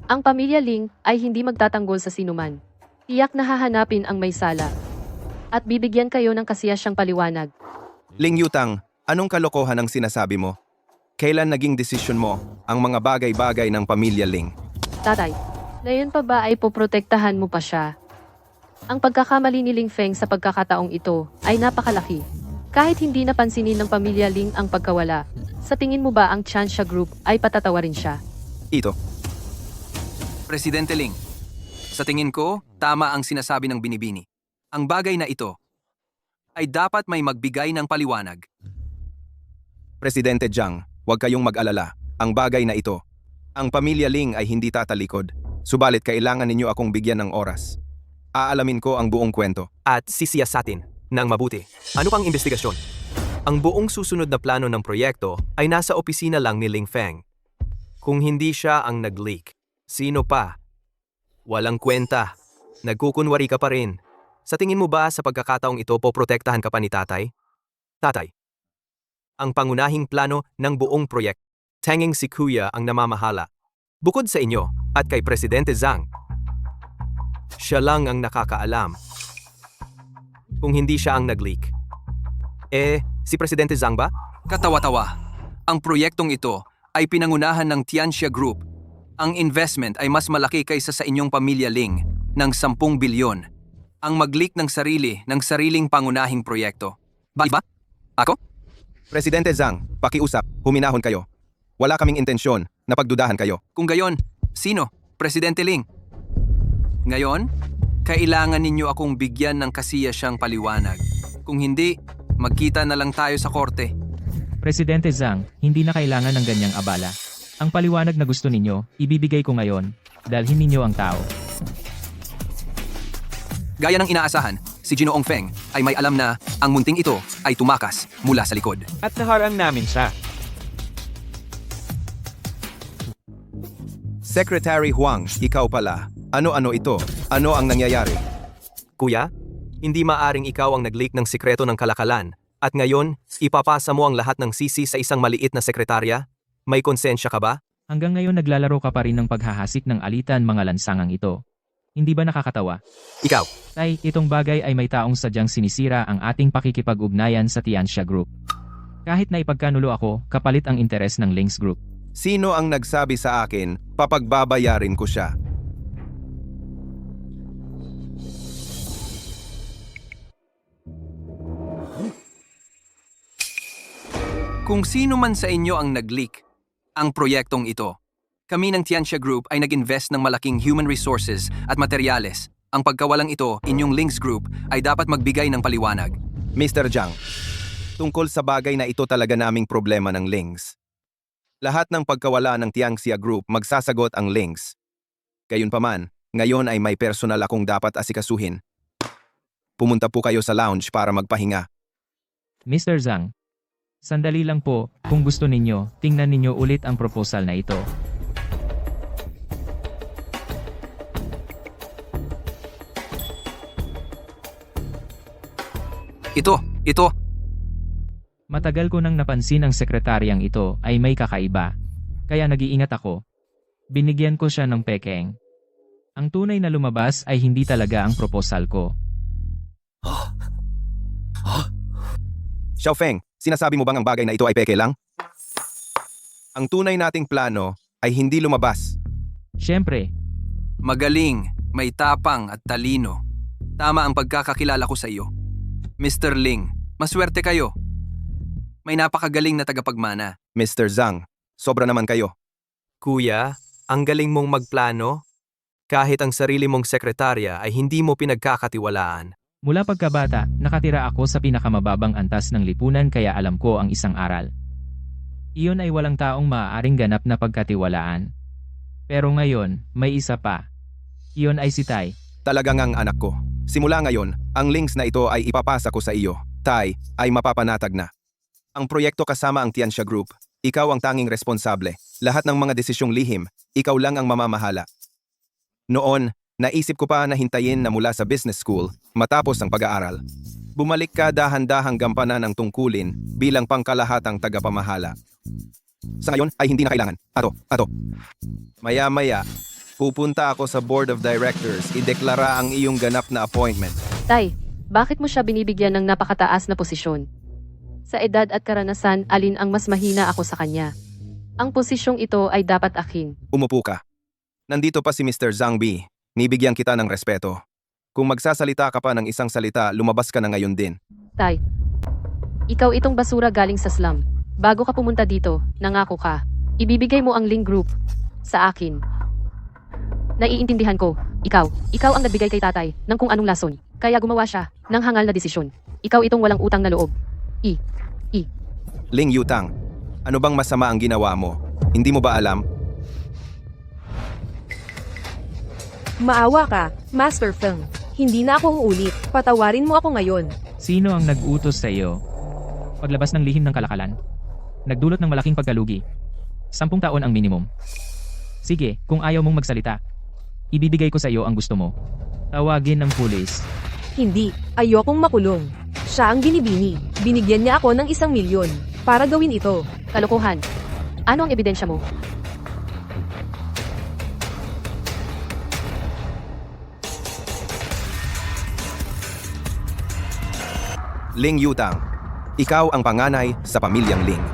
Ang pamilya Ling ay hindi magtatanggol sa sinuman. Tiyak na hahanapin ang may sala. At bibigyan kayo ng kasiyasyang paliwanag. Ling Yutang, anong kalokohan ang sinasabi mo? Kailan naging desisyon mo ang mga bagay-bagay ng pamilya Ling? Tatay, ngayon pa ba ay poprotektahan mo pa siya? Ang pagkakamali ni Ling Feng sa pagkakataong ito ay napakalaki. Kahit hindi napansinin ng pamilya Ling ang pagkawala, sa tingin mo ba ang Tianxia Group ay patatawarin siya? Ito. Presidente Ling, sa tingin ko, tama ang sinasabi ng binibini. Ang bagay na ito ay dapat may magbigay ng paliwanag. Presidente Zhang, huwag kayong mag-alala. Ang bagay na ito, ang pamilya Ling ay hindi tatalikod. Subalit kailangan ninyo akong bigyan ng oras. Aalamin ko ang buong kwento. At sisiyasatin ng mabuti. Ano pang investigasyon? Ang buong susunod na plano ng proyekto ay nasa opisina lang ni Ling Feng. Kung hindi siya ang nag-leak, sino pa? Walang kwenta. Nagkukunwari ka pa rin. Sa tingin mo ba sa pagkakataong ito poprotektahan ka pa ni tatay? Tatay, ang pangunahing plano ng buong proyekto, tanging si Kuya ang namamahala. Bukod sa inyo at kay Presidente Zhang, siya lang ang nakakaalam. Kung hindi siya ang nag-leak. Si Presidente Zhang ba? Katawa-tawa. Ang proyektong ito ay pinangunahan ng Tianxia Group. Ang investment ay mas malaki kaysa sa inyong pamilya Ling ng 10 bilyon. Ang mag-leak ng sariling pangunahing proyekto. Ba? Ako? Presidente Zhang, pakiusap, huminahon kayo. Wala kaming intensyon na pagdudahan kayo. Kung gayon, sino? Presidente Ling. Ngayon, kailangan ninyo akong bigyan ng kasiyasyang paliwanag. Kung hindi, magkita na lang tayo sa korte. Presidente Zhang, hindi na kailangan ng ganyang abala. Ang paliwanag na gusto ninyo, ibibigay ko ngayon. Dalhin ninyo ang tao. Gaya ng inaasahan, si Ginoong Feng ay may alam na ang munting ito ay tumakas mula sa likod. At naharang namin siya. Secretary Huang, ikaw pala. Ano-ano ito? Ano ang nangyayari? Kuya, hindi maaring ikaw ang nag-leak ng sikreto ng kalakalan at ngayon, ipapasa mo ang lahat ng sisi sa isang maliit na sekretarya? May konsensya ka ba? Hanggang ngayon naglalaro ka pa rin ng paghahasik ng alitan mga lansangang ito. Hindi ba nakakatawa? Ikaw, Tay, itong bagay ay may taong sadyang sinisira ang ating pakikipag-ugnayan sa Tianxia Group. Kahit na ipagkanulo ako, kapalit ang interes ng Links Group. Sino ang nagsabi sa akin, papagbabayarin ko siya? kung sino man sa inyo ang nag-leak ang proyektong ito, kami ng Tianxia Group ay nag-invest ng malaking human resources at materyales. Ang pagkawalang ito, inyong Links Group, ay dapat magbigay ng paliwanag. Mr. Zhang, tungkol sa bagay na ito talaga naming problema ng Links. Lahat ng pagkawala ng Tianxia Group magsasagot ang Links. Gayunpaman, ngayon ay may personal akong dapat asikasuhin. Pumunta po kayo sa lounge para magpahinga. Mr. Zhang, sandali lang po, kung gusto ninyo, tingnan ninyo ulit ang proposal na ito. Ito. Matagal ko nang napansin ang sekretaryang ito ay may kakaiba. Kaya nag-iingat ako. Binigyan ko siya ng pekeng. Ang tunay na lumabas ay hindi talaga ang proposal ko. Xiaofeng, sinasabi mo bang ang bagay na ito ay peke lang? Ang tunay nating plano ay hindi lumabas. Siyempre, Magaling, may tapang at talino. Tama ang pagkakakilala ko sa iyo. Mr. Ling, maswerte kayo. May napakagaling na tagapagmana. Mr. Zhang, sobra naman kayo. Kuya, ang galing mong magplano. Kahit ang sarili mong sekretarya ay hindi mo pinagkakatiwalaan. mula pagkabata, nakatira ako sa pinakamababang antas ng lipunan kaya alam ko ang isang aral. Iyon ay walang taong maaaring ganap na pagkatiwalaan. Pero ngayon, may isa pa. Iyon ay si Tai. Talagang ang anak ko. Simula ngayon, ang links na ito ay ipapasa ko sa iyo. Tay, ay mapapanatag na. Ang proyekto kasama ang Tianxia Group, ikaw ang tanging responsable. Lahat ng mga desisyong lihim, ikaw lang ang mamamahala. Noon, naisip ko pa na hintayin na mula sa business school, matapos ang pag-aaral. Bumalik ka dahan-dahang gampanan ang tungkulin bilang pangkalahatang tagapamahala. Sa ngayon ay hindi na kailangan. Ato. Maya-maya, pupunta ako sa Board of Directors, ideklara ang iyong ganap na appointment. Tay, bakit mo siya binibigyan ng napakataas na posisyon? Sa edad at karanasan, alin ang mas mahina ako sa kanya? Ang posisyong ito ay dapat akin. Umupo ka. Nandito pa si Mr. Zhang Bi. Nibigyan kita ng respeto. Kung magsasalita ka pa ng isang salita, lumabas ka na ngayon din. Tay, ikaw itong basura galing sa slum. Bago ka pumunta dito, nangako ka. Ibibigay mo ang Ling Group sa akin. Naiintindihan ko, ikaw ang nagbigay kay tatay ng kung anong lason. Kaya gumawa siya ng hangal na desisyon. Ikaw itong walang utang na loob. Ling Yutang, ano bang masama ang ginawa mo? Hindi mo ba alam? Maawa ka, Master Feng. Hindi na ako uulit. Patawarin mo ako ngayon. Sino ang nag-utos sa iyo? Paglabas ng lihim ng kalakalan. Nagdulot ng malaking pagkalugi. 10 taon ang minimum. Sige, kung ayaw mong magsalita, ibibigay ko sa iyo ang gusto mo. Tawagin ng pulis. Hindi, ayokong makulong. Siya ang binibini. Binigyan niya ako ng 1 milyon para gawin ito. Kalokohan. Ano ang ebidensya mo? Ling Yutang, ikaw ang panganay sa pamilyang Ling.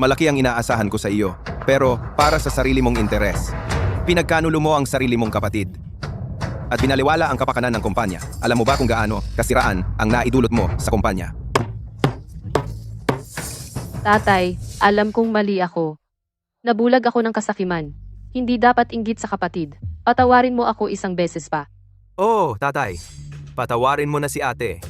Malaki ang inaasahan ko sa iyo, pero para sa sarili mong interes. Pinagkanulo mo ang sarili mong kapatid. At binaliwala ang kapakanan ng kumpanya. Alam mo ba kung gaano kasiraan ang naidulot mo sa kumpanya? Tatay, alam kong mali ako. Nabulag ako ng kasakiman. Hindi dapat inggit sa kapatid. Patawarin mo ako 1 beses pa. Oh, tatay. Patawarin mo na si ate.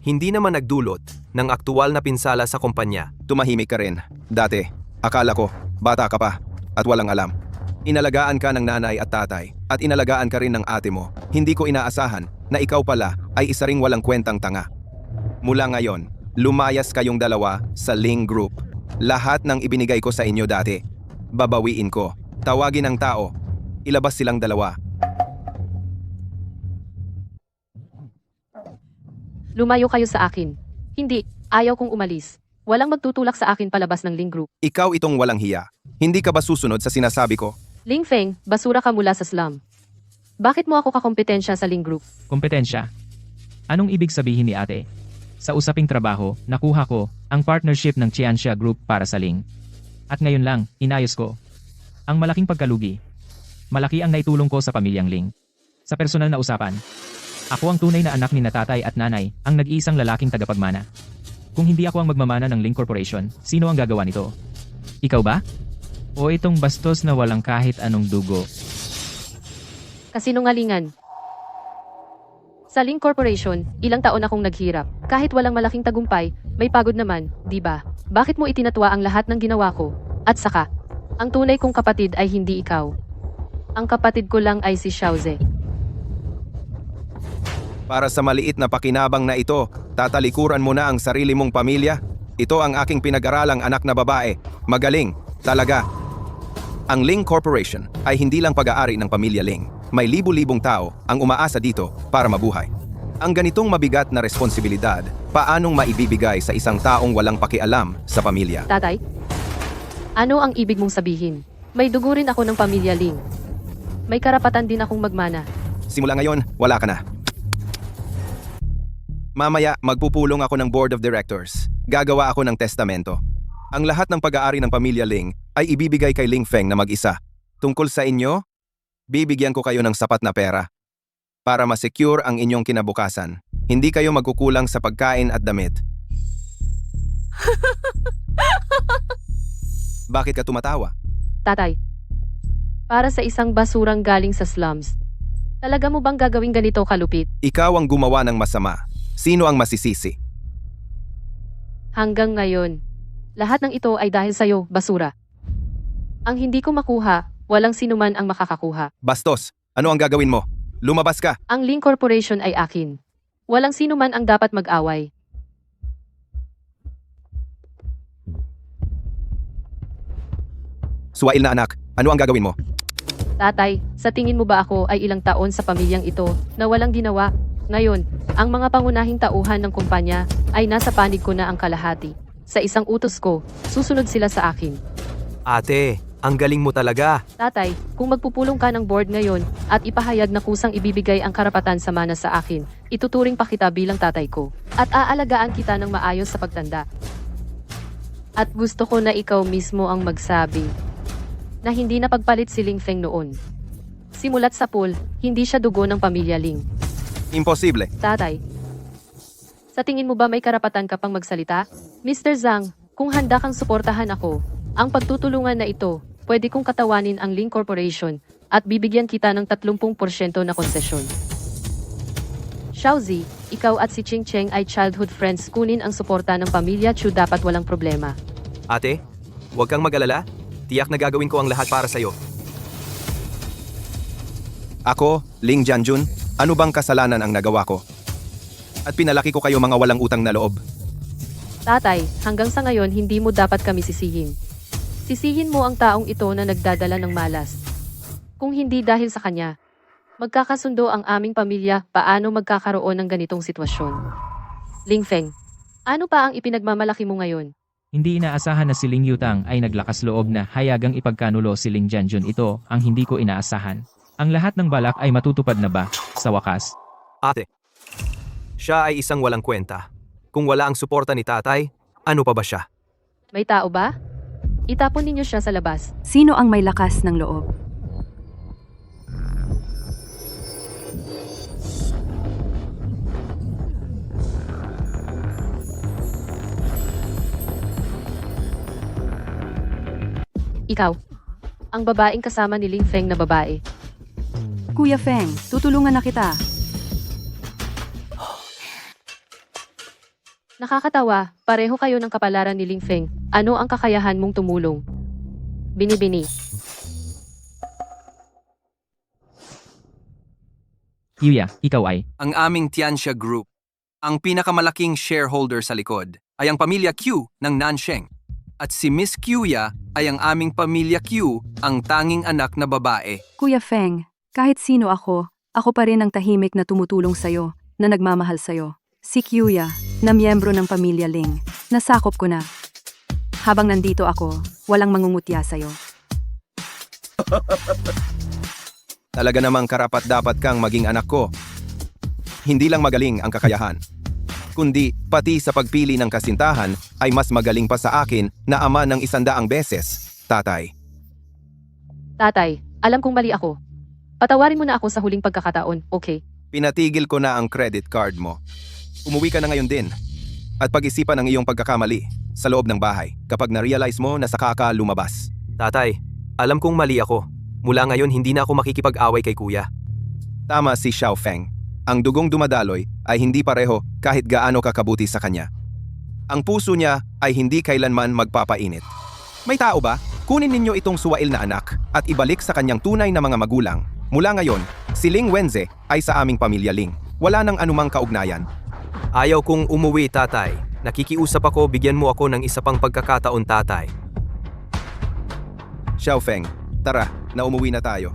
Hindi naman nagdulot ng aktual na pinsala sa kumpanya. Tumahimik ka rin. Dati, akala ko, bata ka pa at walang alam. Inalagaan ka ng nanay at tatay at inalagaan ka rin ng ate mo. Hindi ko inaasahan na ikaw pala ay isa ring walang kwentang tanga. Mula ngayon, lumayas kayong dalawa sa Ling Group. Lahat ng ibinigay ko sa inyo dati, babawiin ko. Tawagin ang tao. Ilabas silang dalawa. Lumayo kayo sa akin. Hindi, ayaw kong umalis. Walang magtutulak sa akin palabas ng Ling Group. Ikaw itong walang hiya. Hindi ka ba susunod sa sinasabi ko? Ling Feng, basura ka mula sa slum. Bakit mo ako kakompetensya sa Ling Group? Kompetensya. Anong ibig sabihin ni ate? Sa usaping trabaho, nakuha ko ang partnership ng Tianxia Group para sa Ling. At ngayon lang, inayos ko ang malaking pagkalugi. Malaki ang naitulong ko sa pamilyang Ling. Sa personal na usapan, ako ang tunay na anak ni tatay at nanay, ang nag-iisang lalaking tagapagmana. Kung hindi ako ang magmamana ng Ling Corporation, sino ang gagawa nito? Ikaw ba? O itong bastos na walang kahit anong dugo? Kasinungalingan. Sa Ling Corporation, ilang taon akong naghirap. Kahit walang malaking tagumpay, may pagod naman, di ba? Bakit mo itinatwa ang lahat ng ginawa ko? At saka, ang tunay kong kapatid ay hindi ikaw. Ang kapatid ko lang ay si Xiaoze. Para sa maliit na pakinabang na ito, tatalikuran mo na ang sarili mong pamilya? Ito ang aking pinag-aralang anak na babae. Magaling, talaga. Ang Ling Corporation ay hindi lang pag-aari ng pamilya Ling. May libu-libong tao ang umaasa dito para mabuhay. Ang ganitong mabigat na responsibilidad, paanong maibibigay sa isang taong walang pakialam sa pamilya? Tatay? Ano ang ibig mong sabihin? May dugo rin ako ng pamilya Ling. May karapatan din akong magmana. Simula ngayon, wala ka na. Mamaya, magpupulong ako ng Board of Directors. Gagawa ako ng testamento. Ang lahat ng pag-aari ng pamilya Ling ay ibibigay kay Ling Feng na mag-isa. Tungkol sa inyo, bibigyan ko kayo ng sapat na pera para ma-secure ang inyong kinabukasan. Hindi kayo magkukulang sa pagkain at damit. Bakit ka tumatawa? Tatay, para sa isang basurang galing sa slums, talaga mo bang gagawing ganito kalupit? Ikaw ang gumawa ng masama. Sino ang masisisi? Hanggang ngayon, lahat ng ito ay dahil sa'yo, basura. Ang hindi ko makuha, walang sinuman ang makakakuha. Bastos, ano ang gagawin mo? Lumabas ka! Ang Ling Corporation ay akin. Walang sinuman ang dapat mag-away. Suwail na anak, ano ang gagawin mo? Tatay, sa tingin mo ba ako ay ilang taon sa pamilyang ito na walang ginawa? Ngayon, ang mga pangunahing tauhan ng kumpanya ay nasa panig ko na ang kalahati. Sa isang utos ko, susunod sila sa akin. Ate, ang galing mo talaga. Tatay, kung magpupulong ka ng board ngayon at ipahayag na kusang ibibigay ang karapatan sa mana sa akin, ituturing pa kita bilang tatay ko. At aalagaan kita ng maayos sa pagtanda. At gusto ko na ikaw mismo ang magsabi na hindi na pagpalit si Ling Feng noon. Simulat sa pool, hindi siya dugo ng pamilya Ling. Imposible. Tatay, sa tingin mo ba may karapatan ka pang magsalita? Mr. Zhang, kung handa kang suportahan ako, ang pagtutulungan na ito, pwede kong katawanin ang Ling Corporation at bibigyan kita ng 30% na konsesyon. Xiaozi, ikaw at si Ching Cheng ay childhood friends, kunin ang suporta ng pamilya Chu, dapat walang problema. Ate, huwag kang mag-alala. Tiyak na gagawin ko ang lahat para sa'yo. Ako, Ling Jianjun, ano bang kasalanan ang nagawa ko? At pinalaki ko kayo mga walang utang na loob. Tatay, hanggang sa ngayon hindi mo dapat kami sisihin. Sisihin mo ang taong ito na nagdadala ng malas. Kung hindi dahil sa kanya, magkakasundo ang aming pamilya, paano magkakaroon ng ganitong sitwasyon? Ling Feng, ano pa ang ipinagmamalaki mo ngayon? Hindi inaasahan na si Ling Yutang ay naglakas loob na hayagang ipagkanulo si Ling Jianjun. Ito ang hindi ko inaasahan. Ang lahat ng balak ay matutupad na ba, sa wakas? Ate, siya ay isang walang kwenta. Kung wala ang suporta ni tatay, ano pa ba siya? May tao ba? Itapon ninyo siya sa labas. Sino ang may lakas ng loob? Ikaw, ang babaeng kasama ni Ling Feng na babae. Kuya Feng, tutulungan na kita. Nakakatawa, pareho kayo ng kapalaran ni Ling Feng. Ano ang kakayahan mong tumulong? Bini-bini. Yuya, ikaw ay. Ang aming Tianxia Group, ang pinakamalaking shareholder sa likod, ay ang pamilya Q ng Nansheng. At si Miss Qya ay ang aming pamilya Q, ang tanging anak na babae. Kuya Feng, kahit sino ako pa rin ang tahimik na tumutulong sa'yo, na nagmamahal sa'yo. Si Qya, na miyembro ng pamilya Ling, nasakop ko na. Habang nandito ako, walang mangungutya sa'yo. Talaga namang karapat-dapat kang maging anak ko. Hindi lang magaling ang kakayahan, kundi pati sa pagpili ng kasintahan ay mas magaling pa sa akin na ama ng 100 beses, tatay. Tatay, alam kong mali ako. Patawarin mo na ako sa huling pagkakataon, okay? Pinatigil ko na ang credit card mo. Umuwi ka na ngayon din. At pag-isipan ang iyong pagkakamali sa loob ng bahay kapag na-realize mo na saka ka lumabas. Tatay, alam kong mali ako. Mula ngayon hindi na ako makikipag-away kay kuya. Tama si Xiao Feng. Ang dugong dumadaloy ay hindi pareho kahit gaano kakabuti sa kanya. Ang puso niya ay hindi kailanman magpapainit. May tao ba? Kunin ninyo itong suwail na anak at ibalik sa kanyang tunay na mga magulang. Mula ngayon, si Ling Wenze ay sa aming pamilya Ling. Wala nang anumang kaugnayan. Ayaw kong umuwi, tatay. Nakikiusap ako, bigyan mo ako ng isa pang pagkakataon, tatay. Xiao Feng, tara, na umuwi na tayo.